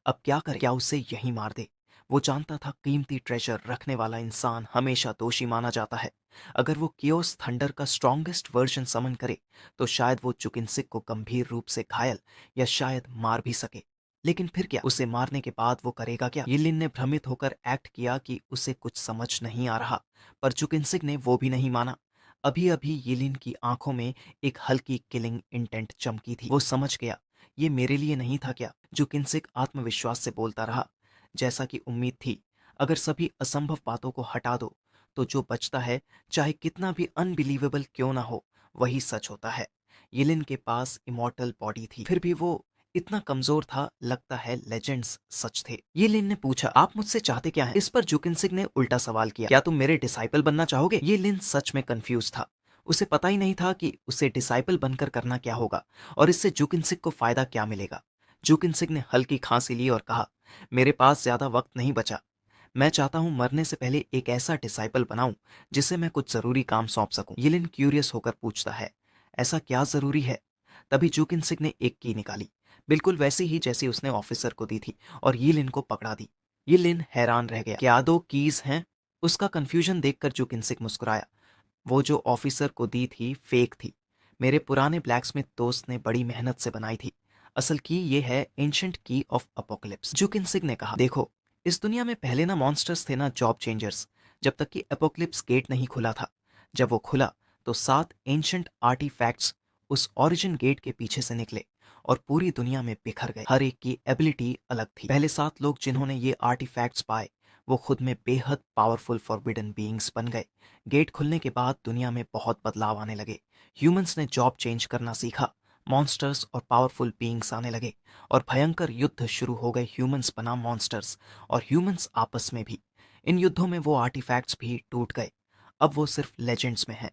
अब क्या करे? क्या उसे यहीं मार दे? वो जानता था कीमती ट्रेजर रखने वाला इंसान हमेशा दोषी माना जाता है। अगर वो कियोस थंडर का स्ट्रॉन्गेस्ट वर्जन समन करे तो शायद वो जुकिनसिक को गंभीर रूप से घायल या शायद मार भी सके। लेकिन फिर क्या? उसे मारने के बाद वो करेगा क्या? यिलिन ने भ्रमित होकर एक्ट किया कि उसे कुछ समझ नहीं आ रहा, पर जुकिनसिक ने वो भी नहीं माना। अभी अभी यिलिन की आंखों में एक हल्की किलिंग इंटेंट चमकी थी। वो समझ गया, ये मेरे लिए नहीं था क्या? जुकिनसिक आत्मविश्वास से बोलता रहा, जैसा कि उम्मीद थी। अगर सभी असंभव बातों को हटा दो तो जो बचता है, चाहे कितना भी अनबिलीवेबल क्यों ना हो, वही सच होता है। यिलिन के पास इमॉर्टल बॉडी थी, फिर भी वो इतना कमजोर था, लगता है लेजेंड्स सच थे। यिलिन ने पूछा, आप मुझसे चाहते क्या हैं? इस पर जुकिनसिक ने उल्टा सवाल किया, क्या तुम मेरे डिसाइपल बनना चाहोगे? यिलिन सच में कंफ्यूज था। उसे पता ही नहीं था कि उसे डिसाइपल बनकर करना क्या होगा और इससे जुकिनसिक को फायदा क्या मिलेगा। जुकिनसिक ने हल्की खांसी ली और कहा, मेरे पास ज्यादा वक्त नहीं बचा। मैं चाहता हूं मरने से पहले एक ऐसा डिसाइपल बनाऊं जिसे मैं कुछ जरूरी काम सौंप सकूं। यिलिन क्यूरियस होकर पूछता है, ऐसा क्या जरूरी है? तभी जुकिनसिक ने एक की निकाली, बिल्कुल वैसी ही जैसी उसने ऑफिसर को दी थी, और यिलिन को पकड़ा दी। यिलिन हैरान रह गया, क्या 2 कीज हैं? उसका कंफ्यूजन देखकर जुकिनसिक मुस्कुराया, वो जो ऑफिसर को दी थी फेक थी। मेरे पुराने ब्लैकस्मिथ दोस्त ने बड़ी मेहनत से बनाई थी। असल की ये है एंशंट की ऑफ अपोकलिप्स। जुकिनसिक ने कहा, देखो, इस दुनिया में पहले ना मॉन्स्टर्स थे ना जॉब चेंजर्स, जब तक कि एपोकलिप्स गेट नहीं खुला था। जब वो खुला तो 7 एंशंट आर्टिफैक्ट्स उस ओरिजिन गेट के पीछे से निकले और पूरी दुनिया में बिखर गए। हर एक की एबिलिटी अलग थी। पहले 7 लोग जिन्होंने ये आर्टिफैक्ट्स पाए वो खुद में बेहद पावरफुल फॉरबिडन बीइंग्स बन गए। गेट खुलने के बाद दुनिया में बहुत बदलाव आने लगे। ह्यूमंस ने जॉब चेंज करना सीखा, मॉन्स्टर्स और पावरफुल बीइंग्स आने लगे और भयंकर युद्ध शुरू हो गए ह्यूमंस बनाम मॉन्स्टर्स और ह्यूमंस आपस में भी। इन युद्धों में वो आर्टिफैक्ट्स भी टूट गए, अब वो सिर्फ लेजेंड्स में है।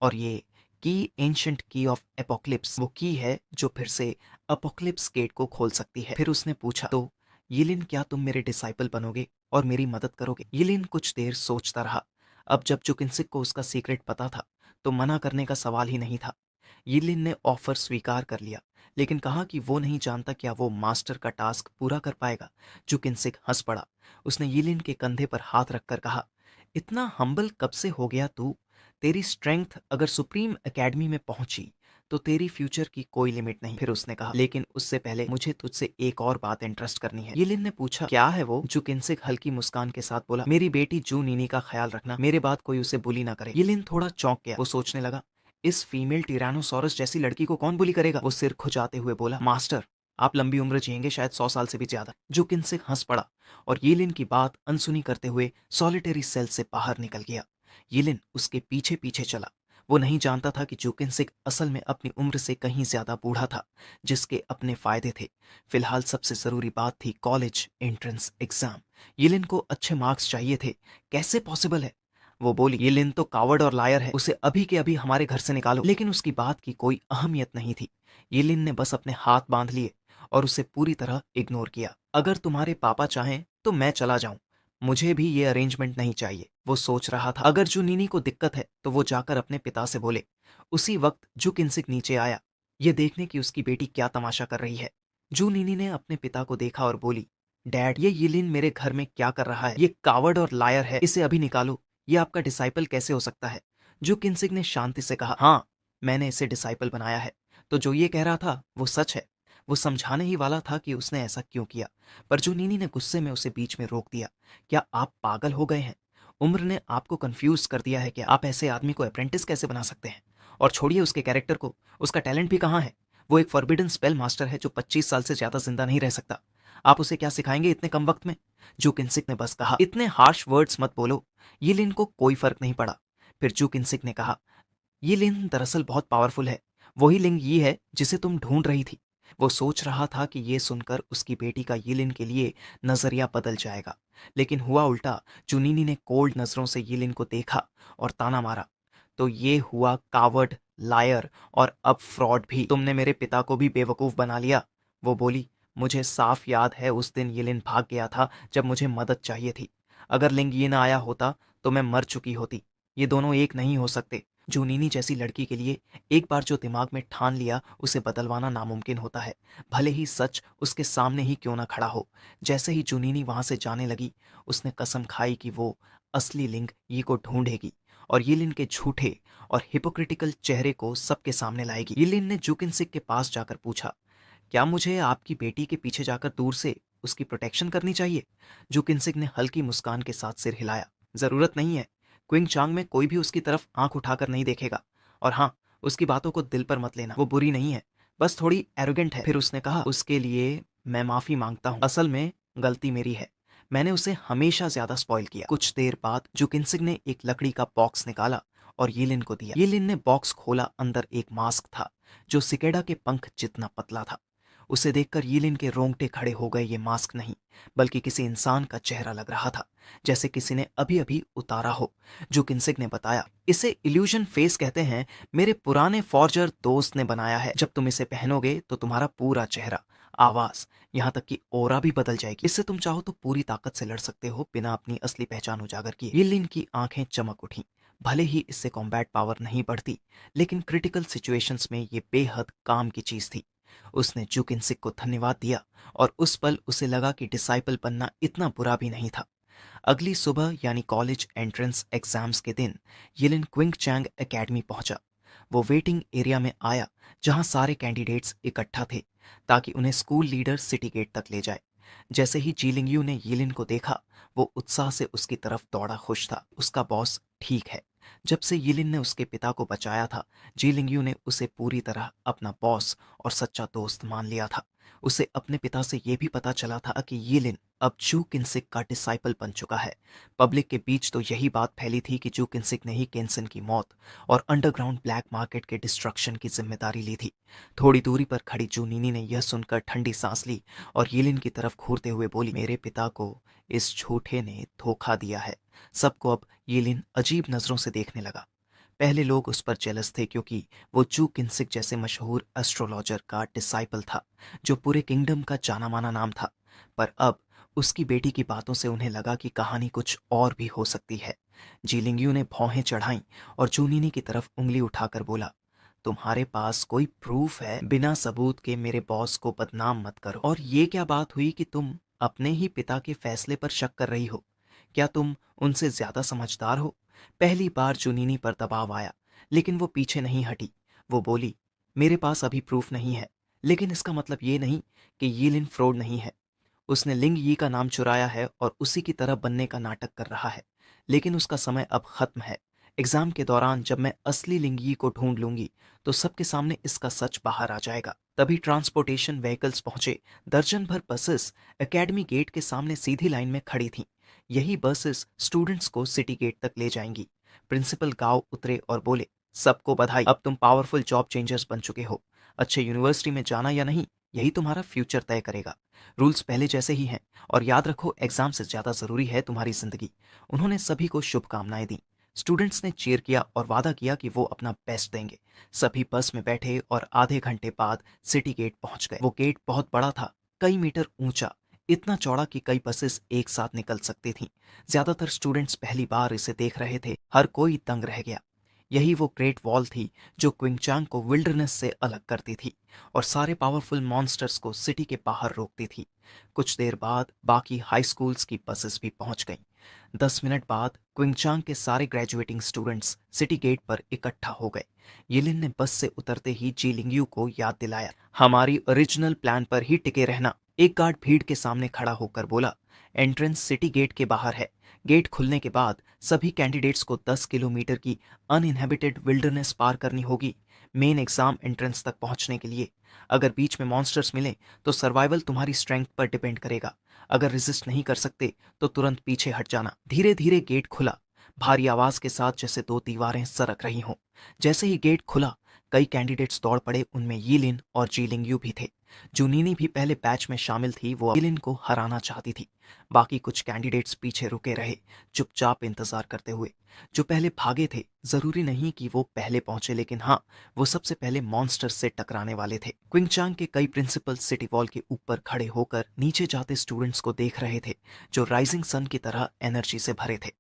और ये की एंशंट की ऑफ एपोक्लिप्स वो की है जो फिर से अपोक्लिप्स गेट को खोल सकती है। फिर उसने पूछा, तो यिलिन क्या तुम मेरे डिसाइपल बनोगे और मेरी मदद करोगे? यिलिन कुछ देर सोचता रहा। अब जब जुकिन्सिक को उसका सीक्रेट पता था तो मना करने का सवाल ही नहीं था। यिलिन ने ऑफर स्वीकार कर लिया, लेकिन कहा कि वो नहीं जानता क्या वो मास्टर का टास्क पूरा कर पाएगा। जुकिन्सिक हंस पड़ा। उसने यिलिन के कंधे पर हाथ रखकर कहा, इतना हम्बल कब से हो गया तू? तेरी स्ट्रेंथ अगर सुप्रीम एकेडमी में पहुंची तो तेरी फ्यूचर की कोई लिमिट नहीं। फिर उसने कहा, लेकिन उससे पहले मुझे तुझसे एक और बात इंटरेस्ट करनी है। यिलिन ने पूछा, क्या है वो? जुकिन्सिक हल्की मुस्कान के साथ बोला, मेरी बेटी जू नीनी का ख्याल रखना, मेरे बाद कोई उसे बुली ना करे। यिलिन थोड़ा चौंक गया। वो सोचने लगा, इस फीमेल टिरानोसॉरस जैसी लड़की को कौन बुली करेगा? वो सिर खुजाते हुए बोला, मास्टर आप लंबी उम्र जिएंगे, शायद 100 साल से भी ज्यादा। जुकिन्सिक हंस पड़ा और यिलिन की बात अनसुनी करते हुए सॉलिटरी सेल से बाहर निकल गया। यिलिन उसके पीछे पीछे चला। वो नहीं जानता था कि जुकिन्सिक असल में अपनी उम्र से कहीं ज्यादा बूढ़ा था, जिसके अपने फायदे थे। फिलहाल सबसे जरूरी बात थी कॉलेज एंट्रेंस एग्जाम। यिलिन को अच्छे मार्क्स चाहिए थे। कैसे पॉसिबल है? वो बोली, यिलिन तो कावर्ड और लायर है, उसे अभी के अभी हमारे घर से निकालो। लेकिन उसकी बात की कोई अहमियत नहीं थी। यिलिन ने बस अपने हाथ बांध लिए और उसे पूरी तरह इग्नोर किया। अगर तुम्हारे पापा चाहें तो मैं चला जाऊं, मुझे भी ये अरेंजमेंट नहीं चाहिए। वो सोच रहा था, अगर जुनीनी को दिक्कत है तो वो जाकर अपने पिता से बोले। उसी वक्त जुकिन्सिक नीचे आया, ये देखने की उसकी बेटी क्या तमाशा कर रही है। जूनीनी ने अपने पिता को देखा और बोली, डैड ये यिलिन मेरे घर में क्या कर रहा है? ये कावर्ड और लायर है, इसे अभी निकालो। ये आपका डिसाइपल कैसे हो सकता है? जुकिन्सिक ने शांति से कहा, हाँ मैंने इसे डिसाइपल बनाया है, तो जो ये कह रहा था वो सच है। वो समझाने ही वाला था कि उसने ऐसा क्यों किया, पर जूनीनी ने गुस्से में उसे बीच में रोक दिया। क्या आप पागल हो गए हैं? उम्र ने आपको कंफ्यूज कर दिया है? क्या आप ऐसे आदमी को अप्रेंटिस कैसे बना सकते हैं? और छोड़िए उसके कैरेक्टर को, उसका टैलेंट भी कहाँ है? वो एक फॉरबिडन स्पेल मास्टर है जो 25 साल से ज्यादा जिंदा नहीं रह सकता। आप उसे क्या सिखाएंगे इतने कम वक्त में? जुकिन्सिक ने बस कहा, इतने हार्श वर्ड्स मत बोलो। यिलिन को कोई फर्क नहीं पड़ा। फिर जुकिन्सिक ने कहा, ये लिंग दरअसल बहुत पावरफुल है, वही लिंग ये है जिसे तुम ढूंढ रही थी। वो सोच रहा था कि ये सुनकर उसकी बेटी का यिलिन के लिए नजरिया बदल जाएगा, लेकिन हुआ उल्टा। चुनीनी ने कोल्ड नजरों से यिलिन को देखा और ताना मारा, तो ये हुआ कावर्ड, लायर और अब फ्रॉड भी। तुमने मेरे पिता को भी बेवकूफ बना लिया। वो बोली, मुझे साफ याद है उस दिन यिलिन भाग गया था जब मुझे मदद चाहिए थी। अगर लिंग ये ना आया होता तो मैं मर चुकी होती। ये दोनों एक नहीं हो सकते। जूनीनी जैसी लड़की के लिए एक बार जो दिमाग में ठान लिया उसे बदलवाना नामुमकिन होता है, भले ही सच उसके सामने ही क्यों ना खड़ा हो। जैसे ही जूनीनी वहां से जाने लगी, उसने कसम खाई कि वो असली लिंग ये को ढूंढेगी और यिलिन के झूठे और हिपोक्रिटिकल चेहरे को सबके सामने लाएगी। यिलिन ने जुकिन्सिक के पास जाकर पूछा, क्या मुझे आपकी बेटी के पीछे जाकर दूर से उसकी प्रोटेक्शन करनी चाहिए? जुकिन्सिक ने हल्की मुस्कान के साथ सिर हिलाया, जरूरत नहीं है। क्विंग चांग में कोई भी उसकी तरफ आंख उठाकर नहीं देखेगा। और हाँ, उसकी बातों को दिल पर मत लेना, वो बुरी नहीं है, बस थोड़ी एरोगेंट है। फिर उसने कहा, उसके लिए मैं माफी मांगता हूँ, असल में गलती मेरी है, मैंने उसे हमेशा ज्यादा स्पॉइल किया। कुछ देर बाद जुकिन्सिक ने एक लकड़ी का बॉक्स निकाला और यिलिन को दिया। यिलिन ने बॉक्स खोला, अंदर एक मास्क था जो सिकेडा के पंख जितना पतला था। उसे देखकर यिलिन के रोंगटे खड़े हो गए। ये मास्क नहीं बल्कि किसी इंसान का चेहरा लग रहा था, जैसे किसी ने अभी अभी उतारा हो। जुकिन्सिक ने बताया, इसे इल्यूजन फेस कहते हैं, मेरे पुराने फॉर्जर दोस्त ने बनाया है। जब तुम इसे पहनोगे तो तुम्हारा पूरा चेहरा, आवाज, यहाँ तक कि ओरा भी बदल जाएगी। इससे तुम चाहो तो पूरी ताकत से लड़ सकते हो बिना अपनी असली पहचान उजागर किए। यिलिन की आंखें चमक उठी। भले ही इससे कॉम्बैट पावर नहीं बढ़ती, लेकिन क्रिटिकल सिचुएशंस में ये बेहद काम की चीज थी। उसने जुकिन्सिक को धन्यवाद दिया और उस पल उसे लगा कि डिसाइपल बनना इतना बुरा भी नहीं था। अगली सुबह यानी कॉलेज एंट्रेंस एग्जाम्स के दिन यिलिन क्विंग चैंग एकेडमी पहुंचा। वो वेटिंग एरिया में आया जहां सारे कैंडिडेट्स इकट्ठा थे ताकि उन्हें स्कूल लीडर सिटी गेट तक ले जाए। जैसे ही जीलिंग यू ने यिलिन को देखा, वो उत्साह से उसकी तरफ दौड़ा। खुश था, उसका बॉस ठीक है, जब से यिलिन ने उसके पिता को बचाया था, जी लिंगयू ने उसे पूरी तरह अपना बॉस और सच्चा दोस्त मान लिया था। उसे अपने पिता से यह भी पता चला था कि यिलिन अब जू किन्सिक का डिसाइपल बन चुका है। पब्लिक के बीच तो यही बात फैली थी कि जू किन्सिक ने ही केंसन की मौत और अंडरग्राउंड ब्लैक मार्केट के डिस्ट्रक्शन की जिम्मेदारी ली थी। थोड़ी दूरी पर खड़ी जूनीनी ने यह सुनकर ठंडी सांस ली और यिलिन की तरफ घूरते हुए बोली, मेरे पिता को इस झूठे ने धोखा दिया है। सबको अब यिलिन अजीब नजरों से देखने लगा। पहले लोग उस पर जेलस थे क्योंकि वो जू किन्सिक जैसे मशहूर एस्ट्रोलॉजर का डिसाइपल था, जो पूरे किंगडम का जाना माना नाम था। पर अब उसकी बेटी की बातों से उन्हें लगा कि कहानी कुछ और भी हो सकती है। जीलिंगयू ने भौहें चढ़ाईं और जूनिनी की तरफ उंगली उठाकर बोला, तुम्हारे पास कोई प्रूफ है? बिना सबूत के मेरे बॉस को बदनाम मत करो। और ये क्या बात हुई कि तुम अपने ही पिता के फैसले पर शक कर रही हो? क्या तुम उनसे ज्यादा समझदार हो? पहली बार जुनीनी पर दबाव आया, लेकिन वो पीछे नहीं हटी। वो बोली, मेरे पास अभी प्रूफ नहीं है, लेकिन इसका मतलब ये नहीं कि यिलिन फ्रॉड नहीं है। उसने लिंग यी का नाम चुराया है और उसी की तरह बनने का नाटक कर रहा है, लेकिन उसका समय अब खत्म है। एग्जाम के दौरान जब मैं असली लिंग यी को ढूंढ लूंगी तो सबके सामने इसका सच बाहर आ जाएगा। तभी ट्रांसपोर्टेशन व्हीकल्स पहुंचे। दर्जन भर बसेस एकेडमी गेट के सामने सीधी लाइन में खड़ी थीं। यही बसेस स्टूडेंट्स को सिटी गेट तक ले जाएंगी। प्रिंसिपल गांव उतरे और बोले, सबको बधाई, अब तुम पावरफुल जॉब चेंजर्स बन चुके हो। अच्छे यूनिवर्सिटी में जाना या नहीं, यही तुम्हारा फ्यूचर तय करेगा। रूल्स पहले जैसे ही हैं और याद रखो, एग्जाम से ज्यादा जरूरी है तुम्हारी जिंदगी। उन्होंने सभी को शुभकामनाएं दी। स्टूडेंट्स ने चीयर किया और वादा किया कि वो अपना बेस्ट देंगे। सभी बस में बैठे और आधे घंटे बाद सिटी गेट पहुंच गए। वो गेट बहुत बड़ा था, कई मीटर ऊंचा, इतना चौड़ा कि कई बसेस एक साथ निकल सकती थीं। ज्यादातर स्टूडेंट्स पहली बार इसे देख रहे थे। हर कोई दंग रह गया। यही वो ग्रेट वॉल थी जो क्विंगचांग को विल्डरनेस से अलग करती थी और सारे पावरफुल मॉन्स्टर्स को सिटी के बाहर रोकती थी। कुछ देर बाद बाकी हाई स्कूल्स की बसेस भी पहुंच गईं। 10 मिनट बाद क्विंगचांग के सारे ग्रेजुएटिंग स्टूडेंट्स सिटी गेट पर इकट्ठा हो गए। यिलिन ने बस से उतरते ही जी लिंगयू को याद दिलाया, हमारी ओरिजिनल प्लान पर ही टिके रहना। एक गार्ड भीड़ के सामने खड़ा होकर बोला, एंट्रेंस सिटी गेट के बाहर है। गेट खुलने के बाद सभी कैंडिडेट्स को 10 किलोमीटर की अनइनहेबिटेड विल्डरनेस पार करनी होगी मेन एग्जाम एंट्रेंस तक पहुंचने के लिए। अगर बीच में मॉन्स्टर्स मिले तो सर्वाइवल तुम्हारी स्ट्रेंथ पर डिपेंड करेगा। अगर रेजिस्ट नहीं कर सकते तो तुरंत पीछे हट जाना। धीरे धीरे गेट खुला, भारी आवाज के साथ, जैसे दो दीवारें सरक रही हों। जैसे ही गेट खुला, कई कैंडिडेट्स दौड़ पड़े। उनमें यिलिन और जी लिंगयू भी थे। जूनीनी भी पहले बैच में शामिल थी। वो यिलिन को हराना चाहती थी। बाकी कुछ कैंडिडेट्स पीछे रुके रहे, चुपचाप इंतजार करते हुए। जो पहले भागे थे, जरूरी नहीं कि वो पहले पहुंचे, लेकिन हाँ, वो सबसे पहले मॉन्स्टर से टकराने वाले थे। क्विंगचांग के कई प्रिंसिपल सिटी वॉल के ऊपर खड़े होकर नीचे जाते स्टूडेंट्स को देख रहे थे, जो राइजिंग सन की तरह एनर्जी से भरे थे।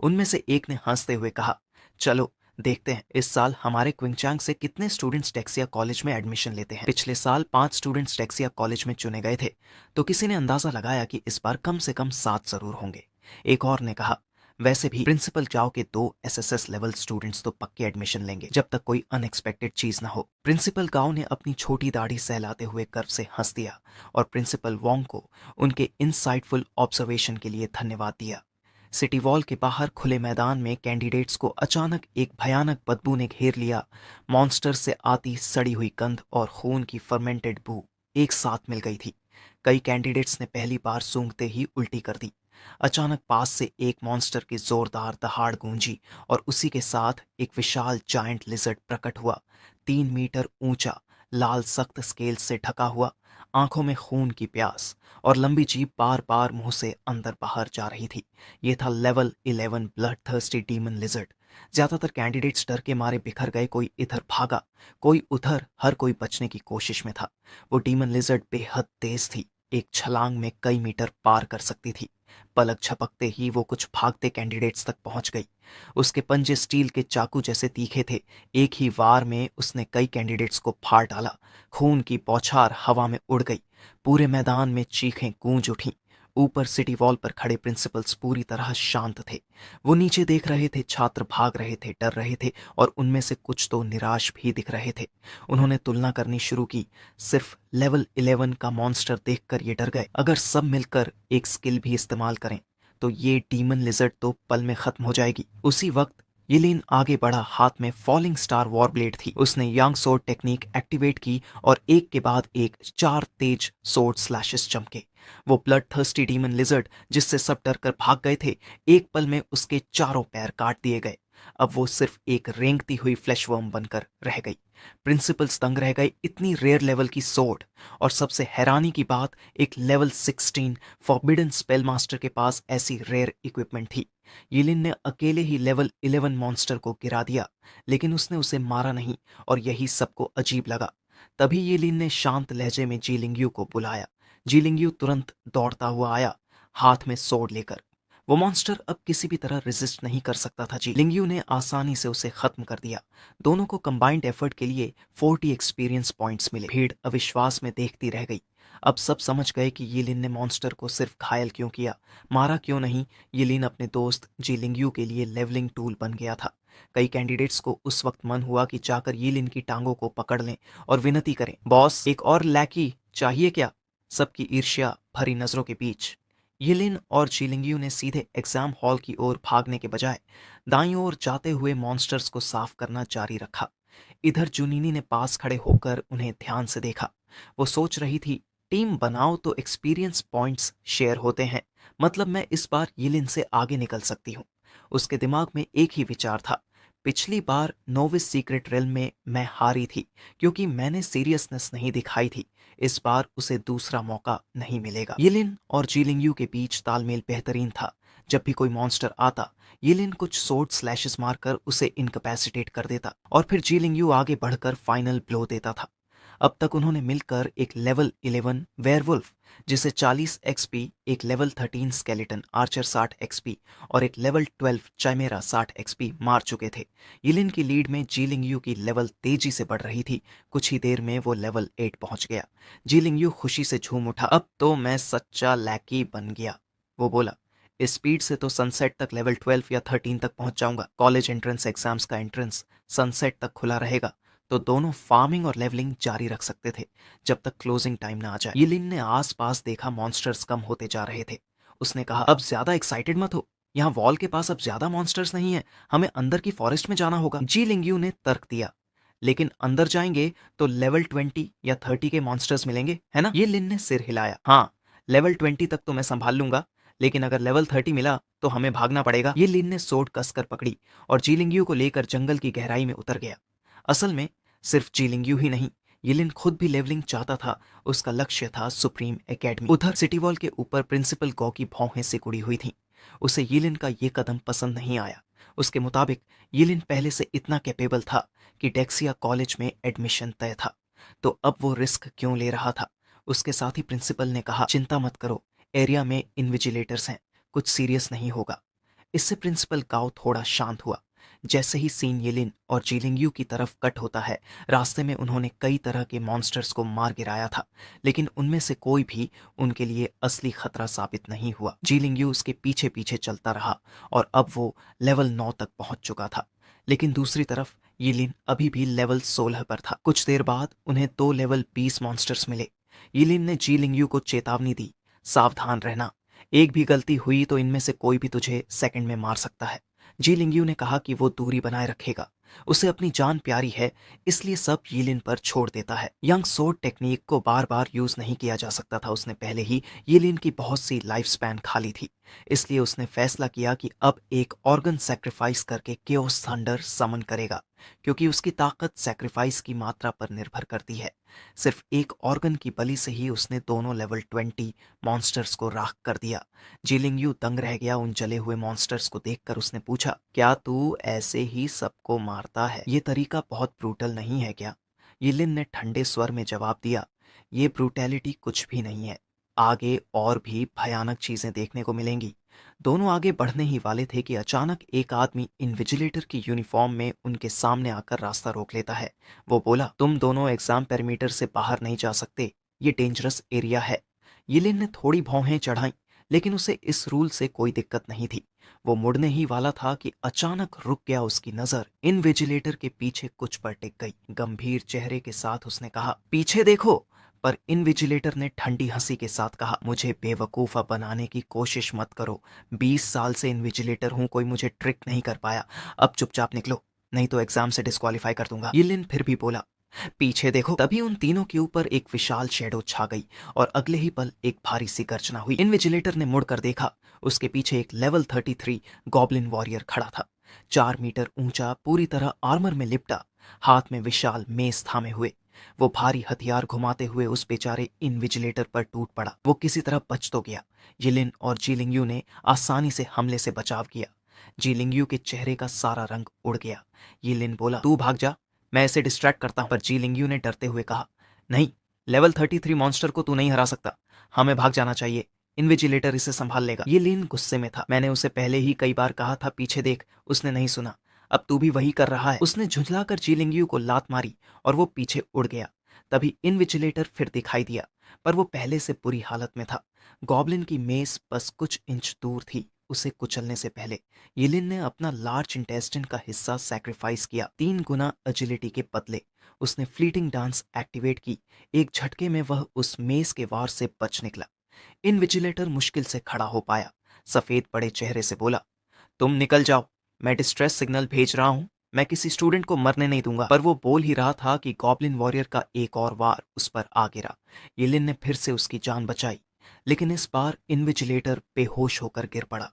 उनमें से एक ने हंसते हुए कहा, चलो देखते हैं इस साल हमारे क्विंगचांग से कितने स्टूडेंट्स टेक्सिया कॉलेज में एडमिशन लेते हैं। पिछले साल 5 स्टूडेंट्स टेक्सिया कॉलेज में चुने गए थे, तो किसी ने अंदाजा लगाया कि इस बार कम से कम 7 जरूर होंगे। एक और ने कहा, वैसे भी प्रिंसिपल जाओ के 2 एसएसएस लेवल स्टूडेंट्स तो पक्के एडमिशन लेंगे, जब तक कोई अनएक्सपेक्टेड चीज ना हो। प्रिंसिपल गाओ ने अपनी छोटी दाढ़ी सहलाते हुए कर्व से हंस दिया और प्रिंसिपल वोंग को उनके इनसाइटफुल ऑब्जर्वेशन के लिए धन्यवाद दिया। सिटी वॉल के बाहर खुले मैदान में कैंडिडेट्स को अचानक एक भयानक बदबू ने घेर लिया। मॉन्स्टर से आती सड़ी हुई गंध और खून की फर्मेंटेड बू एक साथ मिल गई थी। कई कैंडिडेट्स ने पहली बार सूंघते ही उल्टी कर दी। अचानक पास से एक मॉन्स्टर की जोरदार दहाड़ गूंजी और उसी के साथ एक विशाल जायंट लिजर्ड प्रकट हुआ। 3 मीटर ऊंचा, लाल सख्त स्केल से ढका हुआ, आंखों में खून की प्यास और लंबी जीभ बार बार मुंह से अंदर बाहर जा रही थी। यह था level 11 blood thirsty demon lizard. ज्यादातर कैंडिडेट्स डर के मारे बिखर गए। कोई इधर भागा, कोई उधर, हर कोई बचने की कोशिश में था। वो डीमन लिजर्ड बेहद तेज थी, एक छलांग में कई मीटर पार कर सकती थी। पलक झपकते ही वो कुछ भागते कैंडिडेट्स तक पहुंच गई। उसके पंजे स्टील के चाकू जैसे तीखे थे। एक ही वार में उसने कई कैंडिडेट्स को फाड़ डाला। खून की बौछार हवा में उड़ गई। पूरे मैदान में चीखें गूंज उठीं। ऊपर सिटी वॉल पर खड़े प्रिंसिपल्स पूरी तरह शांत थे। वो नीचे देख रहे थे। छात्र भाग रहे थे, डर रहे थे और उनमें से कुछ तो निराश भी दिख रहे थे। उन्होंने तुलना करनी शुरू की। सिर्फ लेवल 11 का मॉन्स्टर देखकर ये डर गए। अगर सब मिलकर एक स्किल भी इस्तेमाल करें तो ये डीमन लिजर्ड तो पल में खत्म हो जाएगी। उसी वक्त यिलिन आगे बढ़ा, हाथ में फॉलिंग स्टार वॉर ब्लेड थी। उसने यंग सोर्ड टेक्निक एक्टिवेट की और एक के बाद एक 4 तेज सोर्ड स्लैशेस चमके। वो ब्लड थर्स्टी डीमन लिजर्ड जिससे सब डर कर भाग गए थे, एक पल में उसके चारों पैर काट दिए गए। अब वो सिर्फ एक रेंगती हुई फ्लैश वर्म बनकर रह गई। प्रिंसिपल्स दंग रह गए, इतनी रेयर लेवल की सोर्ड। और सबसे हैरानी की बात, एक लेवल 16 फॉरबिडन स्पेल मास्टर के पास ऐसी रेयर इक्विपमेंट थी। यिलिन ने अकेले ही लेवल 11 मॉन्स्टर को गिरा दिया, लेकिन उसने उसे मारा नहीं, और यही सबको अजीब लगा। तभी यिलिन ने शांत लहजे में जीलिंगयू को बुलाया। जीलिंगयू तुरंत दौड़ता हुआ आया, हाथ में सोर्ड लेकर। वो मॉन्स्टर अब किसी भी तरह रेजिस्ट नहीं कर सकता था। जीलिंगयू ने आसानी से उसे खत्म कर दिया। दोनों को कंबाइंड एफर्ट के लिए 40 एक्सपीरियंस पॉइंट्स मिले। भीड़ अविश्वास में देखती रह गई। अब सब समझ गए कि यिलिन ने मॉन्स्टर को सिर्फ घायल क्यों किया, मारा क्यों नहीं। यिलिन अपने दोस्त जीलिंगयू के लिए लेवलिंग टूल बन गया था। कई कैंडिडेट्स को उस वक्त मन हुआ कि जाकर यिलिन की टांगों को पकड़ लें और विनती करें, बॉस एक और लैकी चाहिए क्या। सबकी ईर्ष्या भरी नजरों के बीच यिलिन और जीलिंगयू ने सीधे एग्जाम हॉल की ओर भागने के बजाय दाईं ओर जाते हुए मॉन्स्टर्स को साफ करना जारी रखा। इधर जुनीनी ने पास खड़े होकर उन्हें ध्यान से देखा। वो सोच रही थी, टीम बनाओ तो एक्सपीरियंस पॉइंट्स शेयर होते हैं, मतलब मैं इस बार यिलिन से आगे निकल सकती हूँ। उसके दिमाग में एक ही विचार था, पिछली बार नोविस सीक्रेट रेल में मैं हारी थी क्योंकि मैंने सीरियसनेस नहीं दिखाई थी। इस बार उसे दूसरा मौका नहीं मिलेगा। यिलिन और जीलिंगयू के बीच तालमेल बेहतरीन था। जब भी कोई मॉन्स्टर आता, यिलिन कुछ सोर्ड स्लैशेस मारकर उसे इनकैपेसिटेट कर देता और फिर जीलिंगयू आगे बढ़कर फाइनल ब्लो देता था। अब तक उन्होंने मिलकर एक लेवल 11 वेयरवुल्फ जिसे 40 एक्सपी, एक लेवल 13 स्केलेटन आर्चर 60 एक्सपी और एक लेवल 12 चाइमेरा 60 एक्सपी मार चुके थे। यिलिन की लीड में जीलिंगयू की लेवल तेजी से बढ़ रही थी। कुछ ही देर में वो लेवल 8 पहुंच गया। जीलिंगयू खुशी से झूम उठा, अब तो मैं सच्चा लैकी बन गया। वो बोला, इस स्पीड से तो सनसेट तक लेवल 12 या 13 तक पहुंच जाऊंगा। कॉलेज एंट्रेंस एग्जाम्स का एंट्रेंस सनसेट तक खुला रहेगा, तो दोनों फार्मिंग और लेवलिंग जारी रख सकते थे जब तक क्लोजिंग टाइम ना आ जाए। यिलिन ने आसपास देखा, मॉन्स्टर्स कम होते जा रहे थे। उसने कहा, अब ज्यादा एक्साइटेड मत हो, यहाँ वॉल के पास अब ज्यादा मॉन्स्टर्स नहीं है, हमें अंदर की फॉरेस्ट में जाना होगा। जी लिंगयू ने तर्क दिया, लेकिन अंदर जाएंगे तो लेवल 20 या 30 के मॉन्स्टर्स मिलेंगे, है ना। ये लिन ने सिर हिलाया, हाँ, लेवल 20 तक तो मैं संभाल लूंगा, लेकिन अगर लेवल 30 मिला तो हमें भागना पड़ेगा। ये लिन ने सोर्ड कसकर पकड़ी और जीलिंगयू को लेकर जंगल की गहराई में उतर गया। असल में सिर्फ जीलिंगयू ही नहीं, यिलिन खुद भी लेवलिंग चाहता था। उसका लक्ष्य था सुप्रीम एकेडमी। उधर सिटी वॉल के ऊपर प्रिंसिपल गौ की भौहें सिकुड़ी हुई थीं। उसे यिलिन का ये कदम पसंद नहीं आया। उसके मुताबिक यिलिन पहले से इतना कैपेबल था कि डेक्सिया कॉलेज में एडमिशन तय था, तो अब वो रिस्क क्यों ले रहा था। उसके साथ ही प्रिंसिपल ने कहा, चिंता मत करो, एरिया में इन्विजिलेटर्स हैं, कुछ सीरियस नहीं होगा। इससे प्रिंसिपल गाओ थोड़ा शांत हुआ। जैसे ही सीन यिलिन और जीलिंगयू की तरफ कट होता है, रास्ते में उन्होंने कई तरह के मॉन्स्टर्स को मार गिराया था, लेकिन उनमें से कोई भी उनके लिए असली खतरा साबित नहीं हुआ। जीलिंगयू उसके पीछे पीछे चलता रहा और अब वो लेवल 9 तक पहुंच चुका था, लेकिन दूसरी तरफ यिलिन अभी भी लेवल 16 पर था। कुछ देर बाद उन्हें 2 लेवल 20 मॉन्स्टर्स मिले। यिलिन ने जीलिंगयू को चेतावनी दी, सावधान रहना, एक भी गलती हुई तो इनमें से कोई भी तुझे सेकंड में मार सकता है। जी लिंगयू ने कहा कि वो दूरी बनाए रखेगा, उसे अपनी जान प्यारी है, इसलिए सब यिलिन पर छोड़ देता है। यंग सोर्ड टेक्निक को बार बार यूज नहीं किया जा सकता था। उसने पहले ही यिलिन की बहुत सी लाइफ स्पैन खाली थी, इसलिए उसने फैसला किया कि अब एक ऑर्गन सेक्रीफाइस करके केओस थंडर समन करेगा, क्योंकि उसकी ताकत सेक्रीफाइस की मात्रा पर निर्भर करती है। सिर्फ एक ऑर्गन की बलि से ही उसने दोनों लेवल 20 मॉन्स्टर्स को राख कर दिया। जीलिंगयू दंग रह गया उन जले हुए मॉन्स्टर्स को देखकर। उसने पूछा, क्या तू ऐसे ही सबको मारता है? ये तरीका बहुत ब्रूटल नहीं है क्या? यिलिन ने ठंडे स्वर में जवाब दिया, ये ब्रूटैलिटी कुछ भी नहीं है, आगे और भी भयानक चीजें देखने को मिलेंगी। दोनों आगे बढ़ने ही वाले थे कि अचानक एक आदमी इन्विजिलेटर की यूनिफॉर्म में उनके सामने आकर रास्ता रोक लेता है। वो बोला, तुम दोनों एग्जाम पेरीमीटर से बाहर नहीं जा सकते, ये डेंजरस एरिया है। यिलिन ने थोड़ी भौहें चढ़ाई, लेकिन उसे इस रूल से कोई दिक्कत नहीं थी। वो मुड़ने ही वाला था कि अचानक रुक गया। उसकी नजर इनविजिलेटर के पीछे कुछ पर टिक गई। गंभीर चेहरे के साथ उसने कहा, पीछे देखो। पर इनविजिलेटर ने ठंडी हंसी के साथ कहा, मुझे बेवकूफ़ा बनाने की कोशिश मत करो। 20 साल से इनविजिलेटर हूं, कोई मुझे ट्रिक नहीं कर पाया। अब चुपचाप निकलो, नहीं तो एग्जाम से डिस्क्वालीफाई कर दूंगा। यिलिन फिर भी बोला, पीछे देखो। तभी उन तीनों के ऊपर एक विशाल शेडो छा गई और अगले ही पल एक भारी सी गर्जना हुई। इनविजिलेटर ने मुड़कर देखा, उसके पीछे एक लेवल 33 गॉब्लिन वॉरियर खड़ा था। 4 मीटर ऊंचा, पूरी तरह आर्मर में लिपटा, हाथ में विशाल मेस थामे हुए। वो भारी हथियार घुमाते हुए उस बेचारे इनविजिलेटर पर टूट पड़ा। वो किसी तरह बच तो गया। यिलिन और जीलिंगयू ने आसानी से हमले से बचाव किया। जीलिंगयू के चेहरे का सारा रंग उड़ गया। यिलिन बोला, तू भाग जा, मैं इसे डिस्ट्रैक्ट करता हूं। पर जीलिंगयू ने डरते हुए कहा, नहीं, लेवल 33 मॉन्स्टर को तू नहीं हरा सकता। हमें भाग जाना चाहिए, इनविजिलेटर इसे संभाल लेगा। ये लीन गुस्से में था। मैंने उसे पहले ही कई बार कहा था पीछे देख, उसने नहीं सुना। अब तू भी वही कर रहा है। उसने झुंझलाकर जीलिंगयू को लात मारी और वो पीछे उड़ गया। तभी इनविजिलेटर फिर दिखाई दिया, पर वो पहले से बुरी हालत में था। गॉब्लिन की मेस बस कुछ इंच दूर थी। उसे कुचलने से पहले यिलिन ने अपना लार्ज इंटेस्टिन का हिस्सा सैक्रिफाइस किया, 3 गुना एजिलिटी के बदले। उसने फ्लीटिंग डांस एक्टिवेट की। एक झटके में वह उस मेस के वार से बच निकला। इनविजिलेटर मुश्किल से खड़ा हो पाया। सफेद पड़े चेहरे से बोला, तुम निकल जाओ, मैं डिस्ट्रेस सिग्नल भेज रहा हूं। मैं किसी स्टूडेंट को मरने नहीं दूंगा। पर वो बोल ही रहा था कि गॉब्लिन वॉरियर का एक और वार उस पर आ गिरा। यिलिन ने फिर से उसकी जान बचाई, लेकिन इस बार इनविजिलेटर बेहोश होकर गिर पड़ा।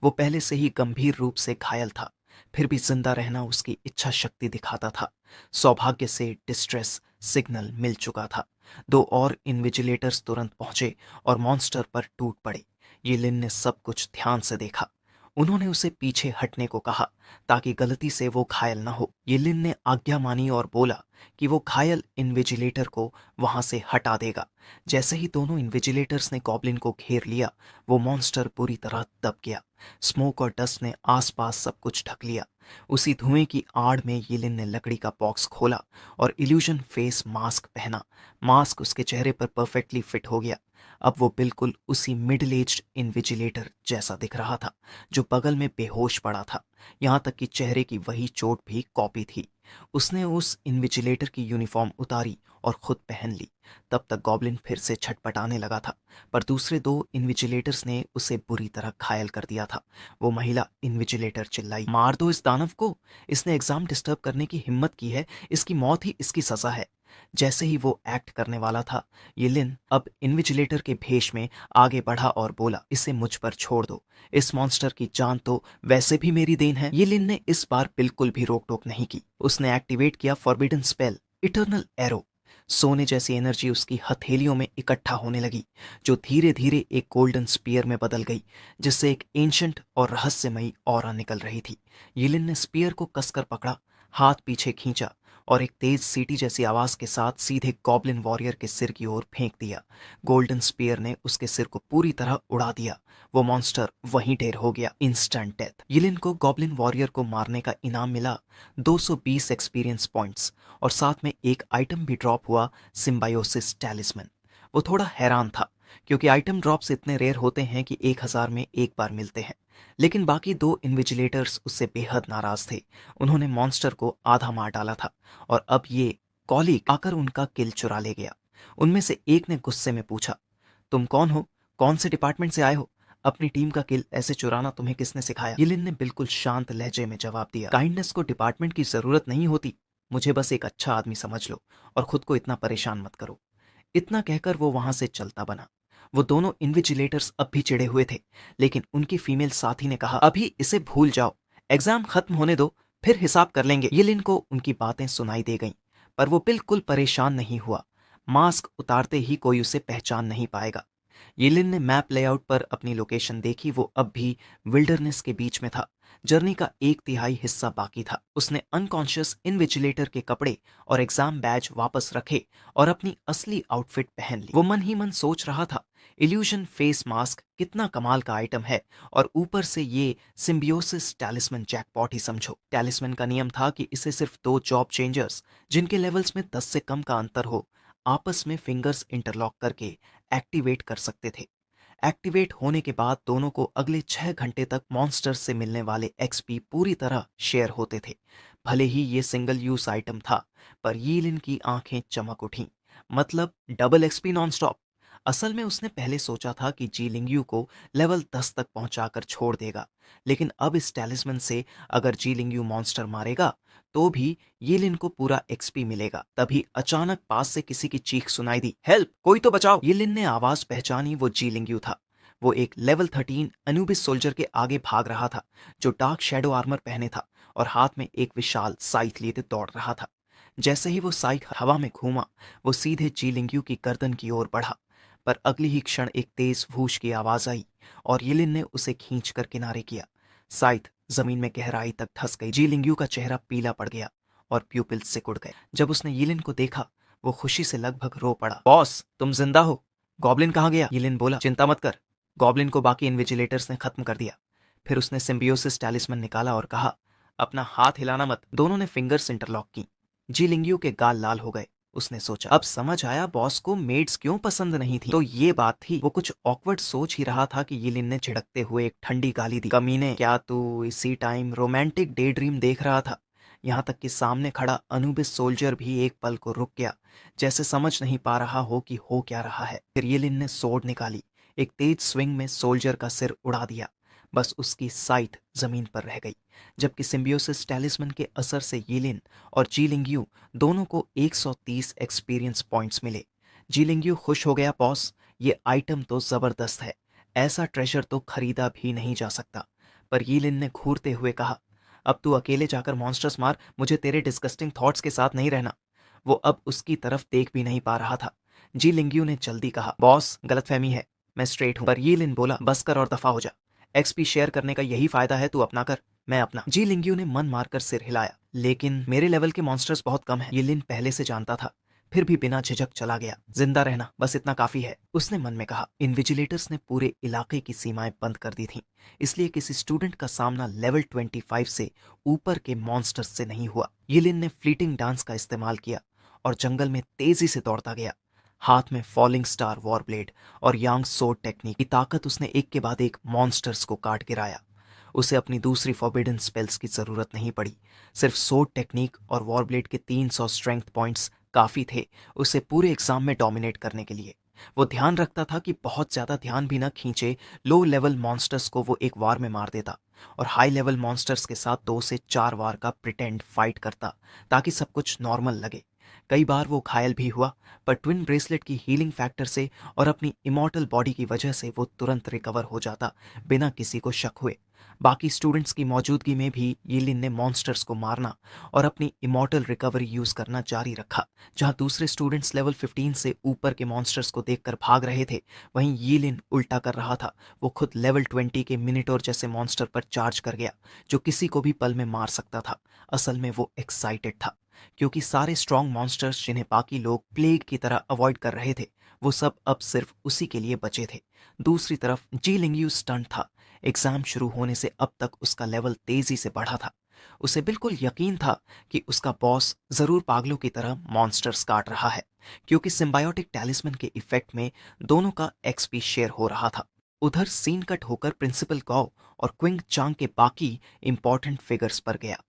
वो पहले से ही गंभीर रूप से घायल था, फिर भी जिंदा रहना उसकी इच्छा शक्ति दिखाता था। सौभाग्य से डिस्ट्रेस सिग्नल मिल चुका था। 2 और इनविजिलेटर्स तुरंत पहुंचे और मॉन्स्टर पर टूट पड़े। यिलिन ने सब कुछ ध्यान से देखा। उन्होंने उसे पीछे हटने को कहा ताकि गलती से वो घायल न हो। यिलिन ने आज्ञा मानी और बोला कि वो घायल इनविजिलेटर को वहां से हटा देगा। जैसे ही दोनों इनविजिलेटर्स ने गॉब्लिन को घेर लिया, वो मॉन्स्टर पूरी तरह दब गया। स्मोक और डस्ट ने आसपास सब कुछ ढक लिया। उसी धुएं की आड़ में यिलिन ने लकड़ी का बॉक्स खोला और इल्यूजन फेस मास्क पहना। मास्क उसके चेहरे पर परफेक्टली फिट हो गया। अब वो बिल्कुल उसी मिडिल एज्ड इनविजिलेटर जैसा दिख रहा था जो बगल में बेहोश पड़ा था। यहाँ तक कि चेहरे की वही चोट भी कॉपी थी। उसने उस इनविजिलेटर की यूनिफॉर्म उतारी और खुद पहन ली। तब तक गॉब्लिन फिर से छटपटाने लगा था, पर दूसरे 2 इनविजिलेटर्स ने उसे बुरी तरह घायल कर दिया था। वो महिला इनविजिलेटर चिल्लाई, मार दो इस दानव को, इसने एग्जाम डिस्टर्ब करने की हिम्मत की है, इसकी मौत ही इसकी सजा है। जैसे ही वो एक्ट करने वाला था, यिलिन अब इनविजिलेटर के भेष में आगे बढ़ा और बोला, इसे मुझ पर छोड़ दो, इस मॉन्स्टर की जान तो वैसे भी मेरी देन है। यिलिन ने इस बार बिल्कुल भी रोक टोक नहीं की। उसने एक्टिवेट किया फॉरबिडन स्पेल, इटर्नल एरो। सोने जैसी एनर्जी उसकी हथेलियों में इकट्ठा होने लगी, जो धीरे धीरे एक गोल्डन स्पीयर में बदल गई, जिससे एक एंशंट और रहस्यमयी ऑरा निकल रही थी। यिलिन ने स्पीयर को कसकर पकड़ा, हाथ पीछे खींचा और एक तेज सीटी जैसी आवाज के साथ सीधे गॉब्लिन वॉरियर के सिर की ओर फेंक दिया। गोल्डन स्पीयर ने उसके सिर को पूरी तरह उड़ा दिया। वो मॉन्स्टर वहीं ढेर हो गया। Instant death. यिलिन को गॉब्लिन वॉरियर को मारने का इनाम मिला 220 एक्सपीरियंस पॉइंट्स और साथ में एक आइटम भी ड्रॉप हुआ, सिम्बायोसिस टैलिस्मैन। वो थोड़ा हैरान था क्योंकि आइटम ड्रॉप्स इतने रेयर होते हैं कि 1000 में एक बार मिलते हैं। लेकिन बाकी 2 इनविजिलेटर्स उससे बेहद नाराज थे। उन्होंने मॉन्स्टर को आधा मार डाला था और अब ये कॉलीग आकर उनका किल चुरा ले गया। उनमें से एक ने गुस्से में पूछा, तुम कौन हो, कौन से डिपार्टमेंट से आए हो, अपनी टीम का किल ऐसे चुराना तुम्हें किसने सिखाया? यिलिन ने बिल्कुल शांत लहजे में जवाब दिया, काइंडनेस को डिपार्टमेंट की जरूरत नहीं होती, मुझे बस एक अच्छा आदमी समझ लो और खुद को इतना परेशान मत करो। इतना कहकर वो वहां से चलता बना। वो दोनों इन्विजिलेटर्स अब भी चिढ़े हुए थे, लेकिन उनकी फीमेल साथी ने कहा, अभी इसे भूल जाओ, एग्जाम खत्म होने दो, फिर हिसाब कर लेंगे। यिलिन को उनकी बातें सुनाई दे गईं, पर वो बिल्कुल परेशान नहीं हुआ। मास्क उतारते ही कोई उसे पहचान नहीं पाएगा। यिलिन ने मैप लेआउट पर अपनी लोकेशन देखी। वो अब भी विल्डरनेस के बीच में था। जर्नी का 1/3 हिस्सा बाकी था। उसने अनकॉन्शियस इनविजिलेटर के कपड़े और एग्जाम बैज वापस रखे और अपनी असली आउटफिट पहन ली। वो मन ही मन सोच रहा था, इल्यूजन फेस मास्क कितना कमाल का आइटम है, और ऊपर से ये सिम्बियोसिस टैलिस्मैन जैकपॉट ही समझो। टैलिस्मैन का नियम था कि इसे सिर्फ 2 जॉब चेंजर्स, जिनके लेवल्स में 10 से कम का अंतर हो, आपस में फिंगर्स इंटरलॉक करके एक्टिवेट कर सकते थे। एक्टिवेट होने के बाद दोनों को अगले 6 घंटे तक मॉन्स्टर्स से मिलने वाले एक्सपी पूरी तरह शेयर होते थे। भले ही ये सिंगल यूज आइटम था, पर यीलिन की आंखें चमक उठीं। मतलब डबल एक्सपी नॉन स्टॉप। असल में उसने पहले सोचा था कि जी लिंगयू को लेवल 10 तक पहुंचाकर छोड़ देगा, लेकिन अब इस टैलिस्मन से अगर जी लिंगयू मॉन्स्टर मारेगा तो भी यिलिन को पूरा एक्सपी मिलेगा। तभी अचानक पास से किसी की चीख सुनाई दी, हेल्प, कोई तो बचाओ। यिलिन ने आवाज पहचानी, वो जी लिंगयू था। वो एक लेवल 13 अनुबिस सोल्जर के आगे भाग रहा था, जो डार्क शेडो आर्मर पहने था और हाथ में एक विशाल साइथ लिए दौड़ रहा था। जैसे ही वो साइक हवा में घूमा, वो सीधे जी लिंगयू की गर्दन की ओर बढ़ा, पर अगली ही क्षण एक तेज वूश की आवाज आई और यिलिन ने उसे खींचकर किनारे किया। साइथ जमीन में गहराई तक धंस गई। जी लिंगयू का चेहरा पीला पड़ गया और प्यूपिल सिकुड़ गए। जब उसने यिलिन को देखा, वो खुशी से लगभग रो पड़ा। बॉस, तुम जिंदा हो। गॉब्लिन कहाँ गया? यिलिन बोला, चिंता मत कर, गॉब्लिन को बाकी इन्विजिलेटर्स ने खत्म कर दिया। फिर उसने सिम्बियोसिस टैलिस्मन निकाला और कहा, अपना हाथ हिलाना मत। दोनों ने फिंगर्स इंटरलॉक की। जी लिंगयू के गाल लाल हो गए। उसने सोचा, अब समझ आया बॉस को मेड्स क्यों पसंद नहीं थी। तो ये बात थी। वो कुछ ऑकवर्ड सोच ही रहा था कि यिलिन ने झिड़कते हुए एक ठंडी गाली दी, कमीने, क्या तू इसी टाइम रोमांटिक डे ड्रीम देख रहा था? यहाँ तक कि सामने खड़ा अनुबिस सोल्जर भी एक पल को रुक गया, जैसे समझ नहीं पा रहा हो कि हो क्या रहा है। फिर यिलिन ने सोर्ड निकाली, एक तेज स्विंग में सोल्जर का सिर उड़ा दिया। बस उसकी साइथ जमीन पर रह गई, जबकि सिम्बियोसिस टैलिस्मन के असर से यिलिन और जी लिंगयू दोनों को 130 एक्सपीरियंस पॉइंट्स मिले। जी लिंगयू खुश हो गया, बॉस, ये आइटम तो जबरदस्त है, ऐसा ट्रेजर तो खरीदा भी नहीं जा सकता। पर यिलिन ने घूरते हुए कहा, अब तू अकेले जाकर मॉन्स्टर्स मार, मुझे तेरे डिस्गस्टिंग थॉट्स के साथ नहीं रहना। वो अब उसकी तरफ देख भी नहीं पा रहा था। जी लिंगयू ने जल्दी कहा, बॉस, गलतफहमी है, मैं स्ट्रेट हूं। पर यिलिन बोला, बस कर और दफा हो जा। एक्सपी शेयर करने का यही फायदा है, तू अपना कर, मैं अपना। जी लिंगयू ने मन मारकर सिर हिलाया, लेकिन मेरे लेवल के मॉन्स्टर्स बहुत कम हैं। यिलिन पहले से जानता था, फिर भी बिना झिझक चला गया। जिंदा रहना बस इतना काफी है, उसने मन में कहा। इन्विजिलेटर्स ने पूरे इलाके की सीमाएं बंद कर दी थीं, इसलिए किसी स्टूडेंट का सामना लेवल 25 से ऊपर के मॉन्स्टर्स से नहीं हुआ। यिलिन ने फ्लीटिंग डांस का इस्तेमाल किया और जंगल में तेजी से दौड़ता गया। हाथ में फॉलिंग स्टार वॉर ब्लेड और यांग सोर्ड टेक्निक की ताकत उसने एक के बाद एक मॉन्स्टर्स को काट गिराया। उसे अपनी दूसरी फॉरबिडन स्पेल्स की जरूरत नहीं पड़ी। सिर्फ सोर्ड टेक्निक और वॉरब्लेड के 300 स्ट्रेंथ पॉइंट्स काफी थे उसे पूरे एग्जाम में डोमिनेट करने के लिए। वो ध्यान रखता था कि बहुत ज्यादा ध्यान भी न खींचे। लो लेवल मॉन्स्टर्स को वो एक वार में मार देता और हाई लेवल मॉन्स्टर्स के साथ 2 से 4 वार का प्रिटेंड फाइट करता, ताकि सब कुछ नॉर्मल लगे। कई बार वो घायल भी हुआ, पर ट्विन ब्रेसलेट की हीलिंग फैक्टर से और अपनी इमॉर्टल बॉडी की वजह से वो तुरंत रिकवर हो जाता, बिना किसी को शक हुए। बाकी स्टूडेंट्स की मौजूदगी में भी यिलिन ने मॉन्स्टर्स को मारना और अपनी इमॉर्टल रिकवरी यूज करना जारी रखा। जहां दूसरे स्टूडेंट्स लेवल 15 से ऊपर के मॉन्स्टर्स को देखकर भाग रहे थे, वहीं यिलिन उल्टा कर रहा था। वो खुद लेवल 20 के मिनिटोर जैसे मॉन्स्टर पर चार्ज कर गया, जो किसी को भी पल में मार सकता था। असल में वो एक्साइटेड था, क्योंकि सारे स्ट्रॉन्ग मॉन्स्टर्स जिन्हें बाकी लोग प्लेग की तरह अवॉइड कर रहे थे, वो सब अब सिर्फ उसी के लिए बचे थे। दूसरी तरफ जी लिंगयू स्टंट था। एग्जाम शुरू होने से अब तक उसका लेवल तेजी से बढ़ा था। उसे बिल्कुल यकीन था कि उसका बॉस जरूर पागलों की तरह मॉन्स्टर्स काट रहा है, क्योंकि सिम्बायोटिक टैलिस्मन के इफेक्ट में दोनों का एक्सपी शेयर हो रहा था। उधर सीन कट होकर प्रिंसिपल गॉव और क्विंग चांग के बाकी इंपॉर्टेंट फिगर्स पर गया।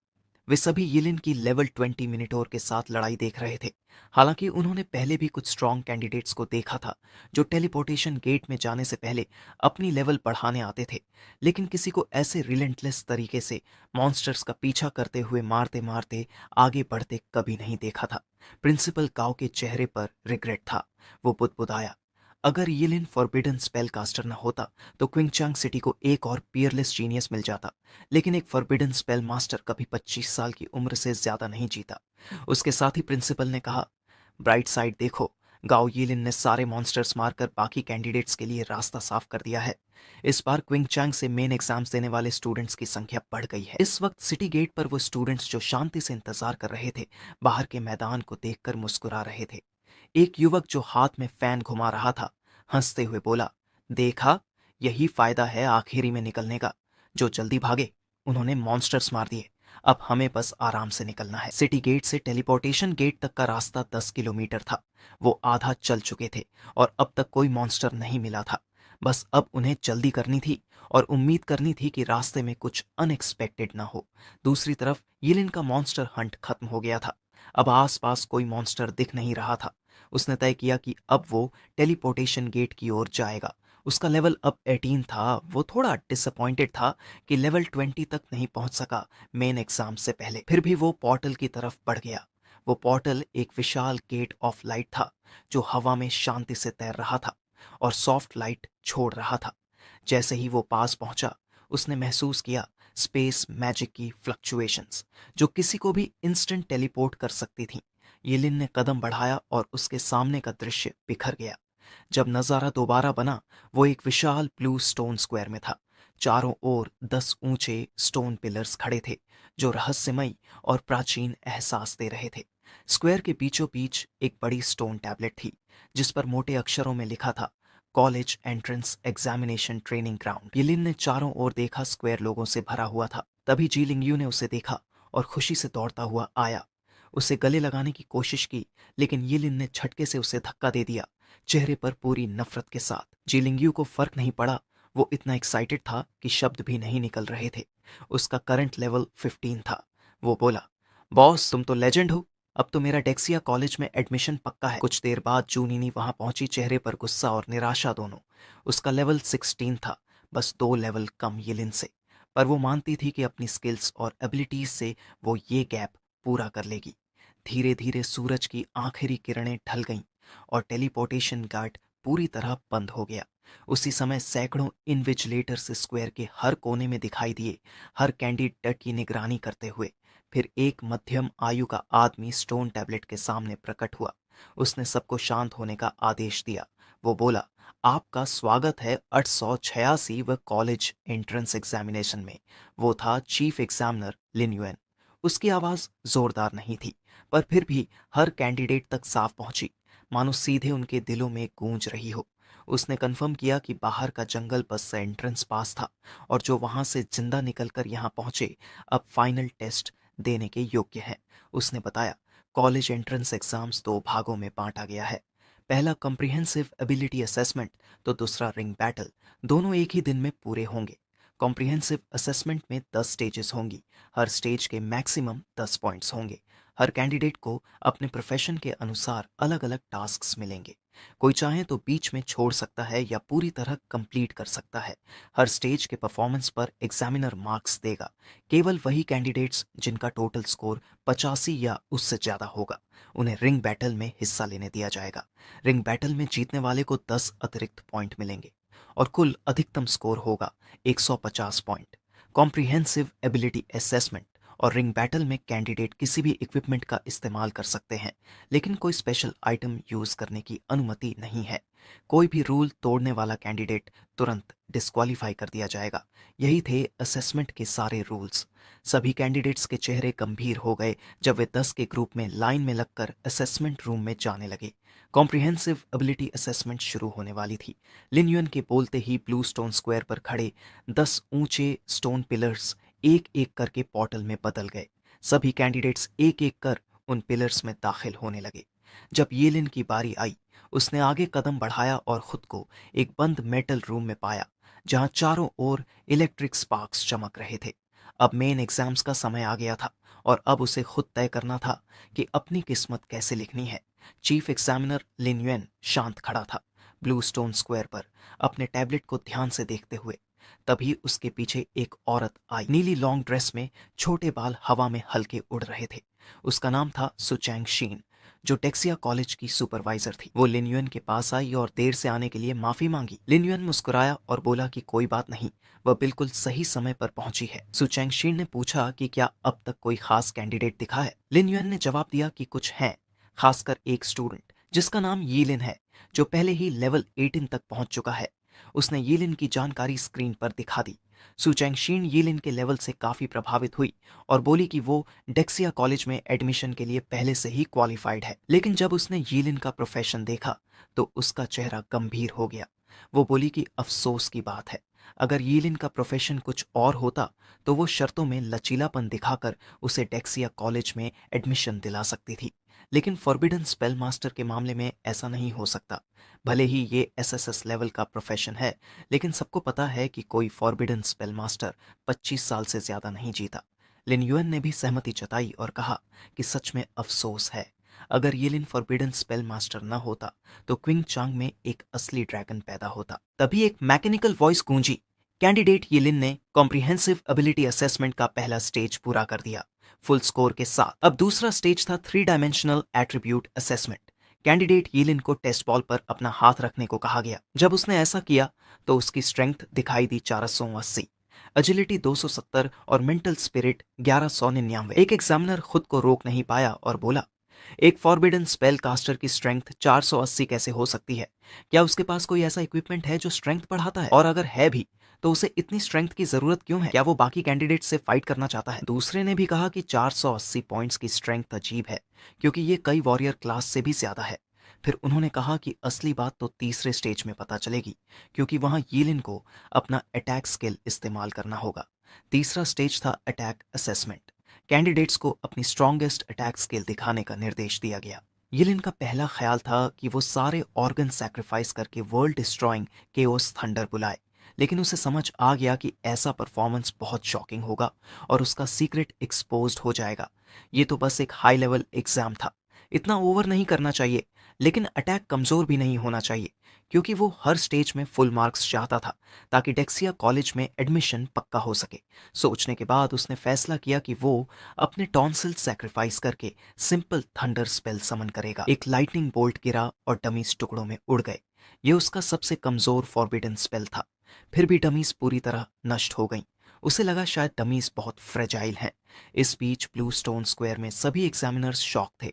वे सभी यिलिन की लेवल 20 मिनिटोर के साथ लड़ाई देख रहे थे। हालांकि उन्होंने पहले भी कुछ स्ट्रॉन्ग कैंडिडेट्स को देखा था, जो टेलीपोर्टेशन गेट में जाने से पहले अपनी लेवल बढ़ाने आते थे, लेकिन किसी को ऐसे रिलेंटलेस तरीके से मॉन्स्टर्स का पीछा करते हुए मारते मारते आगे बढ़ते कभी नहीं देखा था। प्रिंसिपल काओ के चेहरे पर रिग्रेट था। वो बुदबुदाया, अगर यिलिन फॉरबिडन स्पेल कास्टर न होता तो क्विंगचांग सिटी को एक और पियरलेस जीनियस मिल जाता, लेकिन एक फॉरबिडन स्पेल मास्टर कभी 25 साल की उम्र से ज्यादा नहीं जीता। उसके साथ ही प्रिंसिपल ने कहा, ब्राइट साइड देखो, गाओ यिलिन ने सारे मॉन्स्टर्स मारकर बाकी कैंडिडेट्स के लिए रास्ता साफ कर दिया है। इस बार क्विंगचांग से मेन एग्जाम्स देने वाले स्टूडेंट्स की संख्या बढ़ गई है। इस वक्त सिटी गेट पर वो स्टूडेंट्स जो शांति से इंतजार कर रहे थे, बाहर के मैदान को देखकर मुस्कुरा रहे थे। एक युवक जो हाथ में फैन घुमा रहा था, हंसते हुए बोला, देखा, यही फायदा है आखिरी में निकलने का। जो जल्दी भागे, उन्होंने मॉन्स्टर्स मार दिए। अब हमें बस आराम से निकलना है। सिटी गेट से टेलीपोर्टेशन गेट तक का रास्ता 10 किलोमीटर था। वो आधा चल चुके थे और अब तक कोई मॉन्स्टर नहीं मिला था। बस अब उन्हें जल्दी करनी थी और उम्मीद करनी थी कि रास्ते में कुछ अनएक्सपेक्टेड ना हो। दूसरी तरफ यिलिन का मॉन्स्टर हंट खत्म हो गया था। अब आसपास कोई मॉन्स्टर दिख नहीं रहा था। उसने तय किया कि अब वो टेलीपोर्टेशन गेट की ओर जाएगा। उसका लेवल अब 18 था। वो थोड़ा डिसअपॉइंटेड था कि लेवल 20 तक नहीं पहुंच सका मेन एग्जाम से पहले। फिर भी वो पोर्टल की तरफ बढ़ गया। वो पोर्टल एक विशाल गेट ऑफ लाइट था जो हवा में शांति से तैर रहा था और सॉफ्ट लाइट छोड़ रहा था। जैसे ही वो पास पहुंचा, उसने महसूस किया स्पेस मैजिक की फ्लक्चुएशंस जो किसी को भी इंस्टेंट टेलीपोर्ट कर सकती थीं। येलिन ने कदम बढ़ाया और उसके सामने का दृश्य बिखर गया। जब नजारा दोबारा बना, वो एक विशाल ब्लू स्टोन स्क्वायर में था। चारों ओर 10 ऊंचे स्टोन पिलर्स खड़े थे जो रहस्यमयी और प्राचीन एहसास दे रहे थे। स्क्वायर के बीचों बीच एक बड़ी स्टोन टैबलेट थी जिस पर मोटे अक्षरों में लिखा था college entrance examination training ground. Yilin ने चारों ओर देखा, स्क्वायर लोगों से भरा हुआ था। तभी जी लिंगयू ने उसे देखा और खुशी से दौड़ता हुआ आया। उसे गले लगाने की कोशिश की, लेकिन यिलिन ने झटके से उसे धक्का दे दिया, चेहरे पर पूरी नफरत के साथ। जी लिंगयू को फर्क नहीं पड़ा। वो इतना एक्साइटेड था कि शब्द भी नहीं निकल रहे थे। उसका करंट लेवल 15 था। वो बोला, बॉस तुम तो लेजेंड हो। अब तो मेरा डेक्सिया कॉलेज में एडमिशन पक्का है। कुछ देर बाद जूनिनी वहां पहुंची, चेहरे पर गुस्सा और निराशा दोनों। उसका लेवल 16 था, बस 2 लेवल कम यिलिन से। पर वो मानती थी कि अपनी स्किल्स और एबिलिटीज से वो ये गैप पूरा कर लेगी। धीरे धीरे सूरज की आखिरी किरणें ढल गईं और टेलीपोर्टेशन गार्ड पूरी तरह बंद हो गया। उसी समय सैकड़ों इन्विजिलेटर्स स्क्वायर के हर कोने में दिखाई दिए, हर कैंडिडेट की निगरानी करते हुए। फिर एक मध्यम आयु का आदमी स्टोन टैबलेट के सामने प्रकट हुआ। उसने सबको शांत होने का आदेश दिया। वो बोला, आपका स्वागत है 886 व कॉलेज एंट्रेंस एग्जामिनेशन में। वो था चीफ एग्जामिनर लिन युएन। उसकी आवाज जोरदार नहीं थी, पर फिर भी हर कैंडिडेट तक साफ पहुंची, मानो सीधे उनके दिलों में गूंज रही हो। उसने कंफर्म किया कि बाहर का जंगल बस से एंट्रेंस पास था और जो वहां से जिंदा निकलकर यहाँ पहुंचे अब फाइनल टेस्ट देने के योग्य हैं। उसने बताया, कॉलेज एंट्रेंस एग्जाम्स 2 भागों में बांटा गया है। पहला कॉम्प्रिहेंसिव एबिलिटी असेसमेंट तो दूसरा रिंग बैटल। दोनों एक ही दिन में पूरे होंगे। कॉम्प्रिहेंसिव असेसमेंट में 10 स्टेजेस होंगी। हर स्टेज के मैक्सिमम 10 पॉइंट्स होंगे। हर कैंडिडेट को अपने प्रोफेशन के अनुसार अलग अलग टास्क्स मिलेंगे। कोई चाहे तो बीच में छोड़ सकता है या पूरी तरह कंप्लीट कर सकता है। हर स्टेज के परफॉर्मेंस पर एग्जामिनर मार्क्स देगा। केवल वही कैंडिडेट्स जिनका टोटल स्कोर 85 या उससे ज्यादा होगा, उन्हें रिंग बैटल में हिस्सा लेने दिया जाएगा। रिंग बैटल में जीतने वाले को 10 अतिरिक्त पॉइंट मिलेंगे और कुल अधिकतम स्कोर होगा 150 पॉइंट। कॉम्प्रिहेंसिव एबिलिटी असेसमेंट और रिंग बैटल में कैंडिडेट किसी भी इक्विपमेंट का इस्तेमाल कर सकते हैं, लेकिन कोई स्पेशल आइटम यूज करने की अनुमति नहीं है। कोई भी रूल तोड़ने वाला कैंडिडेट तुरंत डिस्क्वालीफाई कर दिया जाएगा। यही थे असेसमेंट के सारे रूल्स। सभी कैंडिडेट्स के चेहरे गंभीर हो गए जब वे 10 के ग्रुप में लाइन में लगकर असेसमेंट रूम में जाने लगे। कॉम्प्रिहेंसिव एबिलिटी असेसमेंट शुरू होने वाली थी। लिन युएन के बोलते ही ब्लू स्टोन स्क्वायर पर खड़े 10 ऊंचे स्टोन पिलर्स एक एक करके पोर्टल में बदल गए। सभी कैंडिडेट्स एक एक कर उन पिलर्स में दाखिल होने लगे। जब येलिन की बारी आई, उसने आगे कदम बढ़ाया और खुद को एक बंद मेटल रूम में पाया जहां चारों ओर इलेक्ट्रिक स्पार्क्स चमक रहे थे। अब मेन एग्जाम्स का समय आ गया था और अब उसे खुद तय करना था कि अपनी किस्मत कैसे लिखनी है। चीफ एग्जामिनर लिन युएन शांत खड़ा था ब्लू स्टोन स्क्वायर पर, अपने टैबलेट को ध्यान से देखते हुए। तभी उसके पीछे एक औरत आई। नीली लॉन्ग ड्रेस में, छोटे बाल हवा में हल्के उड़ रहे थे। उसका नाम था सुचैंग शीन, जो टेक्सिया कॉलेज की सुपरवाइजर थी। वो लिन युएन के पास आई और देर से आने के लिए माफी मांगी। लिन युएन मुस्कुराया और बोला कि कोई बात नहीं, वह बिल्कुल सही समय पर पहुंची है। सुचैंग शीन ने पूछा कि क्या अब तक कोई खास कैंडिडेट दिखा है। लिन युएन ने जवाब दिया कि कुछ हैं, खासकर एक स्टूडेंट जिसका नाम यीलिन है, जो पहले ही लेवल 18 तक पहुंच चुका है। उसने यीलिन की जानकारी स्क्रीन पर दिखा दी। सुचैंगशीन यीलिन के लेवल से काफी प्रभावित हुई और बोली कि वो डेक्सिया कॉलेज में एडमिशन के लिए पहले से ही क्वालिफाइड है। लेकिन जब उसने यीलिन का प्रोफेशन देखा तो उसका चेहरा गंभीर हो गया। वो बोली कि अफसोस की बात है, अगर यीलिन का प्रोफेशन कुछ और होता तो वो शर्तों में लचीलापन दिखाकर उसे डेक्सिया कॉलेज में एडमिशन दिला सकती थी। लेकिन फॉरबिडन स्पेल मास्टर के मामले में ऐसा नहीं हो सकता। भले ही ये एसएसएस लेवल का प्रोफेशन है, लेकिन सबको पता है कि कोई फॉरबिडन स्पेल मास्टर 25 साल से ज्यादा नहीं जीता। लिन युएन ने भी सहमति जताई और कहा कि सच में अफसोस है, अगर येलिन फॉरबिडन स्पेल मास्टर न होता तो क्विंग चांग में एक असली ड्रैगन पैदा होता। तभी एक मैकेनिकल वॉइस गूंजी। कैंडिडेट येलिन ने कॉम्प्रिहेंसिव एबिलिटी असेसमेंट का पहला स्टेज पूरा कर दिया फुल स्कोर के साथ। अब दूसरा स्टेज था 3 डायमेंशनल एट्रीब्यूट असेसमेंट। कैंडिडेट येलिन को टेस्ट बॉल पर अपना हाथ रखने को कहा गया। जब उसने ऐसा किया तो उसकी स्ट्रेंथ दिखाई दी 480, एजिलिटी 270 और मेंटल स्पिरिट 1199। एक एग्जामिनर खुद को रोक नहीं पाया और बोला, एक फॉरबिडन स्पेल कास्टर की स्ट्रेंथ 480 कैसे हो सकती है? क्या उसके पास कोई ऐसा इक्विपमेंट है जो स्ट्रेंथ बढ़ाता है? और अगर है भी तो उसे इतनी स्ट्रेंथ की जरूरत क्यों है? क्या वो बाकी कैंडिडेट से फाइट करना चाहता है? दूसरे ने भी कहा कि 480 पॉइंट्स की स्ट्रेंथ अजीब है क्योंकि ये कई वॉरियर क्लास से भी ज्यादा है। फिर उन्होंने कहा कि असली बात तो तीसरे स्टेज में पता चलेगी क्योंकि वहां यीलिन को अपना अटैक स्किल इस्तेमाल करना होगा। तीसरा स्टेज था अटैक असेसमेंट। कैंडिडेट्स को अपनी स्ट्रॉन्गेस्ट अटैक स्किल दिखाने का निर्देश दिया गया। यिलिन का पहला ख्याल था कि वो सारे ऑर्गन सैक्रिफाइस करके वर्ल्ड डिस्ट्रॉइंग केओस थंडर बुलाए, लेकिन उसे समझ आ गया कि ऐसा परफॉर्मेंस बहुत शॉकिंग होगा और उसका सीक्रेट एक्सपोज्ड हो जाएगा। ये तो बस एक हाई लेवल एग्जाम था, इतना ओवर नहीं करना चाहिए, लेकिन अटैक कमजोर भी नहीं होना चाहिए क्योंकि वो हर स्टेज में फुल मार्क्स चाहता था ताकि डेक्सिया कॉलेज में एडमिशन पक्का हो सके। सोचने के बाद उसने फैसला किया कि वो अपने टॉन्सिल सैक्रिफाइस करके सिंपल थंडर स्पेल समन करेगा। एक लाइटनिंग बोल्ट गिरा और डमीज टुकड़ों में उड़ गए। ये उसका सबसे कमजोर फॉरबिडन स्पेल था। फिर भी डमीज पूरी तरह नष्ट हो गईं। उसे लगा शायद डमीज बहुत फ्रेजाइल हैं। इस बीच ब्लू स्टोन स्क्वायर में सभी एग्जामिनर्स शॉक थे।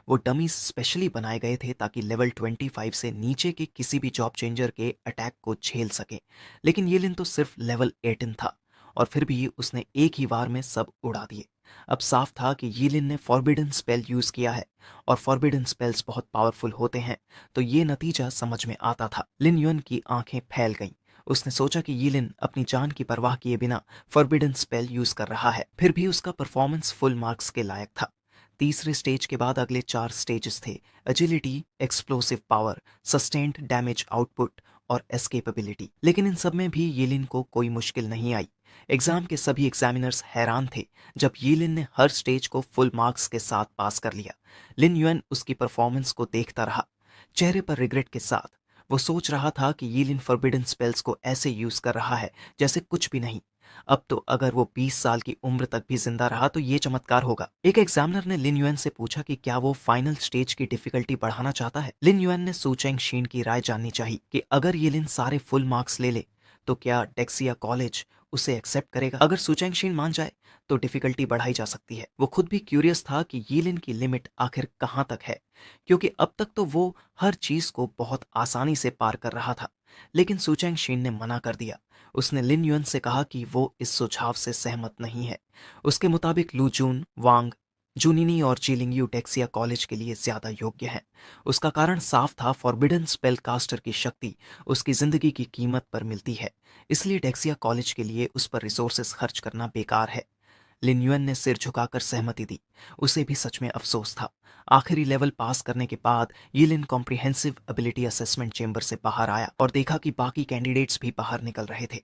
वो डमीज स्पेशली बनाए गए थे ताकि लेवल 25 से नीचे के किसी भी जॉब चेंजर के अटैक को झेल सके, लेकिन येलिन तो सिर्फ लेवल 18 था और फिर भी उसने एक ही बार में सब उड़ा दिए। अब साफ था कि यीलिन ने फॉरबिडन स्पेल यूज किया है और फॉरबिडन स्पेल्स बहुत पावरफुल होते हैं, तो ये नतीजा समझ में आता था। लिन युन की आंखें फैल गईं। उसने सोचा कि यीलिन अपनी जान की परवाह किए बिना फॉरबिडन स्पेल यूज कर रहा है। फिर भी उसका परफॉर्मेंस फुल मार्क्स के लायक था। तीसरे स्टेज के बाद अगले 4 स्टेजेस थे: agility, explosive power, sustained damage output और एस्केपेबिलिटी। लेकिन इन सब में भी येलिन को कोई मुश्किल नहीं आई। एग्जाम के सभी एग्जामिनर्स हैरान थे जब येलिन ने हर स्टेज को फुल मार्क्स के साथ पास कर लिया। लिन युएन उसकी परफॉर्मेंस को देखता रहा, चेहरे पर रिग्रेट के साथ। वो सोच रहा था कि येलिन फॉरबिडन स्पेल्स को ऐसे यूज कर रहा है जैसे कुछ भी नहीं। अब तो अगर वो 20 साल की उम्र तक भी जिंदा रहा तो ये चमत्कार होगा। एक एग्जामिनर ने लिन युएन से पूछा कि क्या वो फाइनल स्टेज की डिफिकल्टी बढ़ाना चाहता है। लिन युएन ने सू चेंग शीन की राय जाननी चाहिए कि अगर ये लिन सारे फुल मार्क्स ले ले तो क्या डेक्सिया कॉलेज उसे एक्सेप्ट करेगा। अगर सू चेंग शीन मान जाए तो डिफिकल्टी बढ़ाई जा सकती है। वो खुद भी क्यूरियस था कि यीलिन की लिमिट आखिर कहां तक है, क्योंकि अब तक तो वो हर चीज को बहुत आसानी से पार कर रहा था। लेकिन सू चेंग शीन ने मना कर दिया। उसने लिन युएन से कहा कि वो इस सुझाव से सहमत नहीं है। उसके मुताबिक लू जून, वांग, जूनिनी और जीलिंग डेक्सिया कॉलेज के लिए ज्यादा योग्य हैं। उसका कारण साफ था, फॉरबिडन स्पेल कास्टर की शक्ति उसकी जिंदगी की कीमत पर मिलती है, इसलिए डेक्सिया कॉलेज के लिए उस पर रिसोर्सेस खर्च करना बेकार है। लिन युएन ने सिर झुकाकर सहमति दी। उसे भी सच में अफसोस था। आखिरी लेवल पास करने के बाद यिलिन कॉम्प्रिहेंसिव एबिलिटी असेसमेंट चेंबर से बाहर आया और देखा कि बाकी कैंडिडेट्स भी बाहर निकल रहे थे।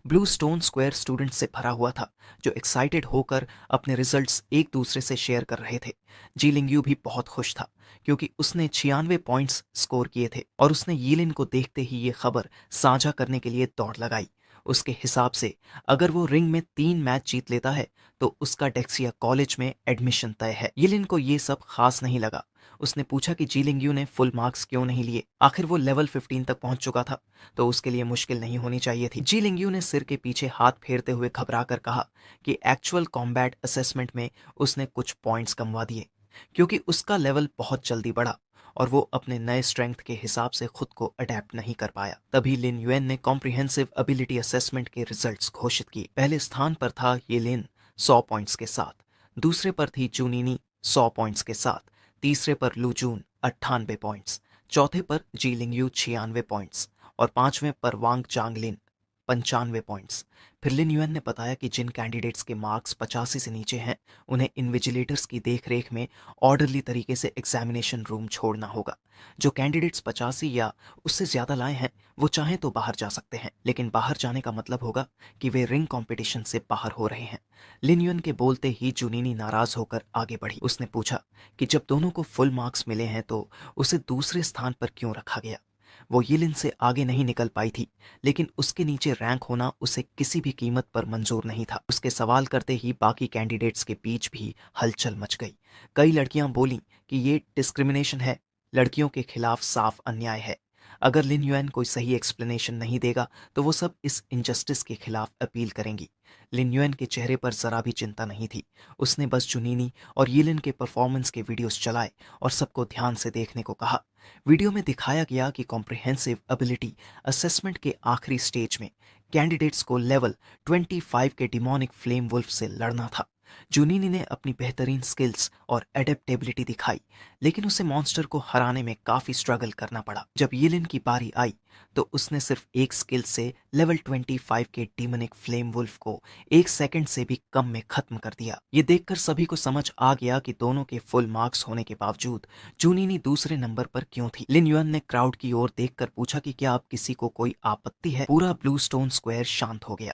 ब्लू स्टोन स्क्वायर स्टूडेंट्स से भरा हुआ था जो एक्साइटेड होकर अपने रिजल्ट्स एक दूसरे से शेयर कर रहे थे। जी लिंग्यू भी बहुत खुश था क्योंकि उसने 96 पॉइंट्स स्कोर किए थे और उसने यिलिन को देखते ही ये खबर साझा करने के लिए दौड़ लगाई। उसके हिसाब से अगर वो रिंग में 3 मैच जीत लेता है तो उसका डेक्सिया कॉलेज में एडमिशन तय है। यिलिन को ये सब खास नहीं लगा। उसने पूछा कि जी लिंग्यू ने फुल मार्क्स क्यों नहीं लिए। आखिर वो लेवल 15 तक पहुंच चुका था तो उसके लिए मुश्किल नहीं होनी चाहिए थी। जी लिंग्यू ने सिर के पीछे हाथ फेरते हुए घबरा कर कहा कि एक्चुअल कॉम्बैट असेसमेंट में उसने कुछ पॉइंट्स कमवा दिए क्योंकि उसका लेवल बहुत जल्दी बढ़ा और वो अपने नए स्ट्रेंथ के हिसाब से खुद को अडेप्ट नहीं कर पाया। तभी लिन युएन ने कॉम्प्रिहेंसिव एबिलिटी असेसमेंट के रिजल्ट्स घोषित किए। पहले स्थान पर था ये लिन 100 पॉइंट्स के साथ, दूसरे पर थी जूनिनी 100 पॉइंट्स के साथ, तीसरे पर लूजून 98 पॉइंट्स, चौथे पर जी लिंग्यू 96 पॉइंट्स और पांचवें पर वांग चांगलिन 95 पॉइंट्स। फिर लिन युएन ने बताया कि जिन कैंडिडेट्स के मार्क्स 85 से नीचे हैं उन्हें इन्विजिलेटर्स की देखरेख में ऑर्डरली तरीके से एग्जामिनेशन रूम छोड़ना होगा। जो कैंडिडेट्स 85 या उससे ज़्यादा लाए हैं वो चाहें तो बाहर जा सकते हैं, लेकिन बाहर जाने का मतलब होगा कि वे रिंग कंपटीशन से बाहर हो रहे हैं। लिन युएन के बोलते ही जुनीनी नाराज होकर आगे बढ़ी। उसने पूछा कि जब दोनों को फुल मार्क्स मिले हैं तो उसे दूसरे स्थान पर क्यों रखा गया। वो यिलिन से आगे नहीं निकल पाई थी, लेकिन उसके नीचे रैंक होना उसे किसी भी कीमत पर मंजूर नहीं था। उसके सवाल करते ही बाकी कैंडिडेट्स के बीच भी हलचल मच गई। कई लड़कियां बोलीं कि ये डिस्क्रिमिनेशन है, लड़कियों के खिलाफ साफ अन्याय है। अगर लिन युएन कोई सही एक्सप्लेनेशन नहीं देगा तो वो सब इस इनजस्टिस के खिलाफ अपील करेंगी। लिन युएन के चेहरे पर जरा भी चिंता नहीं थी। उसने बस जुनीनी और यिलिन के परफॉर्मेंस के वीडियोस चलाए और सबको ध्यान से देखने को कहा। वीडियो में दिखाया गया कि कॉम्प्रिहेंसिव एबिलिटी असेसमेंट के आखिरी स्टेज में कैंडिडेट्स को लेवल 25 के डिमोनिक फ्लेम वुल्फ से लड़ना था। जुनीनी ने अपनी बेहतरीन स्किल्स और एडेप्टेबिलिटी दिखाई, लेकिन उसे मॉन्स्टर को हराने में काफी स्ट्रगल करना पड़ा। जब यिलिन की बारी आई तो उसने सिर्फ एक स्किल से लेवल 25 के डीमोनिक फ्लेम वुल्फ को 1 सेकंड से भी कम में खत्म कर दिया। ये देखकर सभी को समझ आ गया कि दोनों के फुल मार्क्स होने के बावजूद जुनीनी दूसरे नंबर पर क्यों थी। लिन युएन ने क्राउड की ओर देखकर पूछा कि क्या अब किसी को कोई आपत्ति है। पूरा ब्लू स्टोन स्क्वायर शांत हो गया।